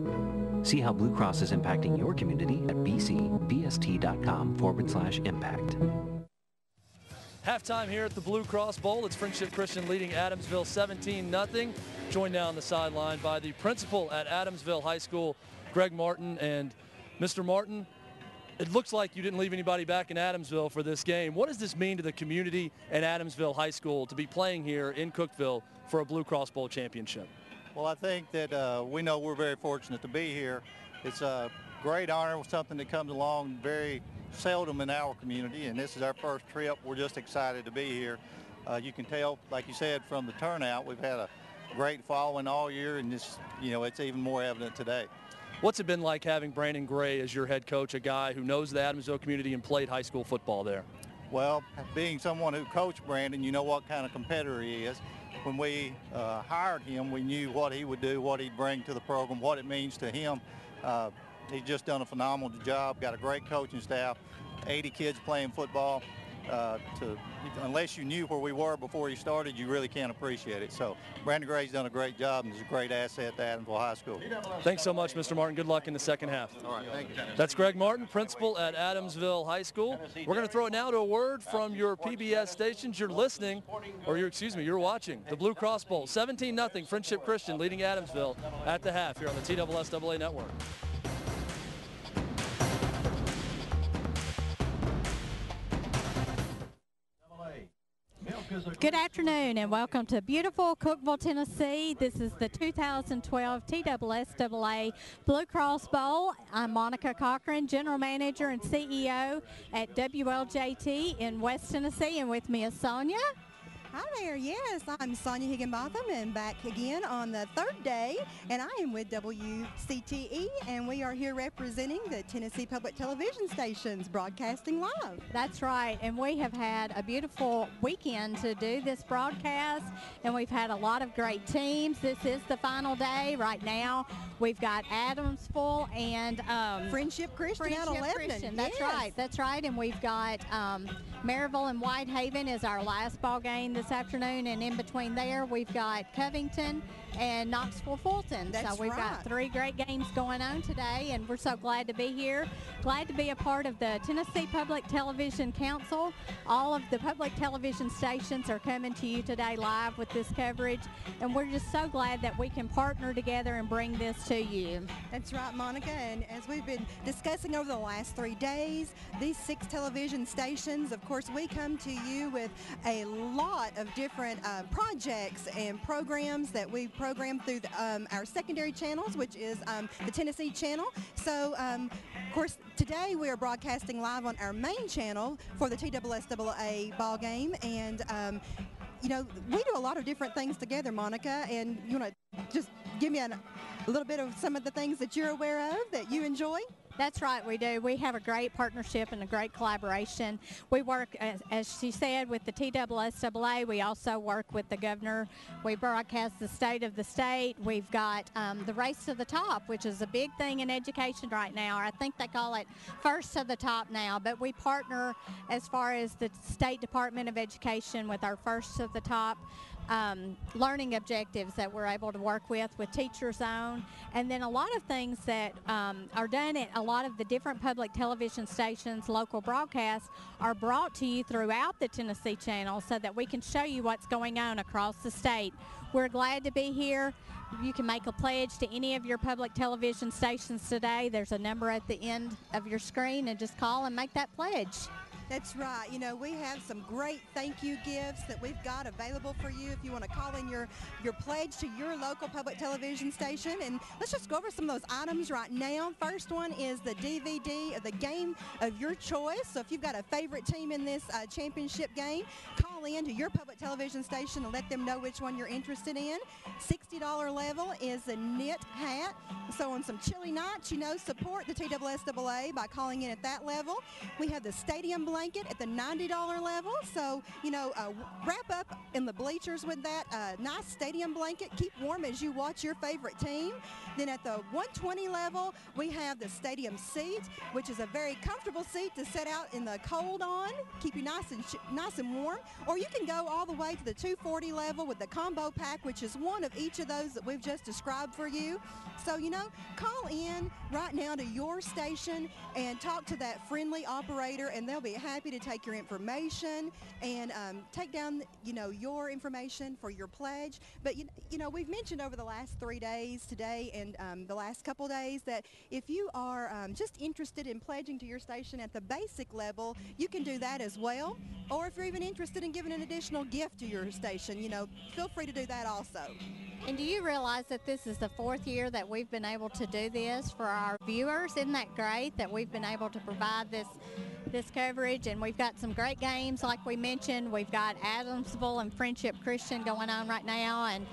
See how Blue Cross is impacting your community at bcbst.com/impact. Halftime here at the Blue Cross Bowl. It's Friendship Christian leading Adamsville 17-0. Joined now on the sideline by the principal at Adamsville High School, Greg Martin. And Mr. Martin, it looks like you didn't leave anybody back in Adamsville for this game. What does this mean to the community and Adamsville High School to be playing here in Cookeville for a Blue Cross Bowl championship? Well, I think that we know we're very fortunate to be here. It's a great honor, something that comes along very seldom in our community, and this is our first trip. We're just excited to be here. You can tell, like you said, from the turnout, we've had a great following all year, and this, it's even more evident today. What's it been like having Brandon Gray as your head coach, a guy who knows the Adamsville community and played high school football there? Well, being someone who coached Brandon, you know what kind of competitor he is. When we hired him, we knew what he would do, what he'd bring to the program, what it means to him. He's just done a phenomenal job, got a great coaching staff, 80 kids playing football. Unless you knew where we were before he started, you really can't appreciate it. So Brandon Gray's done a great job and is a great asset to Adamsville High School. Thanks so much, Mr. Martin. Good luck in the second half. All right, thank you. That's Greg Martin, principal at Adamsville High School. We're going to throw it now to a word from your PBS stations. You're listening, or you're watching the Blue Cross Bowl. 17-0, Friendship Christian leading Adamsville at the half here on the TSSAA network. Good afternoon and welcome to beautiful Cookeville, Tennessee. This is the 2012 TSSAA Blue Cross Bowl. I'm Monica Cochran, General Manager and CEO at WLJT in West Tennessee, and with me is Sonia. Hi there, yes, I'm Sonia Higginbotham and back again on the third day, and I am with WCTE, and we are here representing the Tennessee Public Television Stations, broadcasting live. That's right, and we have had a beautiful weekend to do this broadcast, and we've had a lot of great teams. This is the final day right now. We've got Adamsville and Friendship Christian out of Lebanon. That's right, and we've got Maryville and Whitehaven is our last ball game this afternoon, and in between there we've got Covington and Knoxville Fulton. So we've got 3 great games going on today, and we're so glad to be here. Glad to be a part of the Tennessee Public Television Council. All of the public television stations are coming to you today live with this coverage, and we're just so glad that we can partner together and bring this to you. That's right, Monica, and as we've been discussing over the last 3 days, these 6 television stations, of course, we come to you with a lot of different projects and programs that we program through our secondary channels, which is the Tennessee channel. So, of course, today we are broadcasting live on our main channel for the TSSAA ball game, and you know, we do a lot of different things together, Monica, and you want to just give me a little bit of some of the things that you're aware of that you enjoy? That's right, we do. We have a great partnership and a great collaboration. We work, as she said, with the TSSAA. We also work with the governor. We broadcast the state of the state. We've got the Race to the Top, which is a big thing in education right now. I think they call it First to the Top now, but we partner as far as the State Department of Education with our First to the Top learning objectives that we're able to work with Teacher Zone, and then a lot of things that are done at a lot of the different public television stations. Local broadcasts are brought to you throughout the Tennessee channel so that we can show you what's going on across the state. We're glad to be here. You can make a pledge to any of your public television stations today. There's a number at the end of your screen, and just call and make that pledge. That's right. You know, we have some great thank you gifts that we've got available for you if you want to call in your pledge to your local public television station. And let's just go over some of those items right now. First one is the DVD of the game of your choice. So if you've got a favorite team in this championship game, call in to your public television station and let them know which one you're interested in. $60 level is the knit hat. So on some chilly nights, you know, support the TSSAA by calling in at that level. We have the stadium blanket at the $90 level. So, you know, wrap up in the bleachers with that nice stadium blanket. Keep warm as you watch your favorite team. Then at the $120 level, we have the stadium seat, which is a very comfortable seat to sit out in the cold on, keep you nice and warm. Or you can go all the way to the $240 level with the combo pack, which is one of each of those that we've just described for you. So, you know, call in right now to your station and talk to that friendly operator, and they'll be happy to take your information and take down, you know, your information for your pledge. But, you know, we've mentioned over the last 3 days today and the last couple days that if you are just interested in pledging to your station at the basic level, you can do that as well. Or if you're even interested in giving an additional gift to your station, you know, feel free to do that also. And do you realize that this is the 4th year that we've been able to do this for our viewers? Isn't that great that we've been able to provide this coverage? And we've got some great games like we mentioned. We've got Adamsville and Friendship Christian going on right now, and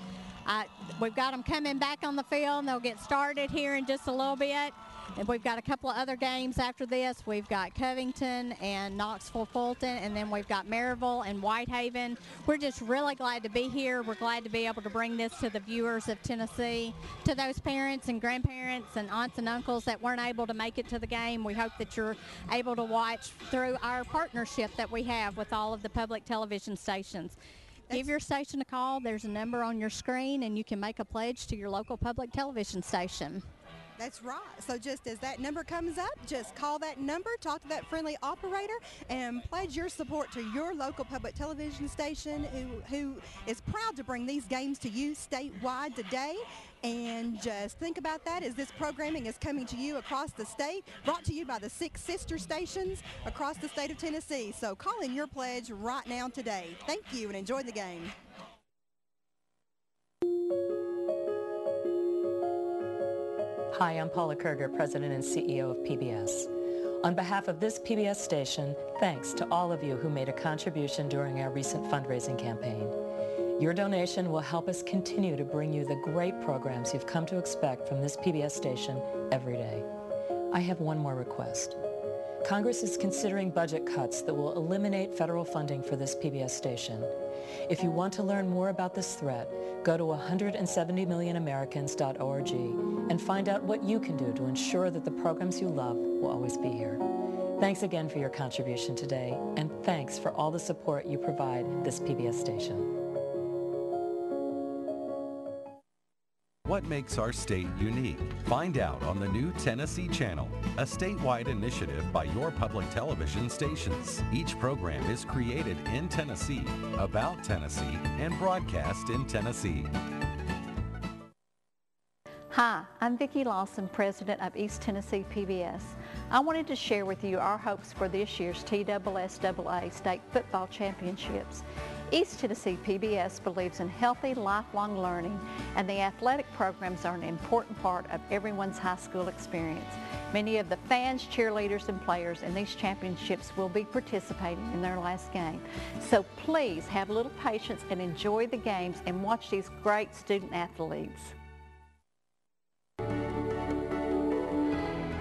we've got them coming back on the field, and they'll get started here in just a little bit. And we've got a couple of other games after this. We've got Covington and Knoxville Fulton, and then we've got Maryville and Whitehaven. We're just really glad to be here. We're glad to be able to bring this to the viewers of Tennessee, to those parents and grandparents and aunts and uncles that weren't able to make it to the game. We hope that you're able to watch through our partnership that we have with all of the public television stations. Give your station a call. There's a number on your screen, and you can make a pledge to your local public television station. That's right. So just as that number comes up, just call that number, talk to that friendly operator, and pledge your support to your local public television station who is proud to bring these games to you statewide today. And just think about that as this programming is coming to you across the state, brought to you by the 6 sister stations across the state of Tennessee. So call in your pledge right now today. Thank you and enjoy the game. Hi, I'm Paula Kerger, President and CEO of PBS. On behalf of this PBS station, thanks to all of you who made a contribution during our recent fundraising campaign. Your donation will help us continue to bring you the great programs you've come to expect from this PBS station every day. I have one more request. Congress is considering budget cuts that will eliminate federal funding for this PBS station. If you want to learn more about this threat, go to 170millionamericans.org and find out what you can do to ensure that the programs you love will always be here. Thanks again for your contribution today, and thanks for all the support you provide this PBS station. What makes our state unique? Find out on the new Tennessee Channel, a statewide initiative by your public television stations. Each program is created in Tennessee, about Tennessee, and broadcast in Tennessee. Hi, I'm Vicki Lawson, President of East Tennessee PBS. I wanted to share with you our hopes for this year's TSSAA State Football Championships. East Tennessee PBS believes in healthy, lifelong learning, and the athletic programs are an important part of everyone's high school experience. Many of the fans, cheerleaders, and players in these championships will be participating in their last game. So please have a little patience and enjoy the games and watch these great student athletes.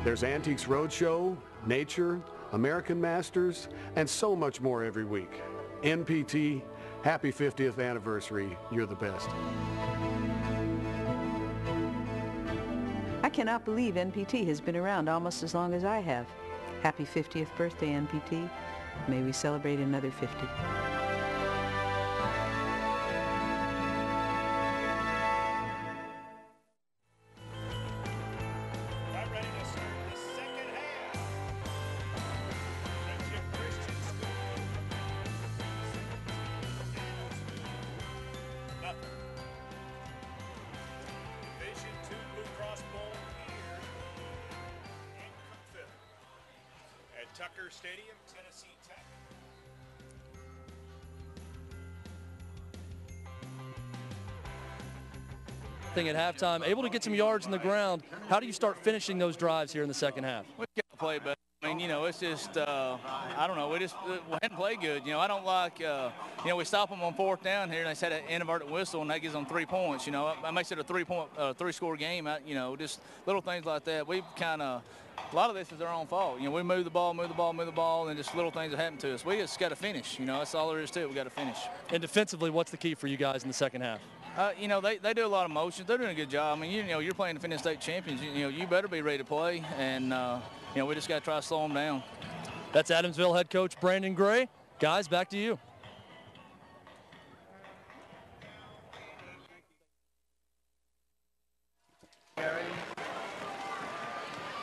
There's Antiques Roadshow, Nature, American Masters, and so much more every week. NPT, happy 50th anniversary. You're the best. I cannot believe NPT has been around almost as long as I have. Happy 50th birthday, NPT. May we celebrate another 50. Division II BlueCross Bowl here in Cookeville at Tucker Stadium, Tennessee Tech. At halftime, able to get some yards in the ground. How do you start finishing those drives here in the second half? We got to play better. I mean, you know, it's just, I don't know, we hadn't played good. You know, I don't like, you know, we stop them on fourth down here, and they set an inadvertent whistle, and that gives them 3 points. You know, that makes it a three-score game. You know, just little things like that. We've kind of, a lot of this is our own fault. You know, we move the ball, and just little things that happen to us. We just got to finish. You know, that's all there is to it. We got to finish. And defensively, what's the key for you guys in the second half? You know, they do a lot of motions. They're doing a good job. I mean, you know, you're playing the Defending State champions. You know, you better be ready to play, and you know, we just got to try to slow them down. That's Adamsville head coach Brandon Gray. Guys, back to you.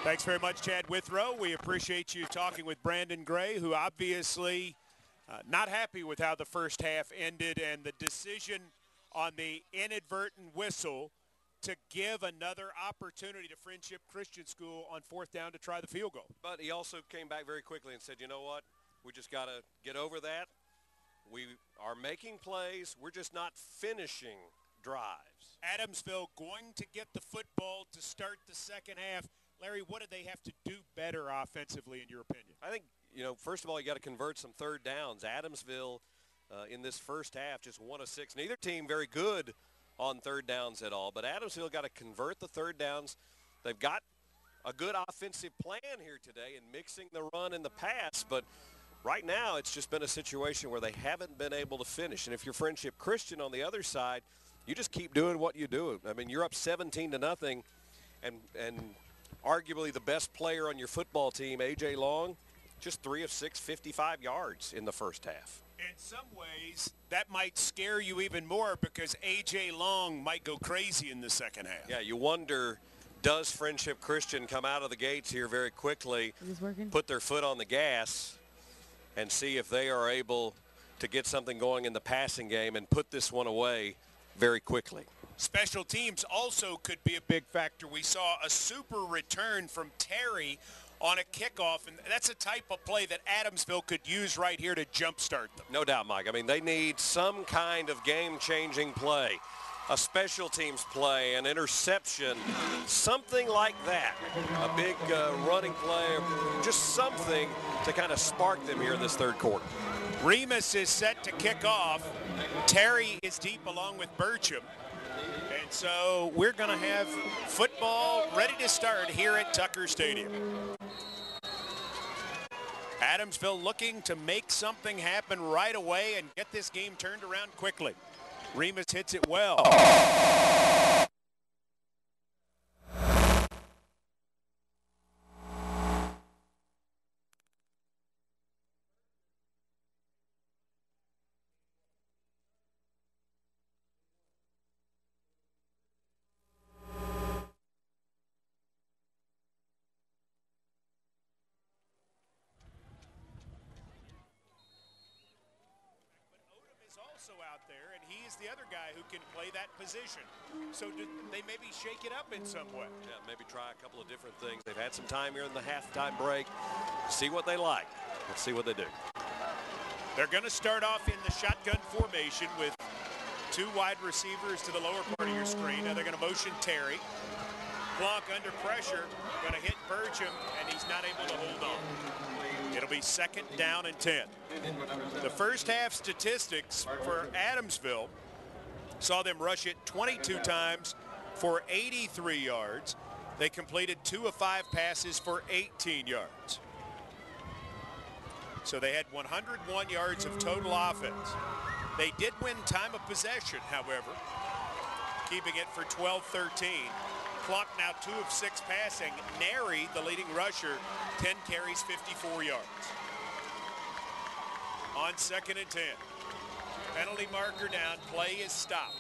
Thanks very much, Chad Withrow. We appreciate you talking with Brandon Gray, who obviously not happy with how the first half ended and the decision on the inadvertent whistle to give another opportunity to Friendship Christian School on fourth down to try the field goal. But he also came back very quickly and said, you know what, we just got to get over that. We are making plays. We're just not finishing drives. Adamsville going to get the football to start the second half. Larry, what do they have to do better offensively in your opinion? I think, you know, first of all, you got to convert some third downs. Adamsville in this first half just 1 of 6. Neither team very good on third downs at all, but Adamsville got to convert the third downs. They've got a good offensive plan here today in mixing the run and the pass, but right now it's just been a situation where they haven't been able to finish. And if you're Friendship Christian on the other side, you just keep doing what you do. I mean, you're up 17-0, and arguably the best player on your football team, A.J. Long, just 3 of 6, 55 yards in the first half. In some ways, that might scare you even more because A.J. Long might go crazy in the second half. Yeah, you wonder, does Friendship Christian come out of the gates here very quickly, put their foot on the gas, and see if they are able to get something going in the passing game and put this one away very quickly. Special teams also could be a big factor. We saw a super return from Terry on a kickoff, and that's a type of play that Adamsville could use right here to jumpstart them. No doubt, Mike. I mean, they need some kind of game-changing play. a special teams play, an interception, something like that. A big running play, just something to kind of spark them here in this third quarter. Remus is set to kick off. Terry is deep along with Burcham. And so we're going to have football ready to start here at Tucker Stadium. Adamsville looking to make something happen right away and get this game turned around quickly. Remus hits it well. Out there, and he is the other guy who can play that position. So they maybe shake it up in some way. Yeah, maybe try a couple of different things. They've had some time here in the halftime break. See what they like. Let's see what they do. They're going to start off in the shotgun formation with two wide receivers to the lower part of your screen. Now they're going to motion Terry. Plunk under pressure, going to hit Burcham, and he's not able to hold on. It'll be 2nd down and 10. The first half statistics for Adamsville saw them rush it 22 times for 83 yards. They completed 2 of 5 passes for 18 yards. So they had 101 yards of total offense. They did win time of possession, however, keeping it for 12-13. Plunk now 2 of 6 passing. Nary, the leading rusher, 10 carries, 54 yards. On 2nd and 10. Penalty marker down. Play is stopped.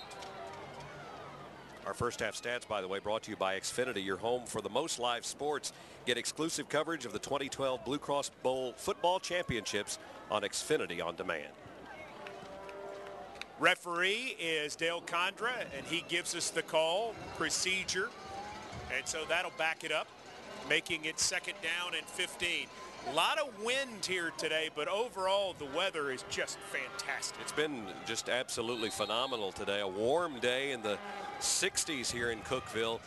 Our first half stats, by the way, brought to you by Xfinity, your home for the most live sports. Get exclusive coverage of the 2012 BlueCross Bowl football championships on Xfinity On Demand. Referee is Dale Condra, and he gives us the call, procedure. And so that'll back it up, making it 2nd down and 15. A lot of wind here today, but overall the weather is just fantastic. It's been just absolutely phenomenal today. A warm day in the 60s here in Cookeville.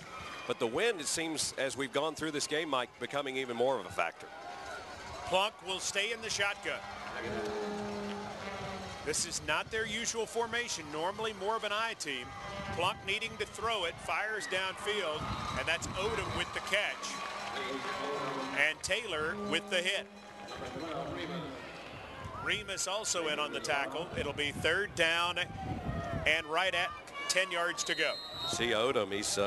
But the wind, it seems, as we've gone through this game, Mike, becoming even more of a factor. Plunk will stay in the shotgun. This is not their usual formation, normally more of an I team. Plunk needing to throw it, fires downfield, and that's Odom with the catch. And Taylor with the hit. Remus also in on the tackle. It'll be 3rd down and right at 10 yards to go. See Odom, he's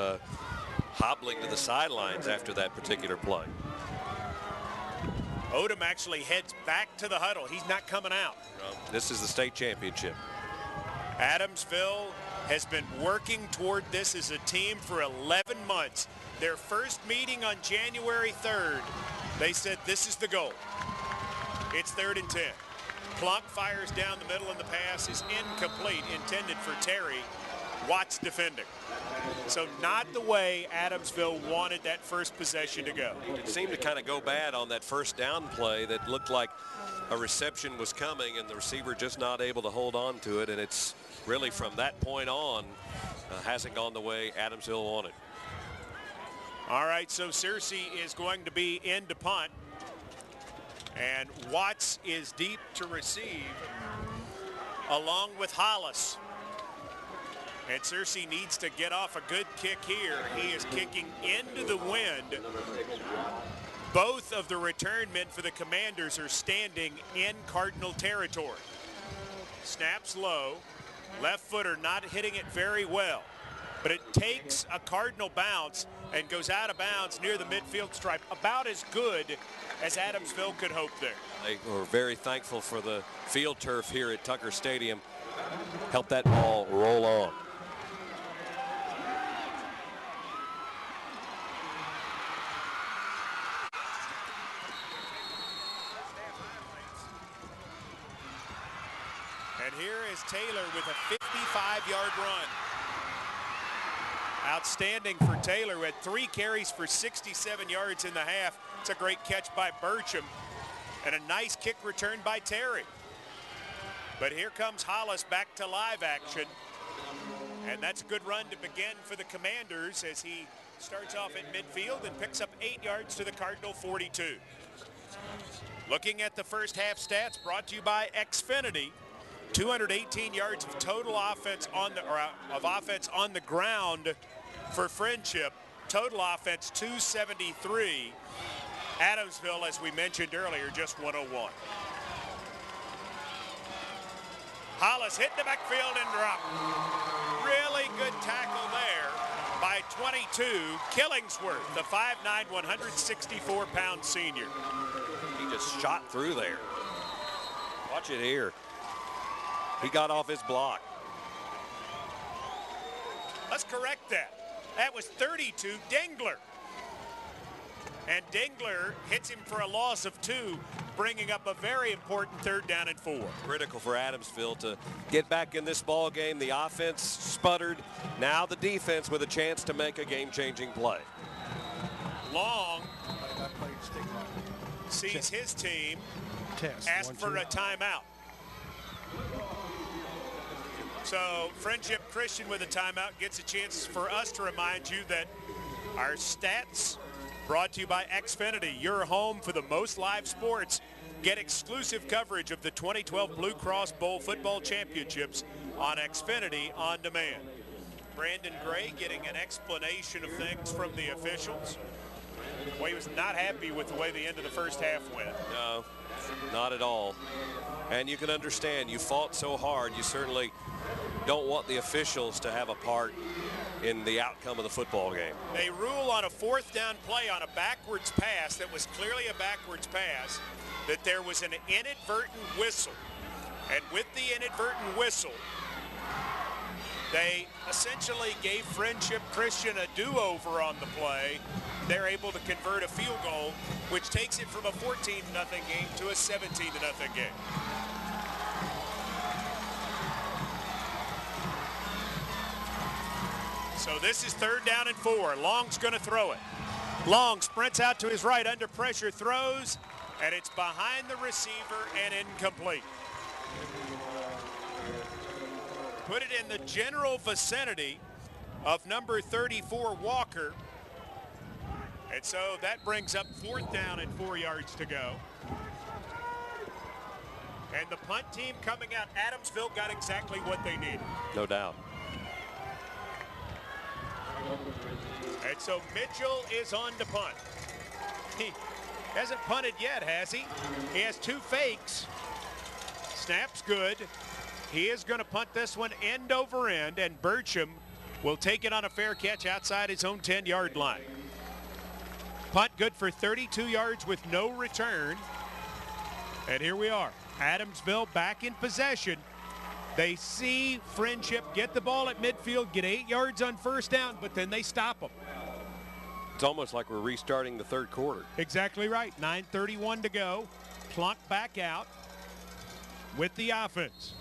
hobbling to the sidelines after that particular play. Odom actually heads back to the huddle. He's not coming out. This is the state championship. Adamsville has been working toward this as a team for 11 months. Their first meeting on January 3rd, they said this is the goal. It's 3rd and 10. Plunk fires down the middle and the pass is incomplete, intended for Terry. Watts defending. So not the way Adamsville wanted that first possession to go. It seemed to kind of go bad on that first down play that looked like a reception was coming and the receiver just not able to hold on to it, and it's really from that point on hasn't gone the way Adamsville wanted. All right, so Searcy is going to be in to punt, and Watts is deep to receive along with Hollis. And Searcy needs to get off a good kick here. He is kicking into the wind. Both of the return men for the Commanders are standing in Cardinal territory. Snaps low. Left footer not hitting it very well. But it takes a Cardinal bounce and goes out of bounds near the midfield stripe. About as good as Adamsville could hope there. They were very thankful for the field turf here at Tucker Stadium. Help that ball roll on. And here is Taylor with a 55-yard run. Outstanding for Taylor, who had 3 carries for 67 yards in the half. It's a great catch by Burcham and a nice kick return by Terry. But here comes Hollis back to live action. And that's a good run to begin for the Commanders as he starts off at midfield and picks up 8 yards to the Cardinal 42. Looking at the first half stats brought to you by Xfinity. 218 yards of total offense on the ground for Friendship. Total offense 273. Adamsville, as we mentioned earlier, just 101. Hollis hit the backfield and dropped. Really good tackle there by 22, Killingsworth, the 5'9", 164-pound senior. He just shot through there. Watch it here. He got off his block. Let's correct that. That was 32, Dingler. And Dingler hits him for a loss of 2, bringing up a very important 3rd down and 4. Critical for Adamsville to get back in this ball game. The offense sputtered. Now the defense with a chance to make a game-changing play. Long sees his team ask for a timeout. So Friendship Christian with a timeout gets a chance for us to remind you that our stats brought to you by Xfinity, your home for the most live sports. Get exclusive coverage of the 2012 BlueCross Bowl Football Championships on Xfinity On Demand. Brandon Gray getting an explanation of things from the officials. Well, he was not happy with the way the end of the first half went. No, not at all. And you can understand, you fought so hard, you certainly don't want the officials to have a part in the outcome of the football game. They rule on a 4th down play on a backwards pass that was clearly a backwards pass, that there was an inadvertent whistle. And with the inadvertent whistle, they essentially gave Friendship Christian a do-over on the play. They're able to convert a field goal, which takes it from a 14-0 game to a 17-0 game. So this is 3rd down and 4. Long's going to throw it. Long sprints out to his right, under pressure, throws, and it's behind the receiver and incomplete. Put it in the general vicinity of number 34, Walker. And so that brings up 4th down and 4 yards to go. And the punt team coming out, Adamsville got exactly what they needed. No doubt. And so Mitchell is on to punt. He hasn't punted yet, has he? He has 2 fakes. Snap's good. He is going to punt this one end over end, and Burcham will take it on a fair catch outside his own 10-yard line. Punt good for 32 yards with no return. And here we are. Adamsville back in possession. They see Friendship get the ball at midfield, get 8 yards on 1st down, but then they stop them. It's almost like we're restarting the 3rd quarter. Exactly right. 9:31 to go. Plunk back out with the offense.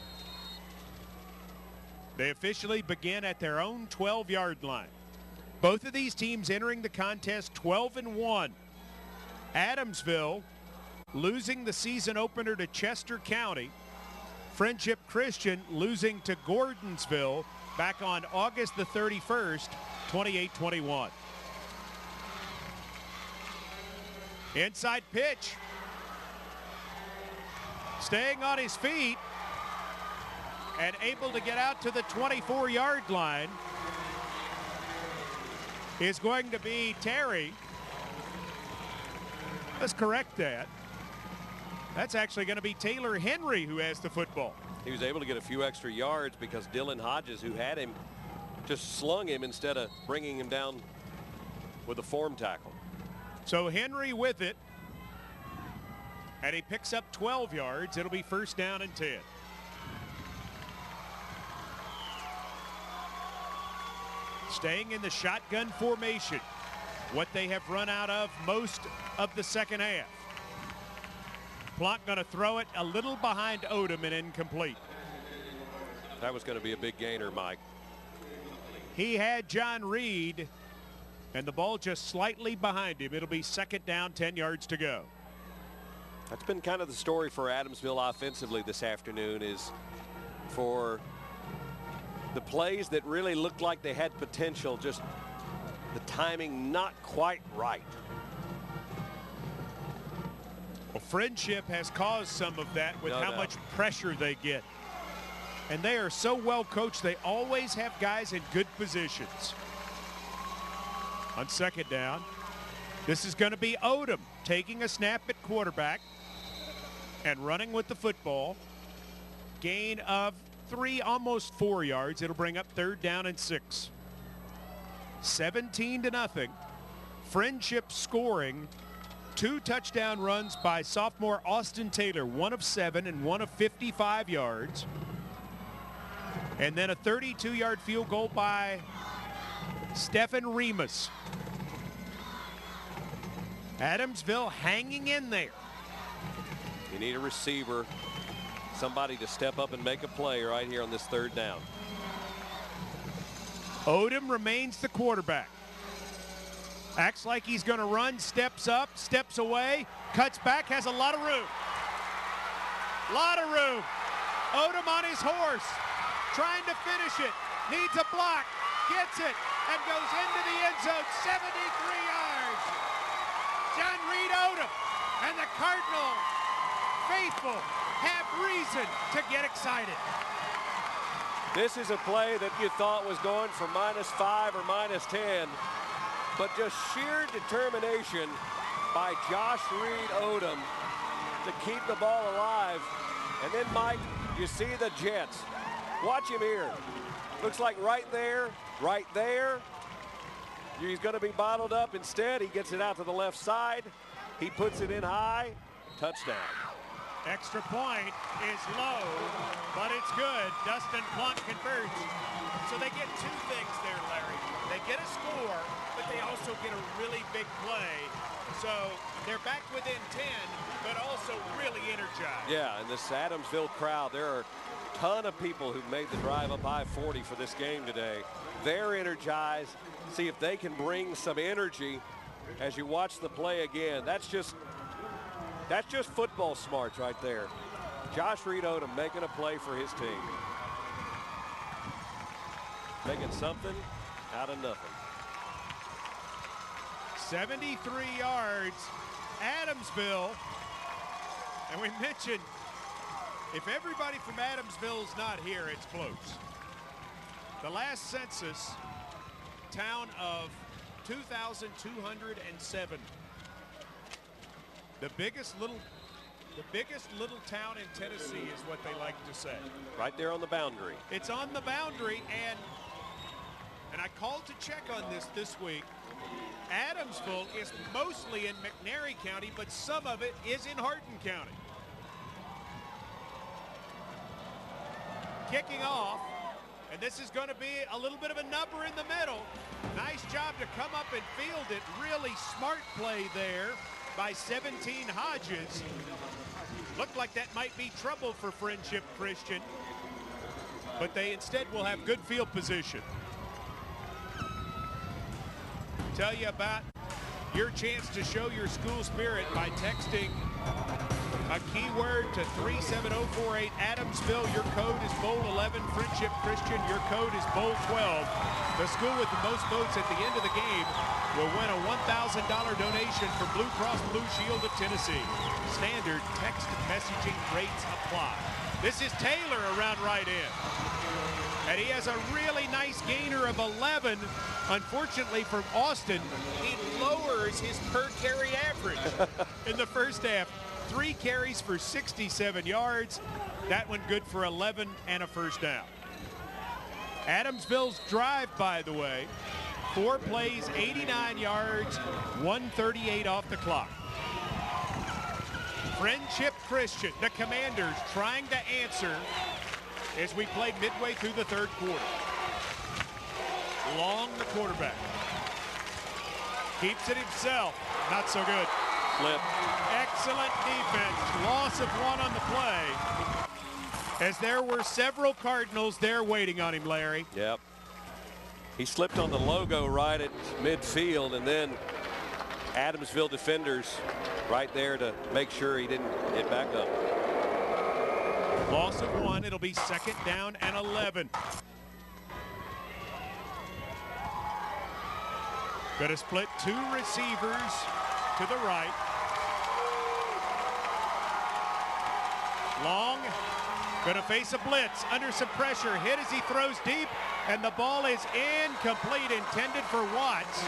They officially begin at their own 12-yard line. Both of these teams entering the contest 12-1. Adamsville losing the season opener to Chester County. Friendship Christian losing to Gordonsville back on August the 31st, 28-21. Inside pitch. Staying on his feet and able to get out to the 24-yard line is going to be Terry. Let's correct that. That's actually going to be Taylor Henry who has the football. He was able to get a few extra yards because Dylan Hodges, who had him, just slung him instead of bringing him down with a form tackle. So Henry with it, and he picks up 12 yards. It'll be 1st down and 10. Staying in the shotgun formation, what they have run out of most of the second half. Plunk going to throw it a little behind Odom and incomplete. That was going to be a big gainer, Mike. He had John Reed, and the ball just slightly behind him. It'll be 2nd down, 10 yards to go. That's been kind of the story for Adamsville offensively this afternoon, is for the plays that really looked like they had potential, just the timing not quite right. Well, Friendship has caused some of that with how much pressure they get. And they are so well coached, they always have guys in good positions. On second down, this is going to be Odom taking a snap at quarterback and running with the football. Gain of 3, almost 4 yards. It'll bring up 3rd down and 6. 17-0. Friendship scoring 2 touchdown runs by sophomore Austin Taylor, 1 of 7 and 1 of 55 yards. And then a 32-yard field goal by Stephen Remus. Adamsville hanging in there. You need a receiver, somebody to step up and make a play right here on this 3rd down. Odom remains the quarterback. Acts like he's going to run, steps up, steps away, cuts back, has a lot of room. Odom on his horse, trying to finish it, needs a block, gets it, and goes into the end zone, 73 yards. John Reed Odom and the Cardinal faithful have reason to get excited. This is a play that you thought was going for -5 or -10, but just sheer determination by Josh Reed Odom to keep the ball alive. And then, Mike, you see the Jets. Watch him here. Looks like right there. He's going to be bottled up. Instead, he gets it out to the left side. He puts it in high. Touchdown. Extra point is low, but it's good. Dustin Plunk converts. So they get 2 things there, Larry. They get a score, but they also get a really big play. So they're back within 10, but also really energized. Yeah, and this Adamsville crowd, there are a ton of people who've made the drive up I-40 for this game today. They're energized. See if they can bring some energy as you watch the play again. That's just football smarts right there. Josh Reed Odom making a play for his team. Making something out of nothing. 73 yards, Adamsville. And we mentioned, if everybody from Adamsville is not here, it's close. The last census, town of 2,207. The biggest little town in Tennessee is what they like to say. Right there on the boundary. It's on the boundary, and I called to check on this week. Adamsville is mostly in McNairy County, but some of it is in Hardin County. Kicking off, and this is going to be a little bit of a number in the middle. Nice job to come up and field it. Really smart play there by 17 Hodges. Looked like that might be trouble for Friendship Christian, but they instead will have good field position. Tell you about your chance to show your school spirit by texting a keyword to 37048 Adamsville. Your code is Bowl 11. Friendship Christian, your code is Bowl 12. The school with the most votes at the end of the game will win a $1,000 donation for Blue Cross Blue Shield of Tennessee. Standard text messaging rates apply. This is Taylor around right in. And he has a really nice gainer of 11. Unfortunately for Austin, he lowers his per carry average in the first half. 3 carries for 67 yards. That one good for 11 and a first down. Adamsville's drive, by the way, 4 plays, 89 yards, 138 off the clock. Friendship Christian, the Commanders, trying to answer as we play midway through the 3rd quarter. Long, the quarterback. Keeps it himself. Not so good. Flip. Excellent defense. Loss of 1 on the play. As there were several Cardinals there waiting on him, Larry. Yep. He slipped on the logo right at midfield, and then Adamsville defenders right there to make sure he didn't get back up. Loss of 1. It'll be 2nd down and 11. Going to split 2 receivers to the right. Long, going to face a blitz, under some pressure, hit as he throws deep, and the ball is incomplete, intended for Watts.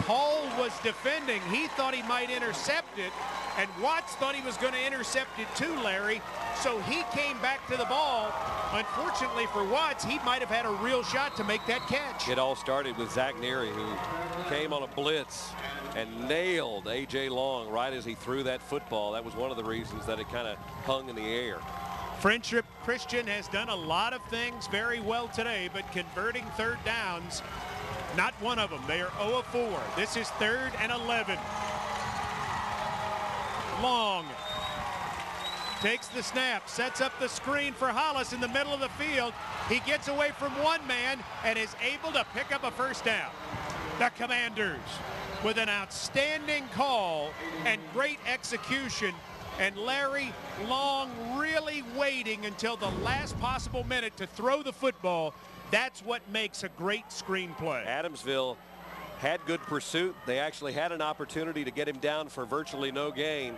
Paul was defending. He thought he might intercept it, and Watts thought he was going to intercept it too, Larry. So he came back to the ball. Unfortunately for Watts, he might have had a real shot to make that catch. It all started with Zach Neary, who came on a blitz and nailed A.J. Long right as he threw that football. That was one of the reasons that it kind of hung in the air. Friendship Christian has done a lot of things very well today, but converting third downs, not one of them. They are 0 of 4. This is 3rd and 11. Long takes the snap, sets up the screen for Hollis in the middle of the field. He gets away from one man and is able to pick up a first down. The Commanders with an outstanding call and great execution. And Larry, Long really waiting until the last possible minute to throw the football. That's what makes a great screenplay. Adamsville had good pursuit. They actually had an opportunity to get him down for virtually no gain,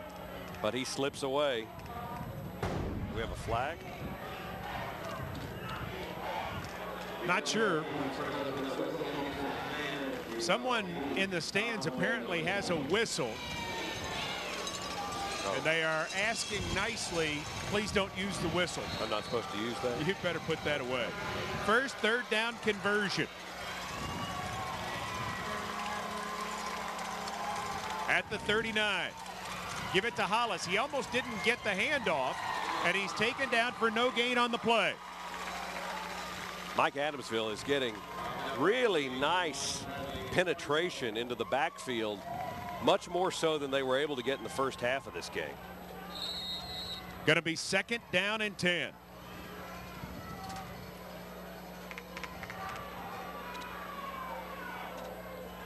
but he slips away. We have a flag? Not sure. Someone in the stands apparently has a whistle. And they are asking nicely, please don't use the whistle. I'm not supposed to use that? You'd better put that away. First third down conversion. At the 39. Give it to Hollis. He almost didn't get the handoff, and he's taken down for no gain on the play. Mike Adamsville is getting really nice penetration into the backfield, much more so than they were able to get in the first half of this game. Going to be 2nd down and 10.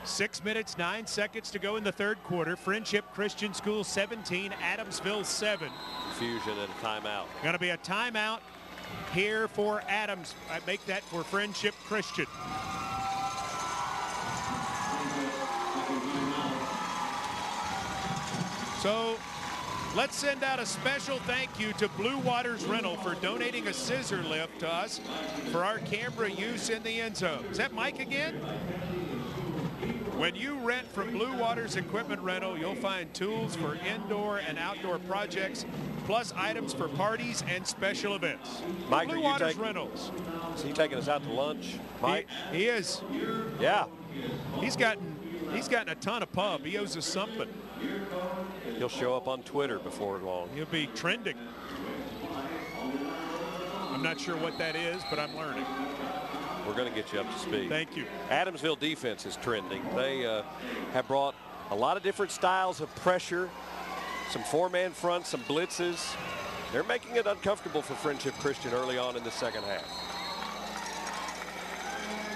Six minutes, 9 seconds to go in the third quarter. Friendship Christian School 17, Adamsville 7. Confusion and a timeout. Going to be a timeout here for Adams. I make that for Friendship Christian. So let's send out a special thank you to Blue Waters Rental for donating a scissor lift to us for our camera use in the end zone. Is that Mike again? When you rent from Blue Waters Equipment Rental, you'll find tools for indoor and outdoor projects, plus items for parties and special events. Mike, Blue Waters Rentals. Is he taking us out to lunch, Mike? He is. Yeah. He's gotten a ton of pub. He owes us something. He'll show up on Twitter before long. He'll be trending. I'm not sure what that is, but I'm learning. We're going to get you up to speed. Thank you. Adamsville defense is trending. They have brought a lot of different styles of pressure, some four-man fronts, some blitzes. They're making it uncomfortable for Friendship Christian early on in the second half.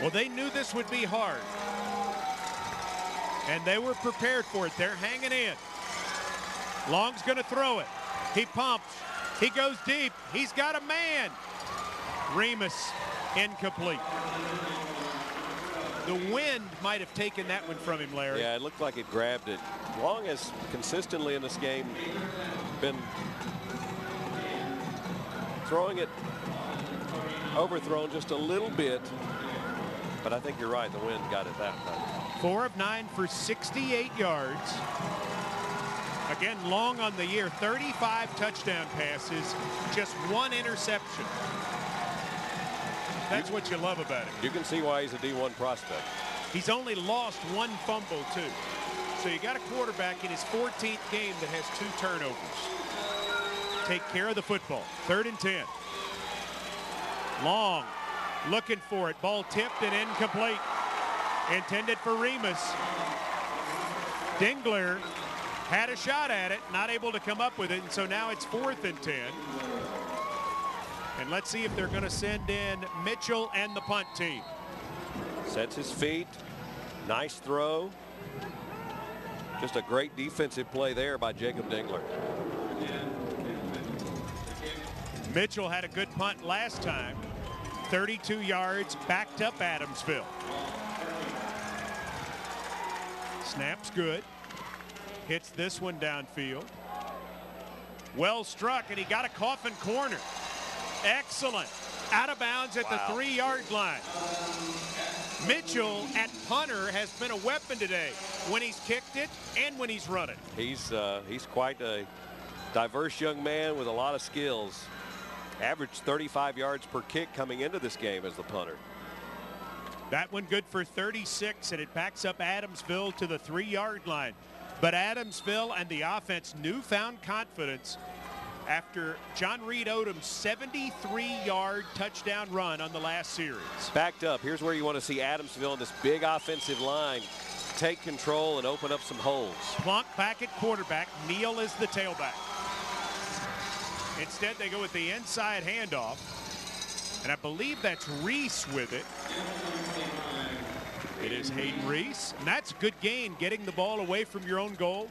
Well, they knew this would be hard, and they were prepared for it. They're hanging in. Long's going to throw it. He pumps. He goes deep. He's got a man. Remus incomplete. The wind might have taken that one from him, Larry. Yeah, it looked like it grabbed it. Long has consistently in this game been throwing it overthrown just a little bit, but I think you're right, the wind got it that time. 4 of 9 for 68 yards. Again, Long on the year, 35 touchdown passes, just 1 interception. That's what you love about him. You can see why he's a D1 prospect. He's only lost 1 fumble, too. So you got a quarterback in his 14th game that has 2 turnovers. Take care of the football. 3rd and 10. Long looking for it. Ball tipped and incomplete. Intended for Remus. Dingler had a shot at it, not able to come up with it, and so now it's 4th and 10. And let's see if they're going to send in Mitchell and the punt team. Sets his feet. Nice throw. Just a great defensive play there by Jacob Dingler. Mitchell had a good punt last time. 32 yards, backed up Adamsville. Snap's good. Hits this one downfield. Well struck, and he got a coffin corner. Excellent. Out of bounds at the 3-yard line. Mitchell at punter has been a weapon today when he's kicked it and when he's run it. He's quite a diverse young man with a lot of skills. Averaged 35 yards per kick coming into this game as the punter. That one good for 36, and it backs up Adamsville to the 3-yard line. But Adamsville and the offense newfound confidence after John Reed Odom's 73-yard touchdown run on the last series. Backed up. Here's where you want to see Adamsville and this big offensive line take control and open up some holes. Plunk back at quarterback. Neal is the tailback. Instead, they go with the inside handoff. And I believe that's Reese with it. It is Hayden Reese. And that's a good gain, getting the ball away from your own goal.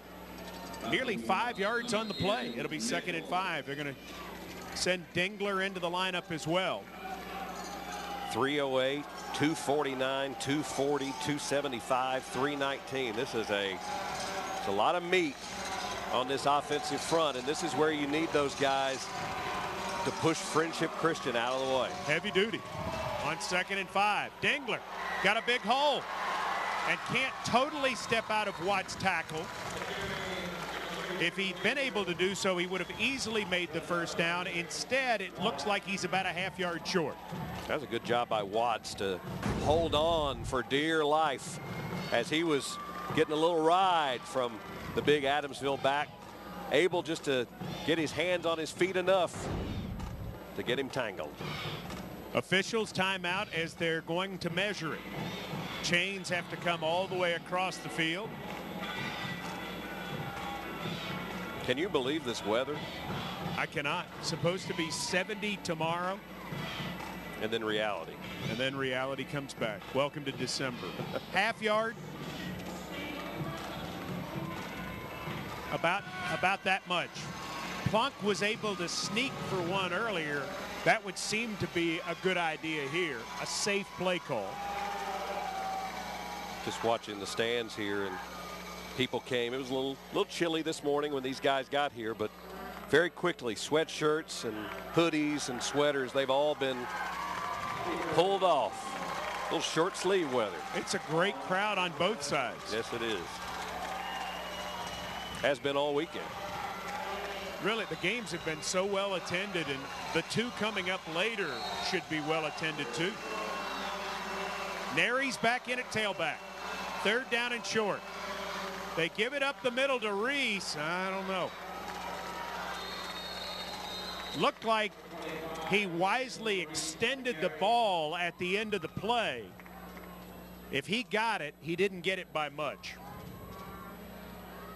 Nearly 5 yards on the play. It'll be 2nd and 5. They're going to send Dingler into the lineup as well. 308, 249, 240, 275, 319. This is a lot of meat on this offensive front, and this is where you need those guys to push Friendship Christian out of the way. Heavy duty on 2nd and 5. Dingler got a big hole and can't totally step out of Watt's tackle. If he'd been able to do so, he would have easily made the first down. Instead, it looks like he's about a half-yard short. That was a good job by Watts to hold on for dear life as he was getting a little ride from the big Adamsville back, able just to get his hands on his feet enough to get him tangled. Officials timeout as they're going to measure it. Chains have to come all the way across the field. Can you believe this weather? I cannot. Supposed to be 70 tomorrow. And then reality. And then reality comes back. Welcome to December. Half yard. About that much. Plunk was able to sneak for one earlier. That would seem to be a good idea here. A safe play call. Just watching the stands here, and people came. It was a little chilly this morning when these guys got here, but very quickly sweatshirts and hoodies and sweaters, they've all been pulled off. A little short sleeve weather. It's a great crowd on both sides. Yes, it is. Has been all weekend. Really, the games have been so well attended, and the two coming up later should be well attended too. Nary's back in at tailback. 3rd down and short. They give it up the middle to Reese. I don't know. Looked like he wisely extended the ball at the end of the play. If he got it, he didn't get it by much.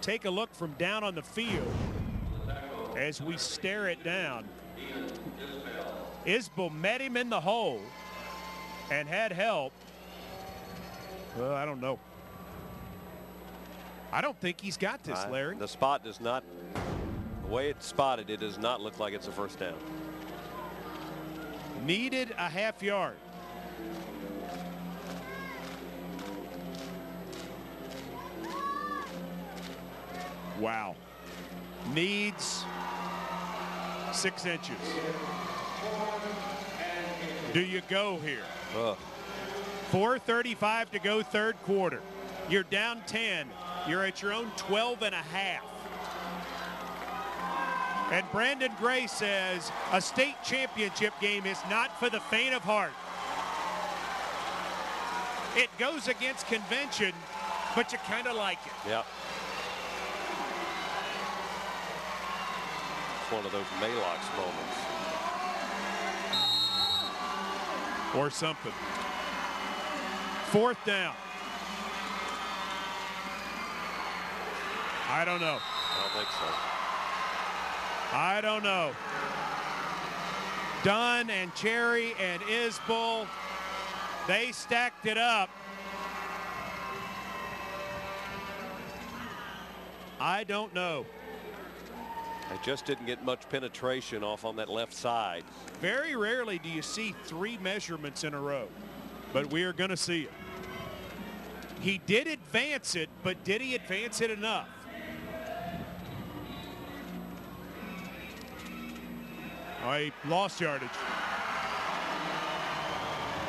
Take a look from down on the field as we stare it down. Isbell met him in the hole and had help. Well, I don't know. I don't think he's got this, Larry. The spot does not, the way it's spotted, it does not look like it's a first down. Needed a half yard. Wow. Needs 6 inches. Do you go here? 4:35 to go, 3rd quarter. You're down 10. You're at your own 12 and a half. And Brandon Gray says a state championship game is not for the faint of heart. It goes against convention, but you kind of like it. Yep. It's one of those Malox moments. Or something. 4th down. I don't know. I don't think so. I don't know. Dunn and Cherry and Isbell, they stacked it up. I don't know. They just didn't get much penetration off on that left side. Very rarely do you see 3 measurements in a row, but we are going to see it. He did advance it, but did he advance it enough? Oh, he lost yardage.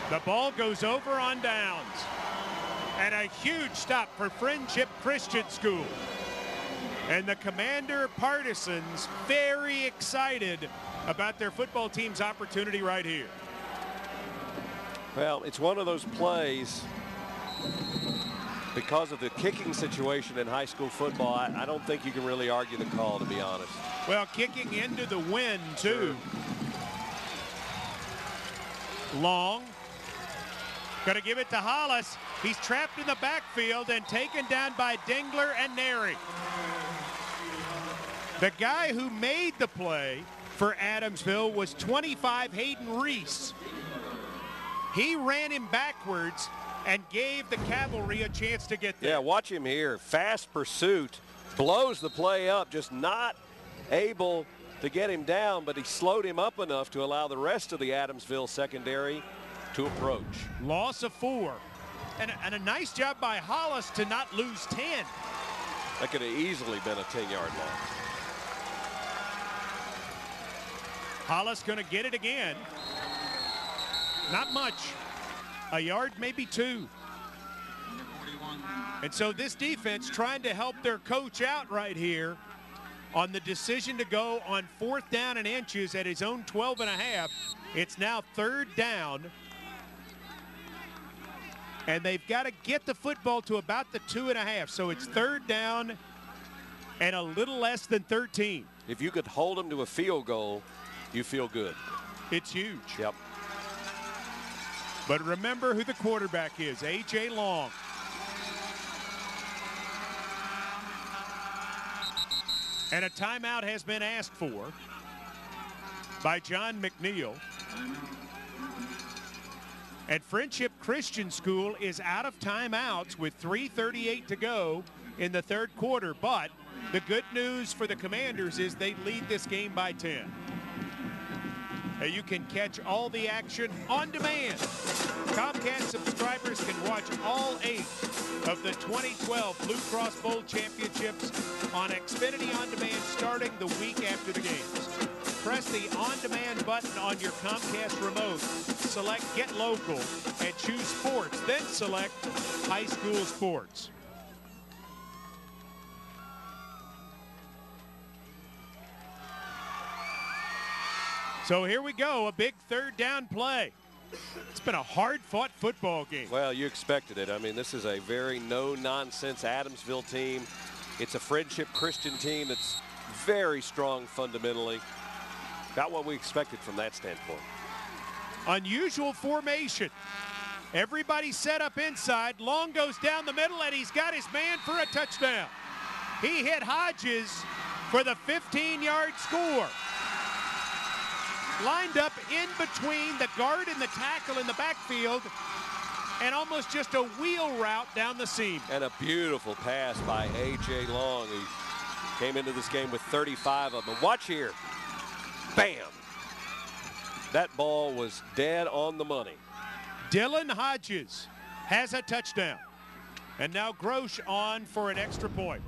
The ball goes over on downs. And a huge stop for Friendship Christian School. And the Commander Partisans very excited about their football team's opportunity right here. Well, it's one of those plays, because of the kicking situation in high school football, I don't think you can really argue the call, to be honest. Well, kicking into the wind, too. Long. Going to give it to Hollis. He's trapped in the backfield and taken down by Dingler and Neri. The guy who made the play for Adamsville was 25 Hayden Reese. He ran him backwards and gave the cavalry a chance to get there. Yeah, watch him here. Fast pursuit. Blows the play up, just not able to get him down, but he slowed him up enough to allow the rest of the Adamsville secondary to approach. Loss of 4. And a nice job by Hollis to not lose 10. That could have easily been a 10-yard loss. Hollis going to get it again. Not much. A yard, maybe 2. And so this defense trying to help their coach out right here on the decision to go on 4th down and inches at his own 12.5. It's now 3rd down. And they've got to get the football to about the 2.5. So it's 3rd down and a little less than 13. If you could hold them to a field goal, you feel good. It's huge. Yep. But remember who the quarterback is, A.J. Long. And a timeout has been asked for by John McNeil. And Friendship Christian School is out of timeouts with 3:38 to go in the 3rd quarter. But the good news for the Commanders is they lead this game by 10. You can catch all the action on demand. Comcast subscribers can watch all 8 of the 2012 BlueCross Bowl Championships on Xfinity On Demand starting the week after the games. Press the On Demand button on your Comcast remote, select Get Local, and choose Sports, then select High School Sports. So here we go, a big 3rd down play. It's been a hard-fought football game. Well, you expected it. I mean, this is a very no-nonsense Adamsville team. It's a Friendship Christian team that's very strong fundamentally. Got what we expected from that standpoint. Unusual formation. Everybody set up inside. Long goes down the middle, and he's got his man for a touchdown. He hit Hodges for the 15-yard score. Lined up in between the guard and the tackle in the backfield, and almost just a wheel route down the seam. And a beautiful pass by A.J. Long, who came into this game with 35 of them. Watch here. Bam. That ball was dead on the money. Dylan Hodges has a touchdown. And now Grosh on for an extra point.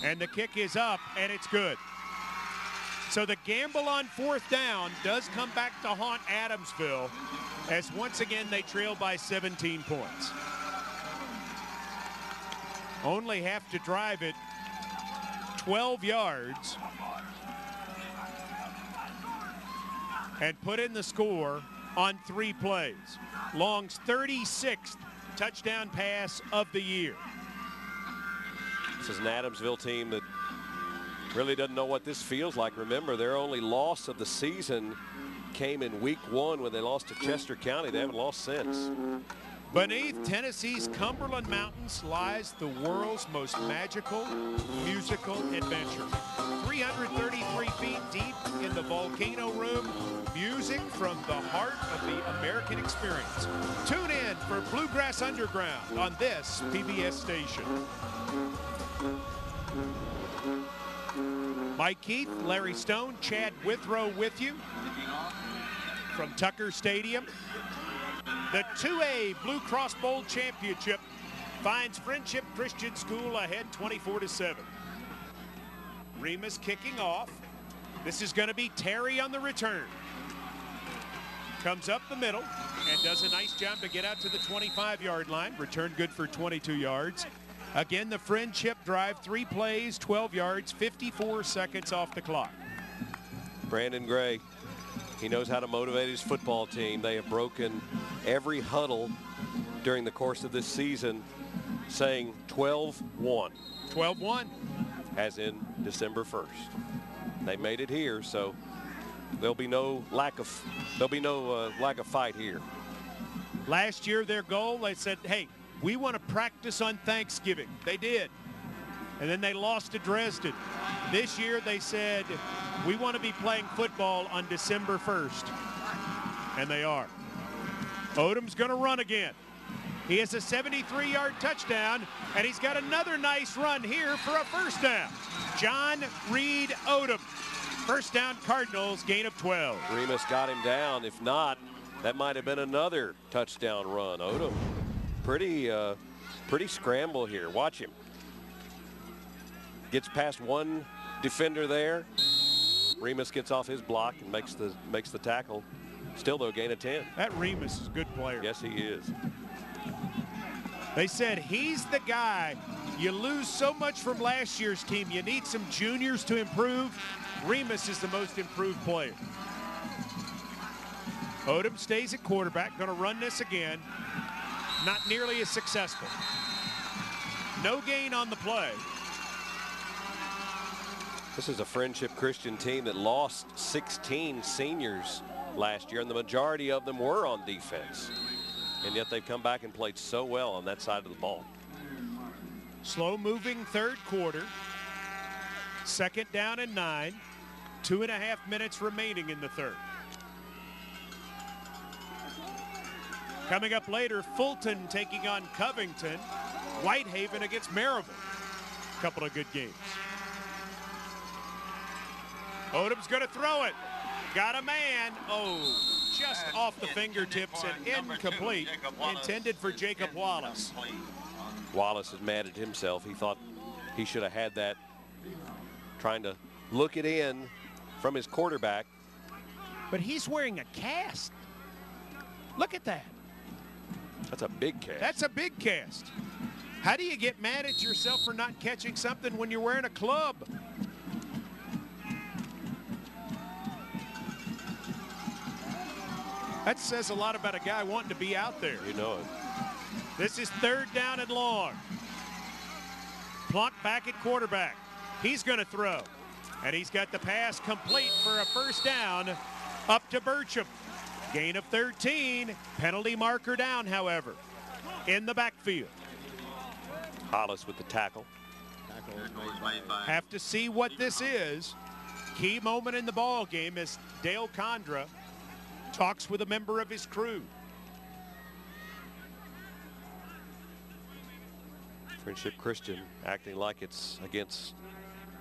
And the kick is up, and it's good. So the gamble on 4th down does come back to haunt Adamsville, as once again they trail by 17 points. Only have to drive it 12 yards and put in the score on 3 plays. Long's 36th touchdown pass of the year. This is an Adamsville team that really doesn't know what this feels like. Remember, their only loss of the season came in week 1 when they lost to Chester County. They haven't lost since. Beneath Tennessee's Cumberland Mountains lies the world's most magical musical adventure. 333 feet deep in the Volcano Room, music from the heart of the American experience. Tune in for Bluegrass Underground on this PBS station. Mike Keith, Larry Stone, Chad Withrow with you from Tucker Stadium. The 2A BlueCross Bowl Championship finds Friendship Christian School ahead 24-7. Remus kicking off. This is going to be Terry on the return. Comes up the middle and does a nice job to get out to the 25-yard line. Return good for 22 yards. Again, the Friendship drive, 3 plays, 12 yards, 54 seconds off the clock. Brandon Gray, he knows how to motivate his football team. They have broken every huddle during the course of this season, saying 12-1. 12-1. As in December 1st. They made it here, so there'll be no lack of fight here. Last year, their goal, they said, hey, we want to practice on Thanksgiving. They did. And then they lost to Dresden. This year, they said, we want to be playing football on December 1st. And they are. Odom's going to run again. He has a 73-yard touchdown, and he's got another nice run here for a first down. John Reed Odom. First down, Cardinals, gain of 12. Remus got him down. If not, that might have been another touchdown run. Odom, pretty scramble here. Watch him. Gets past one defender there. Remus gets off his block and makes the tackle. Still, though, gain of 10. That Remus is a good player. Yes, he is. They said he's the guy. You lose so much from last year's team. You need some juniors to improve. Remus is the most improved player. Odom stays at quarterback. Going to run this again. Not nearly as successful. No gain on the play. This is a Friendship Christian team that lost 16 seniors last year, and the majority of them were on defense. And yet they've come back and played so well on that side of the ball. Slow moving third quarter. Second down and 9. 2.5 minutes remaining in the third. Coming up later, Fulton taking on Covington. Whitehaven against Maryville. Couple of good games. Odom's going to throw it. Got a man. Oh, just off the fingertips and incomplete. Intended for Jacob Wallace. Wallace is mad at himself. He thought he should have had that. Trying to look it in from his quarterback. But he's wearing a cast. Look at that. That's a big cast. That's a big cast. How do you get mad at yourself for not catching something when you're wearing a club? That says a lot about a guy wanting to be out there. You know it. This is third down and long. Plunk back at quarterback. He's going to throw. And he's got the pass complete for a first down up to Burcham. Gain of 13. Penalty marker down, however, in the backfield. Hollis with the tackle. Have to see what this is. Key moment in the ball game as Dale Condra talks with a member of his crew. Friendship Christian acting like it's against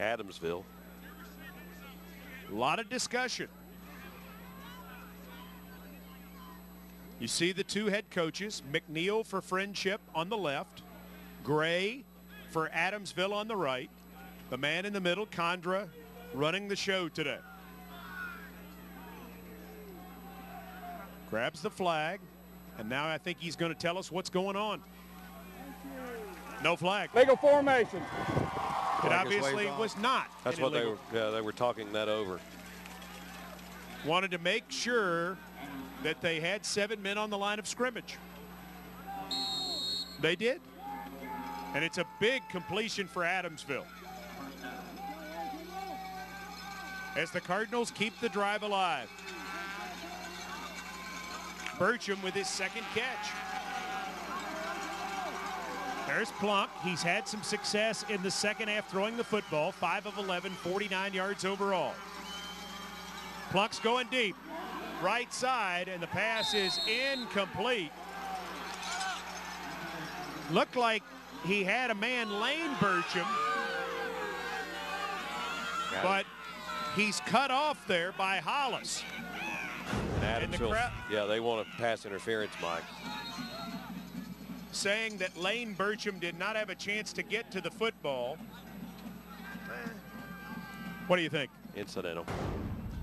Adamsville. A lot of discussion. You see the two head coaches, McNeil for Friendship on the left, Gray for Adamsville on the right. The man in the middle, Condra, running the show today. Grabs the flag, and now I think he's going to tell us what's going on. No flag. Legal formation. It obviously was not. That's what they were. Yeah, they were talking that over. Wanted to make sure that they had 7 men on the line of scrimmage. They did. And it's a big completion for Adamsville. As the Cardinals keep the drive alive. Burcham with his second catch. There's Plunk. He's had some success in the second half throwing the football. 5 of 11, 49 yards overall. Plunk's going deep. Right side, and the pass is incomplete. Looked like he had a man lane Burcham, but he's cut off there by Hollis. Adamsville, yeah, they want a pass interference, Mike. Saying that Lane Burcham did not have a chance to get to the football. What do you think? Incidental.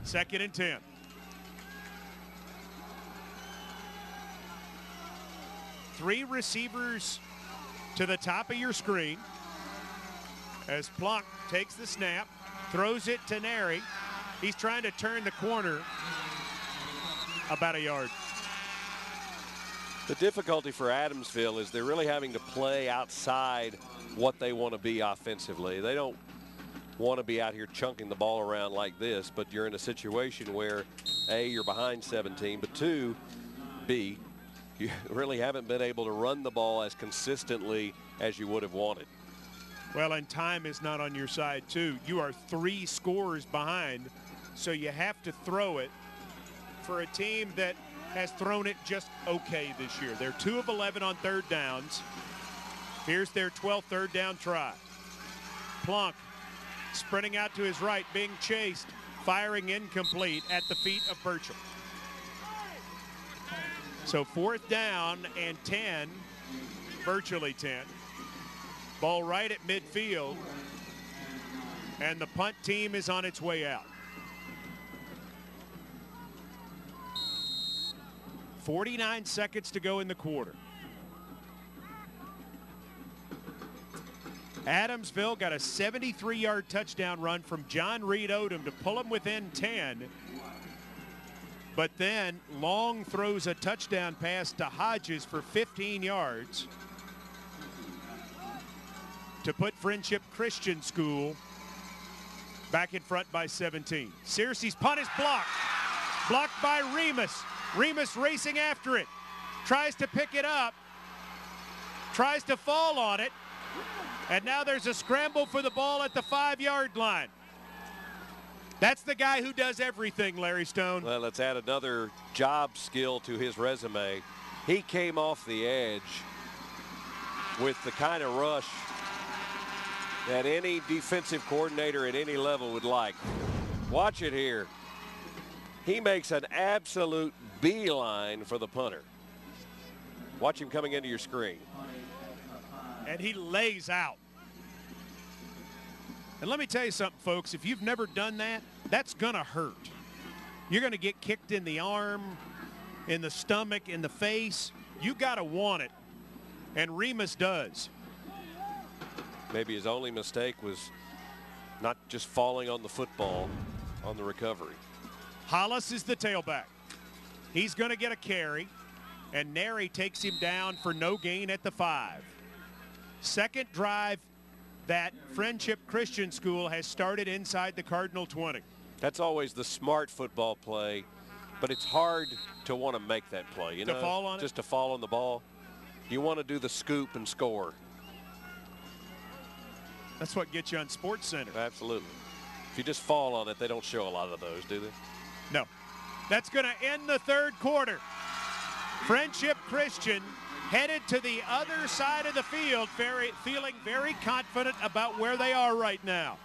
2nd and 10. Three receivers to the top of your screen as Plunk takes the snap, throws it to Neri. He's trying to turn the corner about a yard. The difficulty for Adamsville is they're really having to play outside what they want to be offensively. They don't want to be out here chunking the ball around like this, but you're in a situation where, A, you're behind 17, but 2, B, you really haven't been able to run the ball as consistently as you would have wanted. Well, and time is not on your side, too. You are 3 scores behind, so you have to throw it for a team that has thrown it just okay this year. They're 2 of 11 on 3rd downs. Here's their 12th 3rd down try. Plunk sprinting out to his right, being chased, firing incomplete at the feet of Burcham. So 4th down and 10, virtually 10. Ball right at midfield, and the punt team is on its way out. 49 seconds to go in the quarter. Adamsville got a 73-yard touchdown run from John Reed Odom to pull him within 10. But then Long throws a touchdown pass to Hodges for 15 yards to put Friendship Christian School back in front by 17. Searcy's punt is blocked. Blocked by Remus. Remus racing after it. Tries to pick it up. Tries to fall on it. And now there's a scramble for the ball at the 5-yard line. That's the guy who does everything, Larry Stone. Well, let's add another job skill to his resume. He came off the edge with the kind of rush that any defensive coordinator at any level would like. Watch it here. He makes an absolute beeline for the punter. Watch him coming into your screen. And he lays out. And let me tell you something, folks. If you've never done that, that's going to hurt. You're going to get kicked in the arm, in the stomach, in the face. You got to want it. And Remus does. Maybe his only mistake was not just falling on the football on the recovery. Hollis is the tailback. He's going to get a carry, and Neri takes him down for no gain at the 5. Second drive that Friendship Christian School has started inside the Cardinal 20. That's always the smart football play, but it's hard to want to make that play. You know, fall on just to fall on the ball. You want to do the scoop and score. That's what gets you on Sports Center. Absolutely. If you just fall on it, they don't show a lot of those, do they? No. That's going to end the 3rd quarter. Friendship Christian headed to the other side of the field, feeling very confident about where they are right now.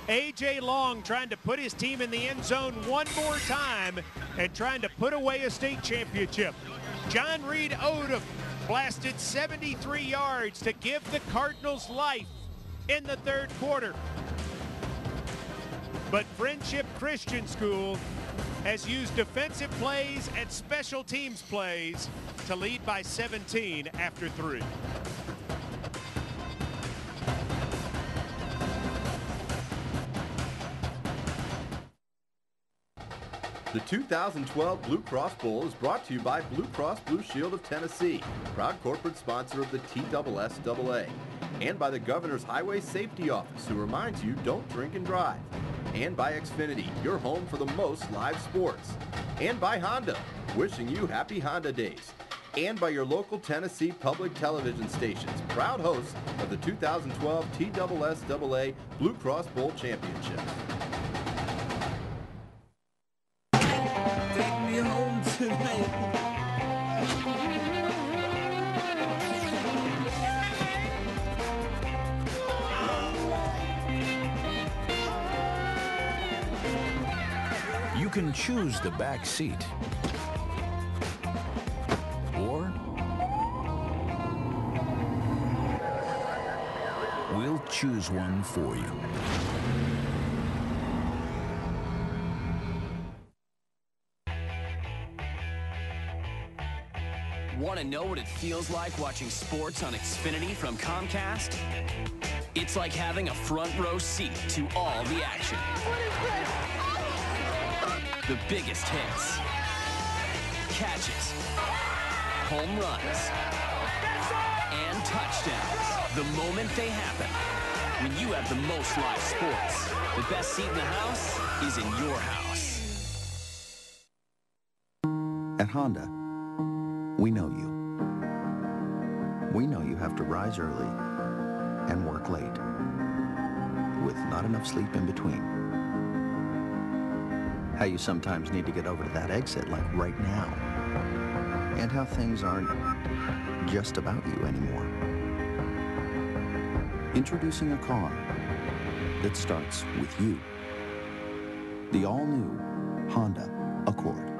A.J. Long trying to put his team in the end zone one more time and trying to put away a state championship. John Reed Odom blasted 73 yards to give the Cardinals life in the 3rd quarter. But Friendship Christian School has used defensive plays and special teams plays to lead by 17 after 3. The 2012 Blue Cross Bowl is brought to you by Blue Cross Blue Shield of Tennessee, proud corporate sponsor of the TSSAA, and by the Governor's Highway Safety Office, who reminds you don't drink and drive, and by Xfinity, your home for the most live sports, and by Honda, wishing you happy Honda days, and by your local Tennessee public television stations, proud hosts of the 2012 TSSAA Blue Cross Bowl Championship. Take me home tonight. You can choose the back seat, choose one for you. Want to know what it feels like watching sports on Xfinity from Comcast? It's like having a front row seat to all the action. What is this? The biggest hits, catches, home runs, and touchdowns. The moment they happen. When you have the most live sports, the best seat in the house is in your house. At Honda, we know you. We know you have to rise early and work late, with not enough sleep in between. How you sometimes need to get over to that exit like right now. And how things aren't just about you anymore. Introducing a car that starts with you. The all-new Honda Accord.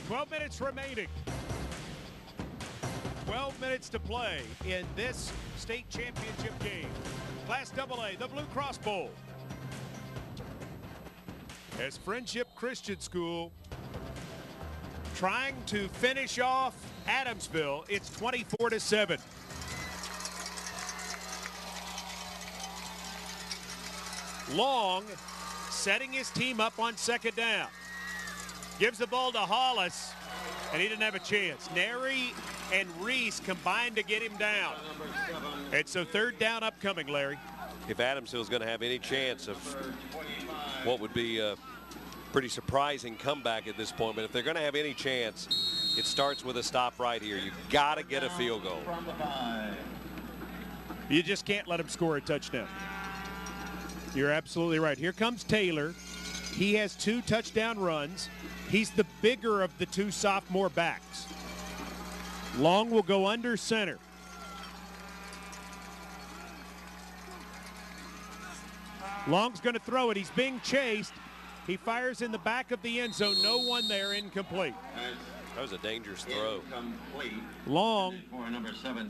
12 minutes remaining. 12 minutes to play in this state championship game. Class AA, the Blue Cross Bowl. As Friendship Christian School trying to finish off Adamsville, it's 24-7. Long setting his team up on second down. Gives the ball to Hollis, and he didn't have a chance. Nary and Reese combined to get him down. And so third down upcoming, Larry. If Adamsville's going to have any chance of what would be a pretty surprising comeback at this point, but if they're going to have any chance, it starts with a stop right here. You've got to get a field goal. You just can't let him score a touchdown. You're absolutely right. Here comes Taylor. He has 2 touchdown runs. He's the bigger of the 2 sophomore backs. Long will go under center. Long's going to throw it. He's being chased. He fires in the back of the end zone. No one there, incomplete. That was a dangerous throw. Long,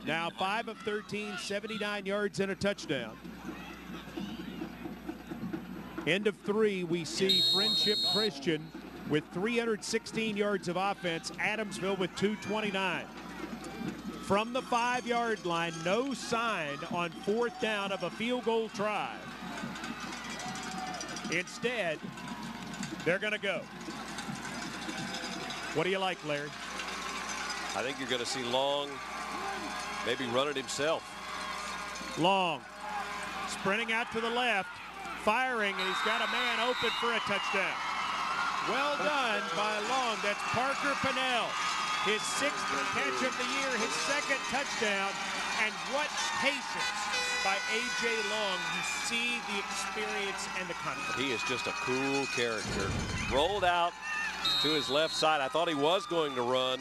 now 5 of 13, 79 yards and a touchdown. End of 3, we see Friendship Christian with 316 yards of offense. Adamsville with 229. From the 5-yard line, no sign on 4th down of a field goal try. Instead, they're going to go. What do you like, Larry? I think you're going to see Long maybe run it himself. Long sprinting out to the left, firing, and he's got a man open for a touchdown. Well done by Long. That's Parker Pinnell. His 6th catch of the year, his 2nd touchdown, and what patience by A.J. Long. You see the experience and the confidence. He is just a cool character. Rolled out to his left side. I thought he was going to run.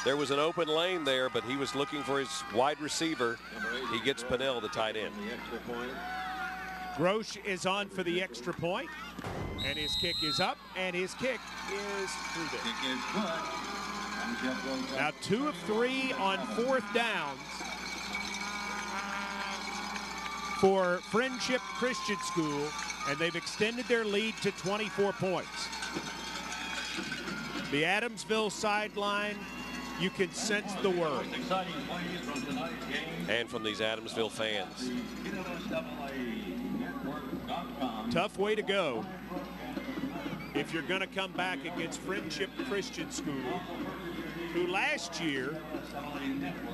There was an open lane there, but he was looking for his wide receiver. He gets Pinnell, the tight end. Grosh is on for the extra point, and his kick is up, and his kick is through there. Kick is good. Now 2 of 3 on 4th downs for Friendship Christian School, and they've extended their lead to 24 points. The Adamsville sideline, you can sense the word. And from these Adamsville fans. Tough way to go if you're going to come back against Friendship Christian School, who last year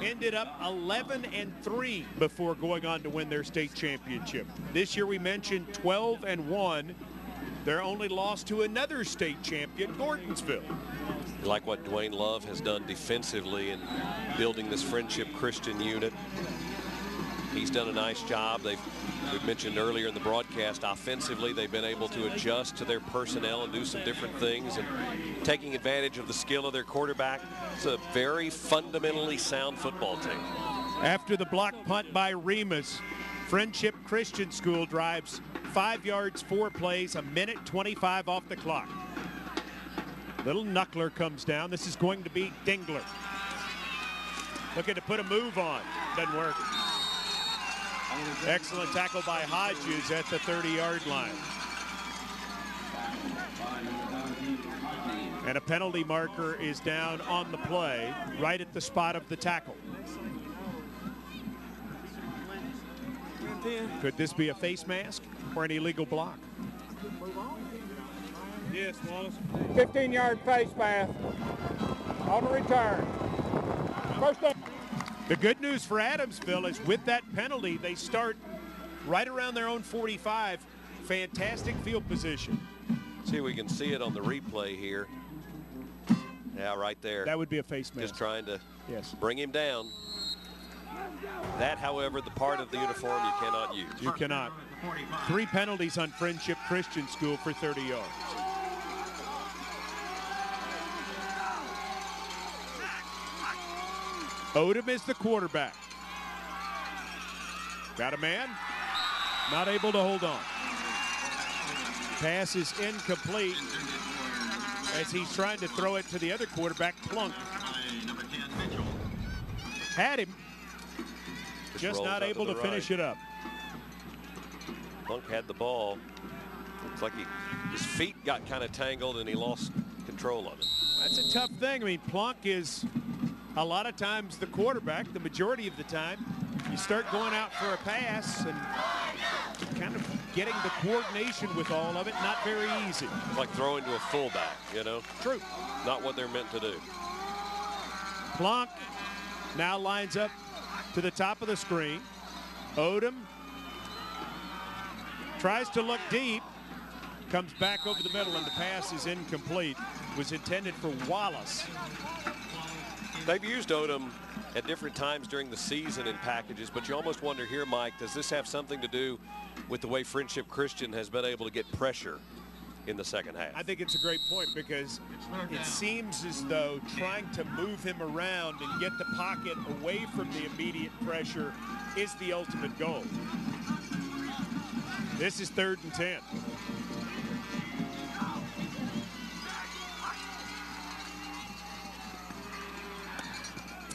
ended up 11-3 before going on to win their state championship. This year we mentioned 12-1. Their only loss to another state champion, Gordonsville. Like what Dwayne Love has done defensively in building this Friendship Christian unit. He's done a nice job. We've mentioned earlier in the broadcast, offensively, they've been able to adjust to their personnel and do some different things, and taking advantage of the skill of their quarterback. It's a very fundamentally sound football team. After the block punt by Remus, Friendship Christian School drives 5 yards, 4 plays, 1:25 off the clock. Little knuckler comes down. This is going to be Dingler. Looking to put a move on. Doesn't work. Excellent tackle by Hodges at the 30-yard line. And a penalty marker is down on the play, right at the spot of the tackle. Could this be a face mask or an illegal block? Yes, Wallace. 15-yard face mask on the return. First up. The good news for Adamsville is with that penalty, they start right around their own 45. Fantastic field position. See if we can see it on the replay here. Yeah, right there. That would be a face mask. Just trying to bring him down. That, however, the part of the uniform you cannot use. You cannot. 3 penalties on Friendship Christian School for 30 yards. Odom is the quarterback. Got a man. Not able to hold on. Pass is incomplete as he's trying to throw it to the other quarterback, Plunk. Had him. Just not able to finish it up. Plunk had the ball. Looks like his feet got kind of tangled and he lost control of it. That's a tough thing. I mean, Plunk is a lot of times the quarterback, the majority of the time. You start going out for a pass and kind of getting the coordination with all of it, not very easy. It's like throwing to a fullback, you know? True. Not what they're meant to do. Plunk now lines up to the top of the screen. Odom tries to look deep, comes back over the middle, and the pass is incomplete. Was intended for Wallace. They've used Odom at different times during the season in packages, but you almost wonder here, Mike, does this have something to do with the way Friendship Christian has been able to get pressure in the second half? I think it's a great point because it seems as though trying to move him around and get the pocket away from the immediate pressure is the ultimate goal. This is 3rd and 10.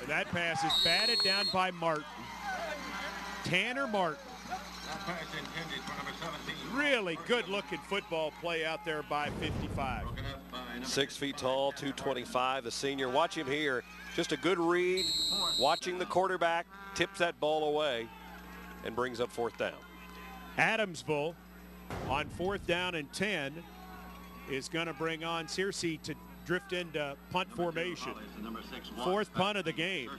And that pass is batted down by Martin. Tanner Martin. Really good looking football play out there by 55. 6 feet tall, 225, the senior. Watch him here. Just a good read. Watching the quarterback, tips that ball away and brings up 4th down. Adamsville on 4th down and 10 is going to bring on Searcy to drift into punt formation. 4th punt of the game.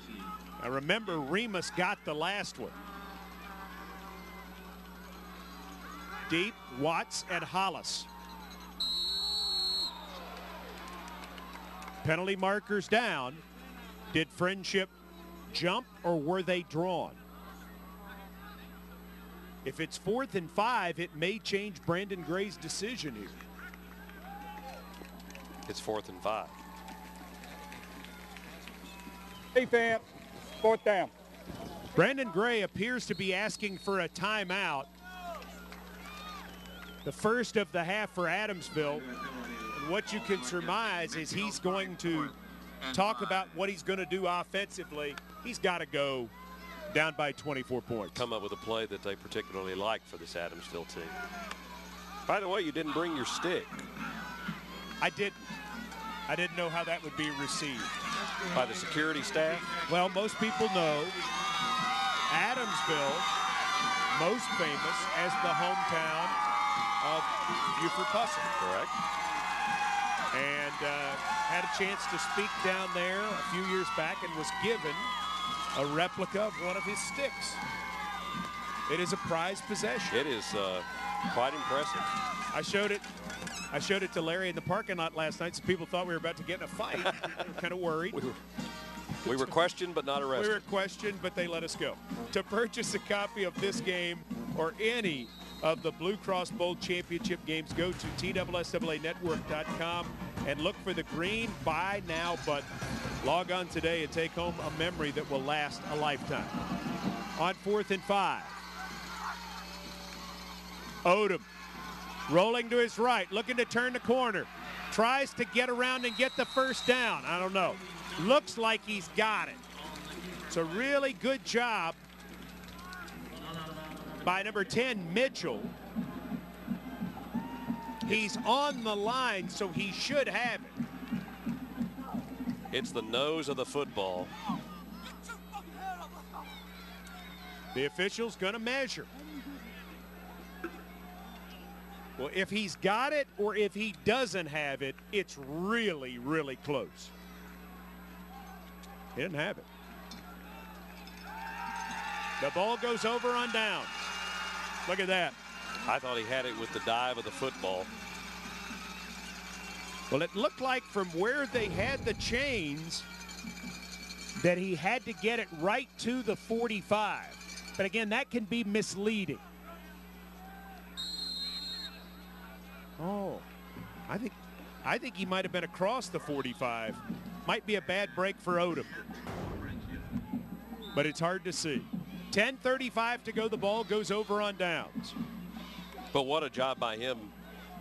Now remember, Remus got the last one. Deep, Watts and Hollis. Penalty markers down. Did Friendship jump or were they drawn? If it's 4th and 5, it may change Brandon Gray's decision here. It's 4th and 5. Defense, 4th down. Brandon Gray appears to be asking for a timeout. The first of the half for Adamsville. And what you can surmise is he's going to talk about what he's going to do offensively. He's got to go down by 24 points. Come up with a play that they particularly like for this Adamsville team. By the way, you didn't bring your stick. I didn't. I didn't know how that would be received. By the security staff? Well, most people know Adamsville, most famous as the hometown of Buford Pussett. Correct. And had a chance to speak down there a few years back and was given a replica of one of his sticks. It is a prized possession. It is quite impressive. I showed it to Larry in the parking lot last night, so people thought we were about to get in a fight. We were kind of worried. We were questioned but not arrested. We were questioned, but they let us go. To purchase a copy of this game or any of the Blue Cross Bowl Championship games, go to TSSAA.network.com and look for the green Buy Now button. Log on today and take home a memory that will last a lifetime. On 4th and 5. Odom rolling to his right, looking to turn the corner. Tries to get around and get the first down. I don't know. Looks like he's got it. It's a really good job by number 10, Mitchell. He's on the line, so he should have it. It's the nose of the football. The official's going to measure. Well, if he's got it or if he doesn't have it, it's really, really close. He didn't have it. The ball goes over on downs. Look at that. I thought he had it with the dive of the football. Well, it looked like from where they had the chains that he had to get it right to the 45. But again, that can be misleading. Oh, I think he might have been across the 45. Might be a bad break for Odom. But it's hard to see. 10:35 to go. The ball goes over on downs. But what a job by him,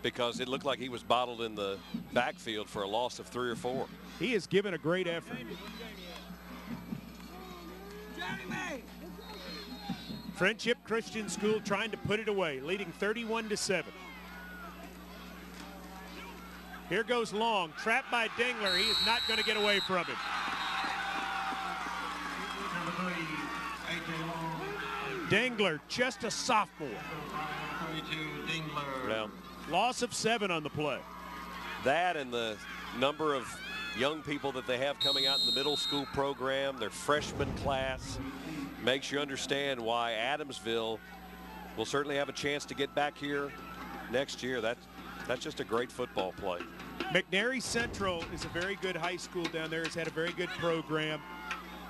because it looked like he was bottled in the backfield for a loss of 3 or 4. He has given a great effort. Friendship Christian School trying to put it away, leading 31-7. Here goes Long, trapped by Dingler. He is not going to get away from him. Dingler, just a sophomore. Yeah. Loss of 7 on the play. That and the number of young people that they have coming out in the middle school program, their freshman class, makes you understand why Adamsville will certainly have a chance to get back here next year. That's just a great football play. McNary Central is a very good high school down there. Has had a very good program,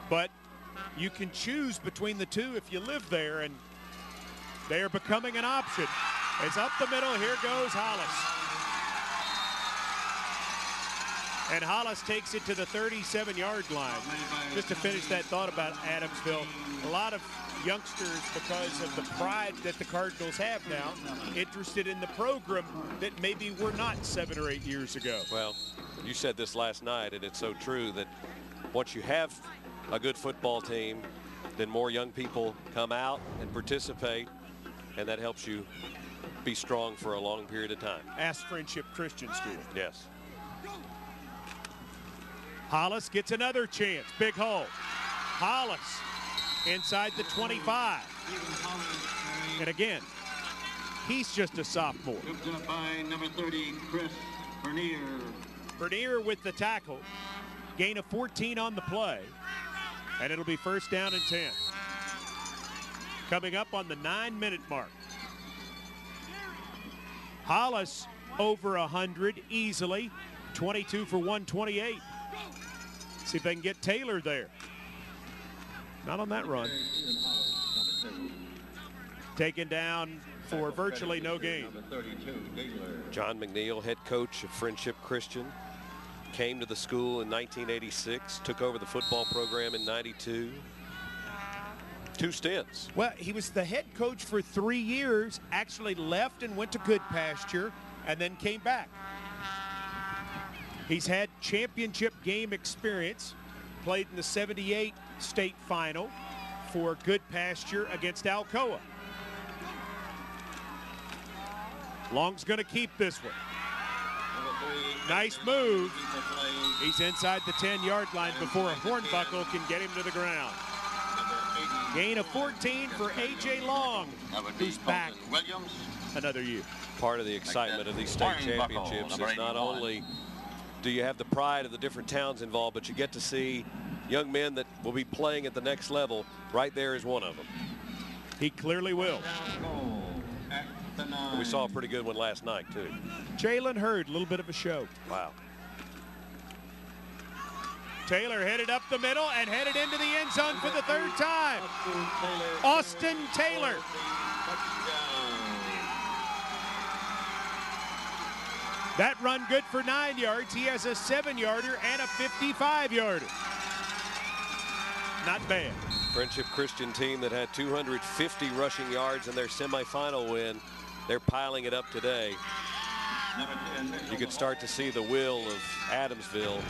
but you can choose between the two if you live there, and they are becoming an option. It's up the middle. Here goes Hollis. And Hollis takes it to the 37-yard line. Just to finish that thought about Adamsville, a lot of youngsters, because of the pride that the Cardinals have now, interested in the program that maybe were not 7 or 8 years ago. Well, you said this last night, and it's so true that once you have a good football team, then more young people come out and participate, and that helps you be strong for a long period of time. Ask Friendship Christian School. Yes. Hollis gets another chance. Big hole. Hollis inside the 25. And again, he's just a sophomore. By number 30, Chris Bernier. Bernier with the tackle. Gain of 14 on the play. And it'll be first down and 10. Coming up on the 9-minute mark. Hollis over 100 easily. 22 for 128. See if they can get Taylor there. Not on that run. Taken down for virtually no gain. John McNeil, head coach of Friendship Christian, came to the school in 1986, took over the football program in 92. 2 stints. Well, he was the head coach for 3 years, actually left and went to Good Pasture, and then came back. He's had championship game experience, played in the 78 state final for Good Pasture against Alcoa. Long's going to keep this one. Nice move. He's inside the 10-yard line before a Hornbuckle can get him to the ground. Gain of 14 for A.J. Long, who's back another year. Part of the excitement of these state championships is not only do you have the pride of the different towns involved, but you get to see young men that will be playing at the next level. Right there is one of them. He clearly will. And we saw a pretty good one last night, too. Jalen Hurd, a little bit of a show. Wow. Taylor headed up the middle and headed into the end zone for the 3rd time. Austin Taylor. That run good for 9 yards. He has a 7-yarder and a 55-yarder. Not bad. Friendship Christian team that had 250 rushing yards in their semifinal win. They're piling it up today. You could start to see the will of Adamsville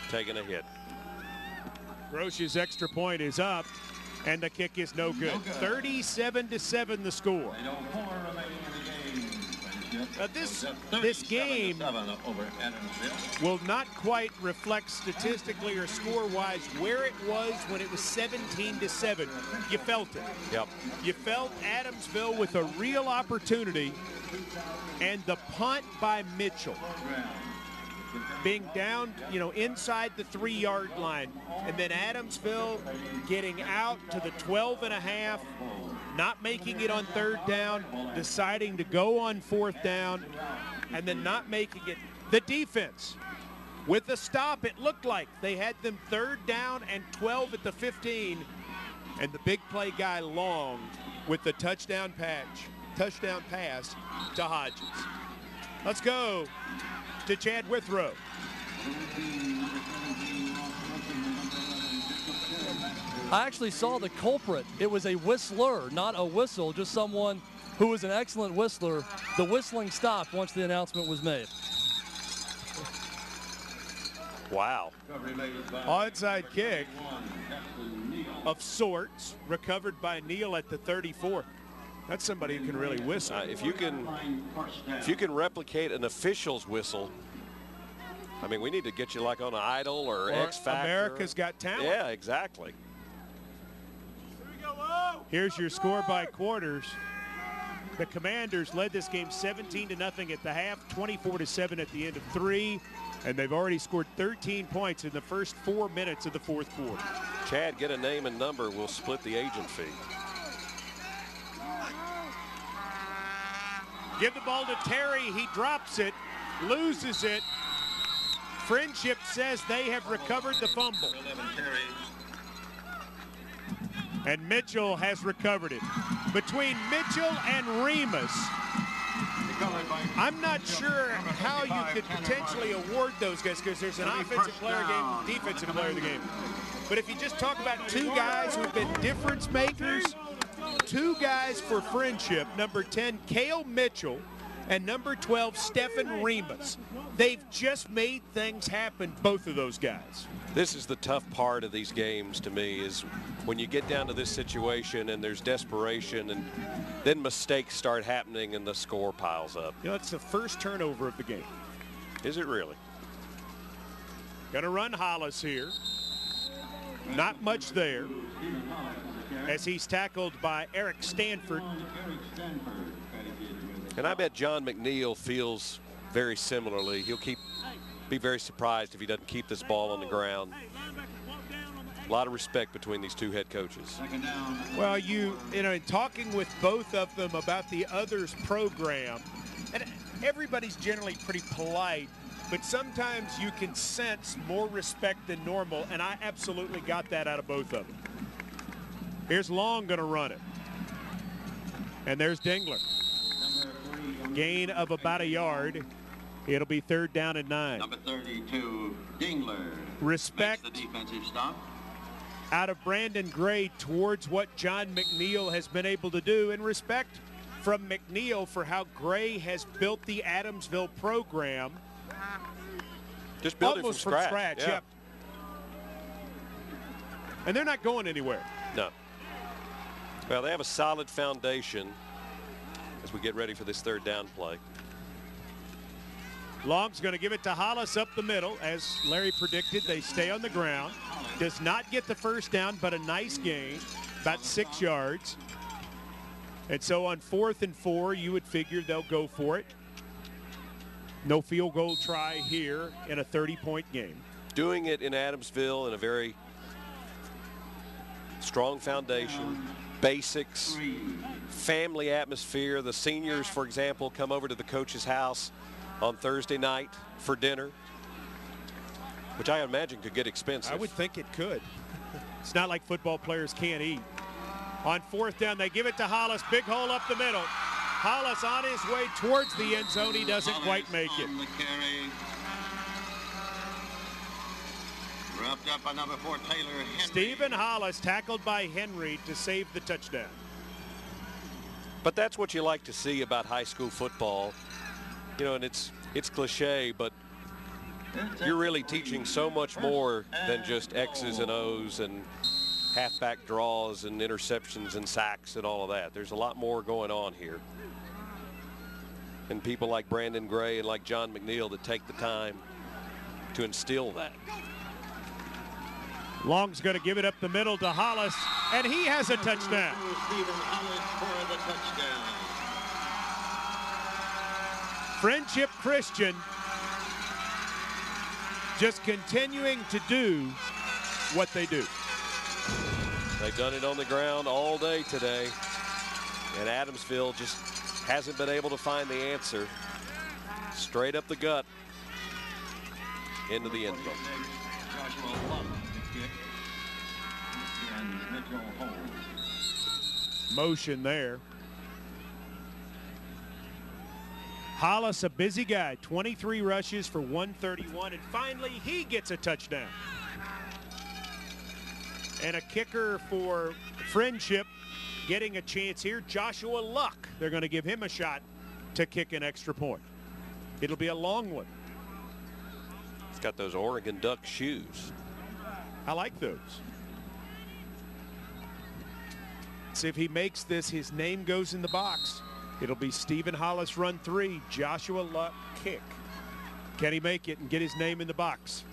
taking a hit. Grosh's extra point is up, and the kick is no good. 37-7 the score. This game will not quite reflect statistically or score-wise where it was when it was 17-7. You felt it. Yep. You felt Adamsville with a real opportunity, and the punt by Mitchell being down, inside the 3-yard line, and then Adamsville getting out to the 12.5, not making it on 3rd down, deciding to go on 4th down, and then not making it. The defense, with the stop, it looked like they had them 3rd down and 12 at the 15, and the big play guy Long with the touchdown pass to Hodges. Let's go to Chad Withrow. I actually saw the culprit. It was a whistler, not a whistle, just someone who was an excellent whistler. The whistling stopped once the announcement was made. Wow. Onside kick of sorts, recovered by Neal at the 34. That's somebody who can really whistle. If you can replicate an official's whistle, I mean, we need to get you like on an Idol or X Factor. America's Got Talent. Yeah, exactly. Here's your score by quarters. The Commanders led this game 17-0 at the half, 24-7 at the end of 3, and they've already scored 13 points in the first 4 minutes of the 4th quarter. Chad, get a name and number. We'll split the agent fee. Give the ball to Terry. He drops it, loses it. Friendship says they have recovered the fumble. And Mitchell has recovered it. Between Mitchell and Remus, I'm not sure how you could potentially award those guys, because there's an offensive player game, defensive player of the game. But if you just talk about 2 guys who've been difference makers, 2 guys for Friendship, number 10, Cale Mitchell, and number 12, Stephen Remus. They've just made things happen, both of those guys. This is the tough part of these games to me, is when you get down to this situation and there's desperation, and then mistakes start happening and the score piles up. It's the first turnover of the game. Is it really? Gonna run Hollis here. Not much there, as he's tackled by Eric Stanford. And I bet John McNeil feels very similarly. He'll be very surprised if he doesn't keep this ball on the ground. A lot of respect between these 2 head coaches. Well, in talking with both of them about the others program, and everybody's generally pretty polite, but sometimes you can sense more respect than normal, and I absolutely got that out of both of them. Here's Long going to run it. And there's Dingler. Gain of about 1 yard. It'll be 3rd down and 9. Number 32, Dingler. Respect makes the defensive stop. Out of Brandon Gray towards what John McNeil has been able to do, and respect from McNeil for how Gray has built the Adamsville program. Just built it almost from scratch. Yeah. Yep. And they're not going anywhere. No. Well, they have a solid foundation as we get ready for this 3rd down play. Long's going to give it to Hollis up the middle. As Larry predicted, they stay on the ground. Does not get the 1st down, but a nice gain, about 6 yards. And so on 4th and 4, you would figure they'll go for it. No field goal try here in a 30-point game. Doing it in Adamsville in a very strong foundation, basics, family atmosphere. The seniors, for example, come over to the coach's house on Thursday night for dinner, which I imagine could get expensive. I would think it could. It's not like football players can't eat. On 4th down, they give it to Hollis. Big hole up the middle. Hollis on his way towards the end zone. He doesn't quite make it. Wrapped up by number 4, Taylor Henry. Stephen Hollis tackled by Henry to save the touchdown. But that's what you like to see about high school football. And it's cliche, but you're really teaching so much more than just X's and O's and halfback draws and interceptions and sacks and all of that. There's a lot more going on here. And people like Brandon Gray and like John McNeil that take the time to instill that. Long's going to give it up the middle to Hollis, and he has a touchdown. Friendship Christian just continuing to do what they do. They've done it on the ground all day today, and Adamsville just hasn't been able to find the answer. Straight up the gut into the end zone. Motion there. Hollis, a busy guy, 23 rushes for 131, and finally he gets a touchdown. And a kicker for Friendship getting a chance here, Joshua Luck. They're going to give him a shot to kick an extra point. It'll be a long one. He's got those Oregon Duck shoes. I like those. See if he makes this, his name goes in the box. It'll be Stephen Hollis run 3, Joshua Luck kick. Can he make it and get his name in the box?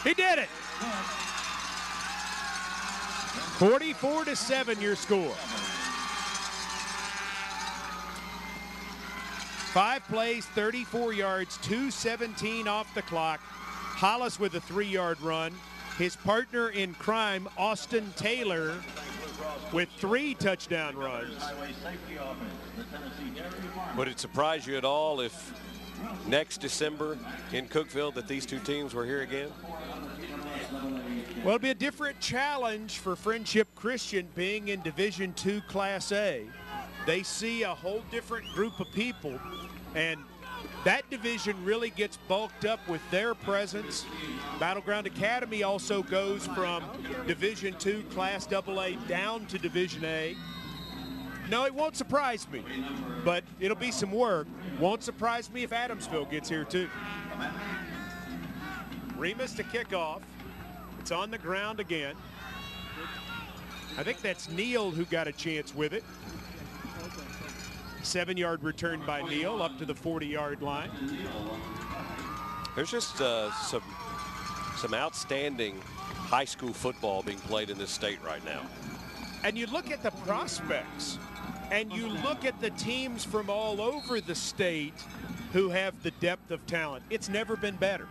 He did it. 44-7 your score. 5 plays, 34 yards, 2:17 off the clock. Hollis with a 3-yard run. His partner in crime, Austin Taylor, with 3 touchdown runs. Would it surprise you at all if next December in Cookeville that these two teams were here again? Well, it'll be a different challenge for Friendship Christian being in Division II Class A. They see a whole different group of people, and that division really gets bulked up with their presence. Battleground Academy also goes from Division II Class AA down to Division A. No, it won't surprise me, but it'll be some work. Won't surprise me if Adamsville gets here too. Remus to kick off. It's on the ground again. I think that's Neal who got a chance with it. 7-yard return by Neal up to the 40-yard line. There's just some outstanding high school football being played in this state right now. And you look at the prospects, and you look at the teams from all over the state who have the depth of talent. It's never been better.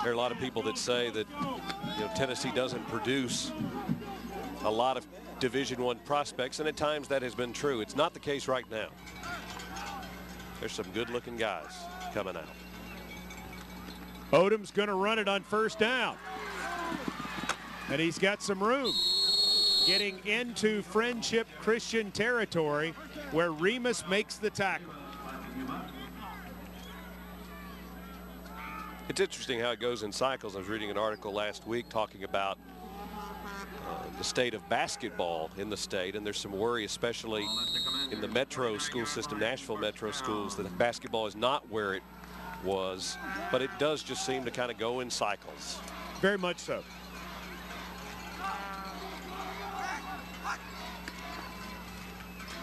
There are a lot of people that say that Tennessee doesn't produce a lot of Division I prospects, and at times that has been true. It's not the case right now. There's some good-looking guys coming out. Odom's going to run it on first down. And he's got some room. Getting into Friendship Christian territory where Remus makes the tackle. It's interesting how it goes in cycles. I was reading an article last week talking about the state of basketball in the state, and there's some worry, especially in the metro school system, Nashville metro schools, that basketball is not where it was, but it does just seem to kind of go in cycles. Very much so.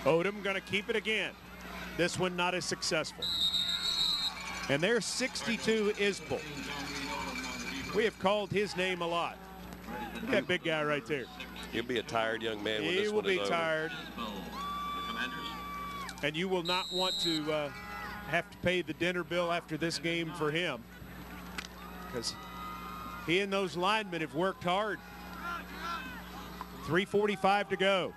Odom going to keep it again. This one not as successful. And there's 62 Isbell. We have called his name a lot. Look at that big guy right there. He'll be a tired young man when this one is over. He will be tired. And you will not want to have to pay the dinner bill after this game for him, because he and those linemen have worked hard. 3:45 to go.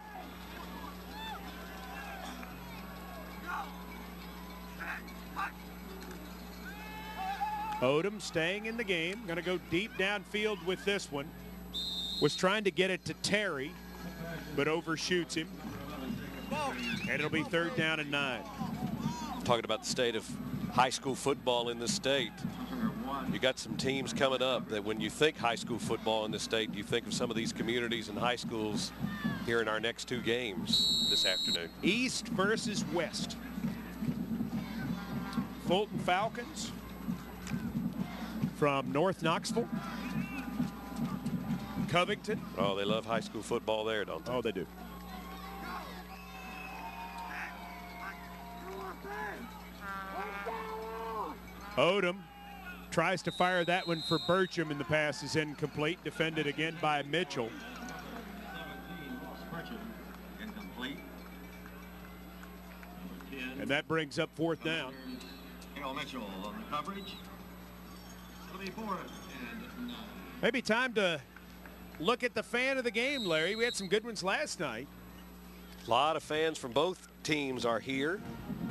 Odom staying in the game. Going to go deep downfield with this one. Was trying to get it to Terry, but overshoots him. And it'll be 3rd down and 9. Talking about the state of high school football in the state. You got some teams coming up that when you think high school football in the state, you think of some of these communities and high schools here in our next two games this afternoon. East versus West. Fulton Falcons from North Knoxville. Covington. Oh, they love high school football there, don't they? Oh, they do. Odom tries to fire that one for Burcham, and the pass is incomplete. Defended again by Mitchell. And that brings up fourth down. Mitchell on the coverage. Maybe time to look at the fan of the game, Larry. We had some good ones last night. A lot of fans from both teams are here,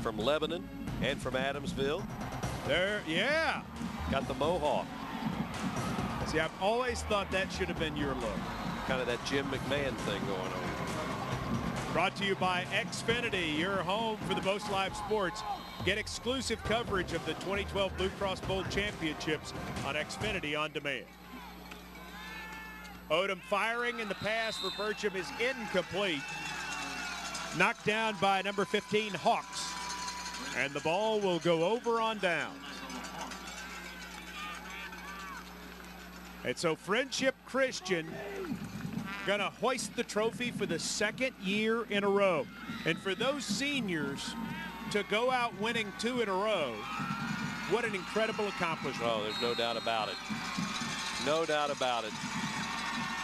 from Lebanon and from Adamsville. There, yeah. Got the mohawk. See, I've always thought that should have been your look. Kind of that Jim McMahon thing going on. Brought to you by Xfinity, your home for the most live sports. Get exclusive coverage of the 2012 Blue Cross Bowl Championships on Xfinity On Demand. Odom firing, and the pass for Burcham is incomplete. Knocked down by number 15, Hawks. And the ball will go over on down. And so Friendship Christian gonna hoist the trophy for the second year in a row. And for those seniors to go out winning 2 in a row, what an incredible accomplishment. Oh, there's no doubt about it. No doubt about it.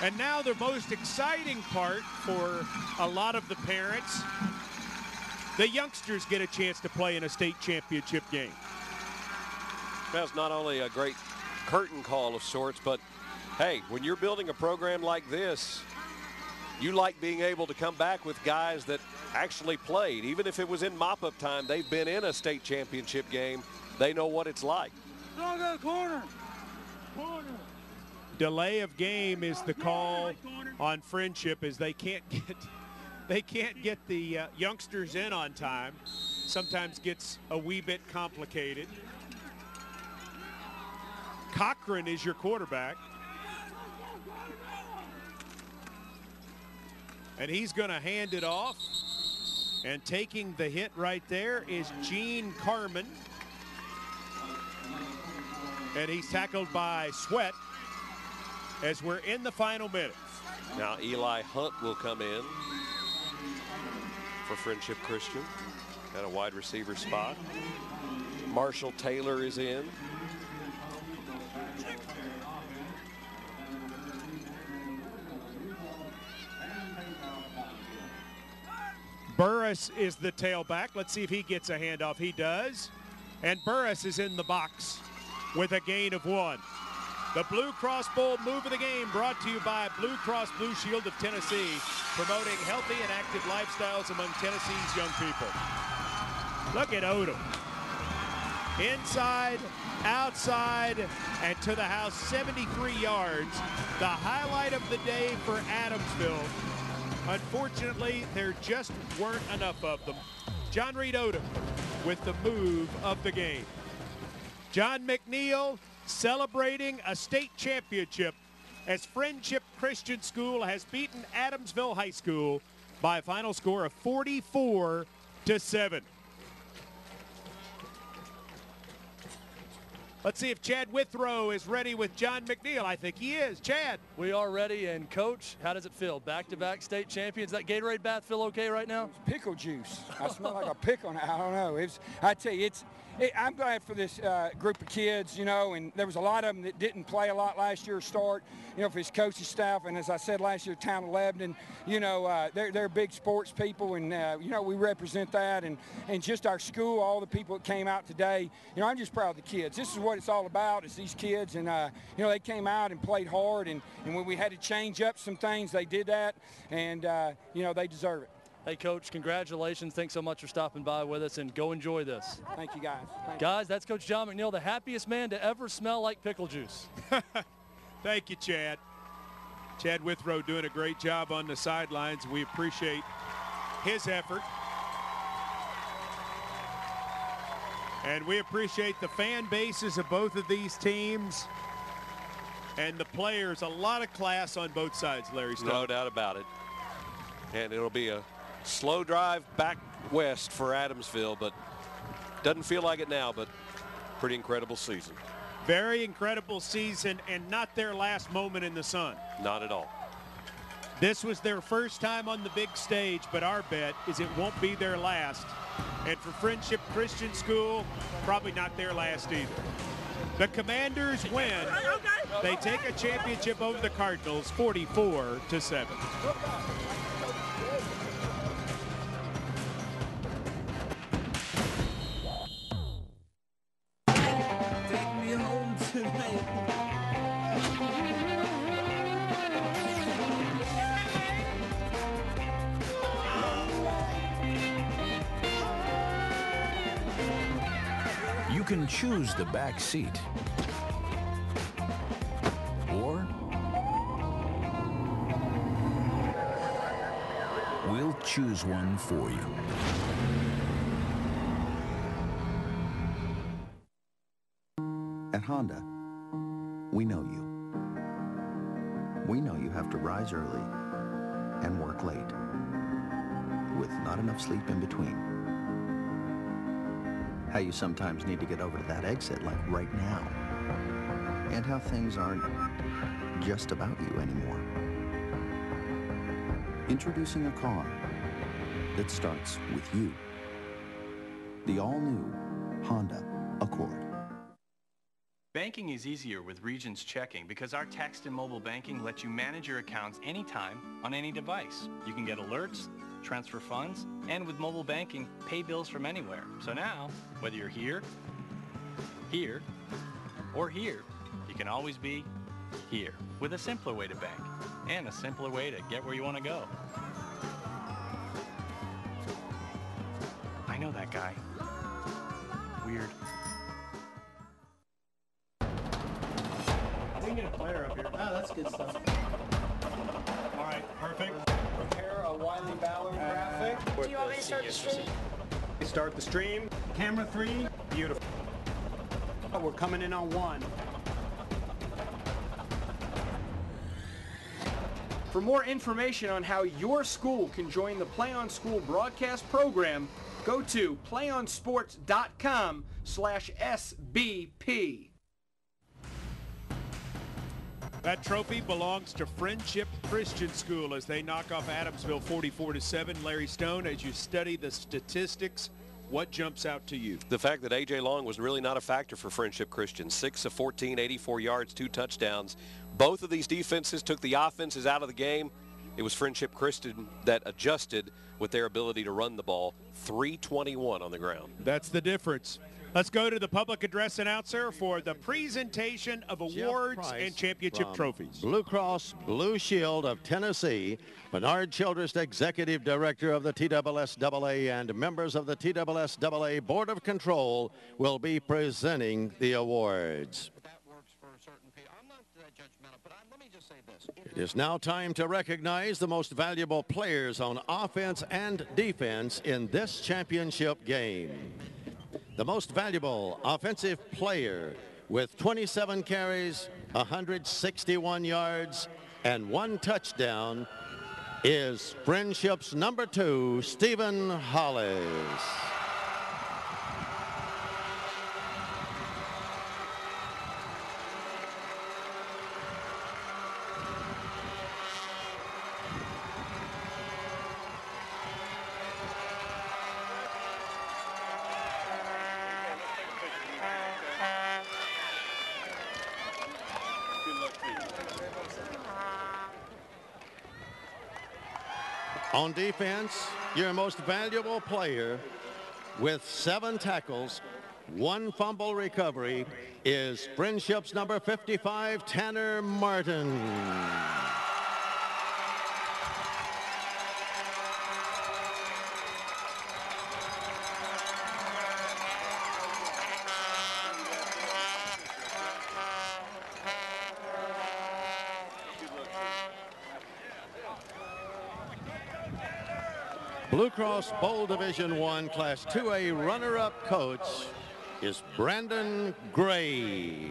And now the most exciting part for a lot of the parents, the youngsters get a chance to play in a state championship game. That's not only a great curtain call of sorts, but hey, when you're building a program like this, you like being able to come back with guys that actually played. Even if it was in mop-up time, they've been in a state championship game. They know what it's like. Don't go corner. Corner. Delay of game is the call on Friendship, as they can't get the youngsters in on time. Sometimes gets a wee bit complicated. Cochran is your quarterback. And he's going to hand it off. And taking the hit right there is Gene Carmen. And he's tackled by Sweat as we're in the final minutes. Now Eli Hunt will come in for Friendship Christian at a wide receiver spot. Marshall Taylor is in. Burris is the tailback. Let's see if he gets a handoff. He does. And Burris is in the box with a gain of 1. The Blue Cross Bowl move of the game brought to you by Blue Cross Blue Shield of Tennessee, promoting healthy and active lifestyles among Tennessee's young people. Look at Odom. Inside, outside, and to the house, 73 yards. The highlight of the day for Adamsville. Unfortunately, there just weren't enough of them. John Reed Odom with the move of the game. John McNeil celebrating a state championship as Friendship Christian School has beaten Adamsville High School by a final score of 44-7. Let's see if Chad Withrow is ready with John McNeil. I think he is. Chad. We are ready. And, Coach, how does it feel? Back-to-back state champions. That Gatorade bath feel okay right now? Pickle juice. I smell like a pickle now. I don't know. I tell you, I'm glad for this group of kids, you know, and there was a lot of them that didn't play a lot last year start, you know, for his coaching staff. And as I said last year, town of Lebanon, you know, they're big sports people, and, you know, we represent that. And just our school, all the people that came out today, you know, I'm just proud of the kids. This is what it's all about, is these kids. And, you know, they came out and played hard. And when we had to change up some things, they did that. And, you know, they deserve it. Hey, Coach, congratulations. Thanks so much for stopping by with us, and go enjoy this. Thank you, guys. Guys, that's Coach John McNeil, the happiest man to ever smell like pickle juice. Thank you, Chad. Chad Withrow doing a great job on the sidelines. We appreciate his effort. And we appreciate the fan bases of both of these teams and the players. A lot of class on both sides, Larry Stone. No doubt about it. And it'll be a slow drive back west for Adamsville, but doesn't feel like it now, but pretty incredible season. Very incredible season, and not their last moment in the sun. Not at all. This was their first time on the big stage, but our bet is it won't be their last. And for Friendship Christian School, probably not their last either. The Commanders win. They take a championship over the Cardinals, 44-7. Take me home tonight. You can choose the back seat, or we'll choose one for you. At Honda, we know you. We know you have to rise early and work late, with not enough sleep in between. How you sometimes need to get over to that exit like right now. And how things aren't just about you anymore. Introducing a car that starts with you. The all-new Honda Accord. Banking is easier with Regions Checking because our text and mobile banking lets you manage your accounts anytime on any device. You can get alerts, transfer funds, and with mobile banking, pay bills from anywhere. So now, whether you're here, here, or here, you can always be here with a simpler way to bank and a simpler way to get where you want to go. I know that guy. Weird. We can get a player up here. Oh, that's good stuff. All right, perfect. Prepare a Wiley Ballard graphic. Do you want me to start the stream? Start the stream. Camera 3. Beautiful. We're coming in on 1. For more information on how your school can join the Play On School broadcast program, go to playonsports.com/SBP. That trophy belongs to Friendship Christian School as they knock off Adamsville 44-7. Larry Stone, as you study the statistics, what jumps out to you? The fact that A.J. Long was really not a factor for Friendship Christian. 6 of 14, 84 yards, 2 touchdowns. Both of these defenses took the offenses out of the game. It was Friendship Christian that adjusted with their ability to run the ball. 321 on the ground. That's the difference. Let's go to the public address announcer for the presentation of awards and championship trophies. Blue Cross Blue Shield of Tennessee, Bernard Childress, Executive Director of the TSSAA, and members of the TSSAA Board of Control will be presenting the awards. It is now time to recognize the most valuable players on offense and defense in this championship game. The most valuable offensive player with 27 carries, 161 yards, and 1 touchdown is Friendship's number 2, Stephen Hollis. On defense, your most valuable player with 7 tackles, 1 fumble recovery is Friendship's number 55, Tanner Martin. Blue Cross Bowl Division I Class 2A runner-up coach is Brandon Gray.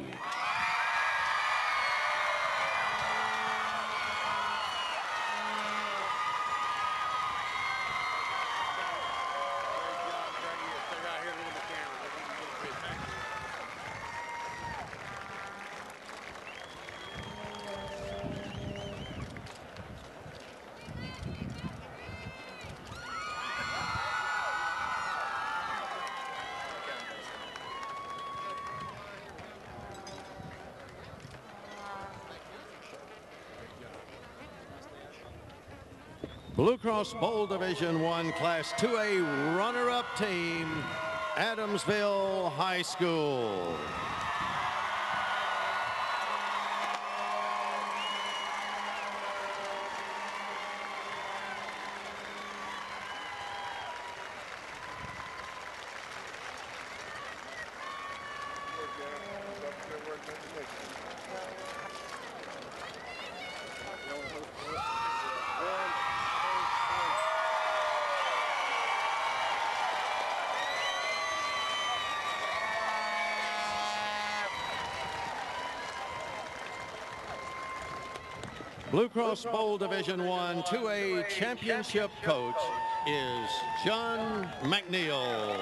Blue Cross Bowl Division I Class 2A runner-up team, Adamsville High School. Blue Cross Bowl Division I 2A championship coach is John McNeil.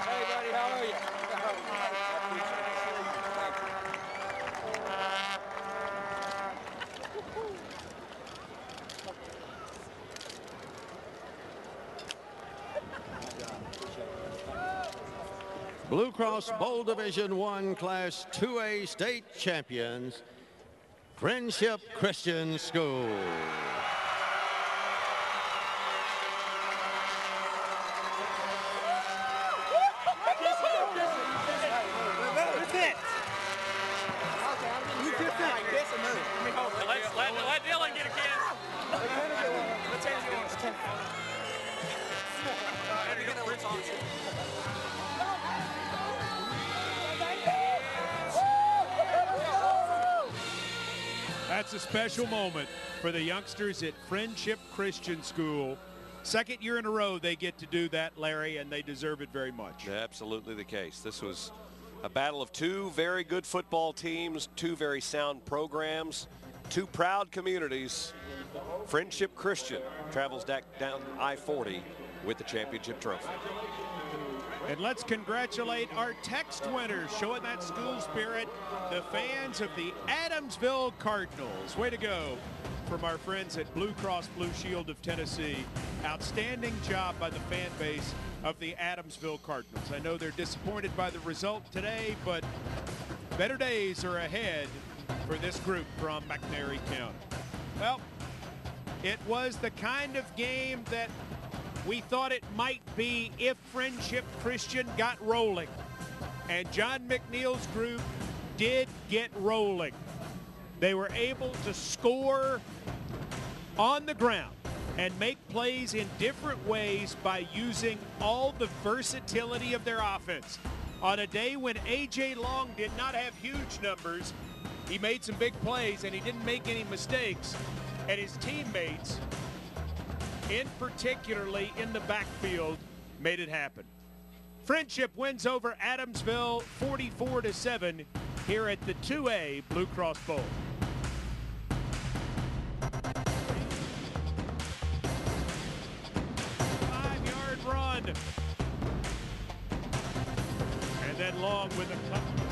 Hey, buddy, how are you? Blue Cross Bowl Division I Class 2A state champions, Friendship Christian School. Let Dylan get a kiss. That's a special moment for the youngsters at Friendship Christian School. Second year in a row they get to do that, Larry, and they deserve it very much. Absolutely the case. This was a battle of two very good football teams, two very sound programs, two proud communities. Friendship Christian travels down I-40 with the championship trophy. And let's congratulate our text winners, showing that school spirit, the fans of the Adamsville Cardinals. Way to go from our friends at Blue Cross Blue Shield of Tennessee. Outstanding job by the fan base of the Adamsville Cardinals. I know they're disappointed by the result today, but better days are ahead for this group from McNairy County. Well, it was the kind of game that we thought it might be if Friendship Christian got rolling. And John McNeil's group did get rolling. They were able to score on the ground and make plays in different ways by using all the versatility of their offense. On a day when A.J. Long did not have huge numbers, he made some big plays and he didn't make any mistakes. And his teammates, in particularly in the backfield, made it happen. Friendship wins over Adamsville 44-7 here at the 2A Blue Cross Bowl. Five-yard run. And then Long with a touchdown.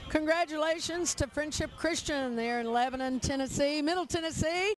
Congratulations to Friendship Christian there in Lebanon, Tennessee. Middle Tennessee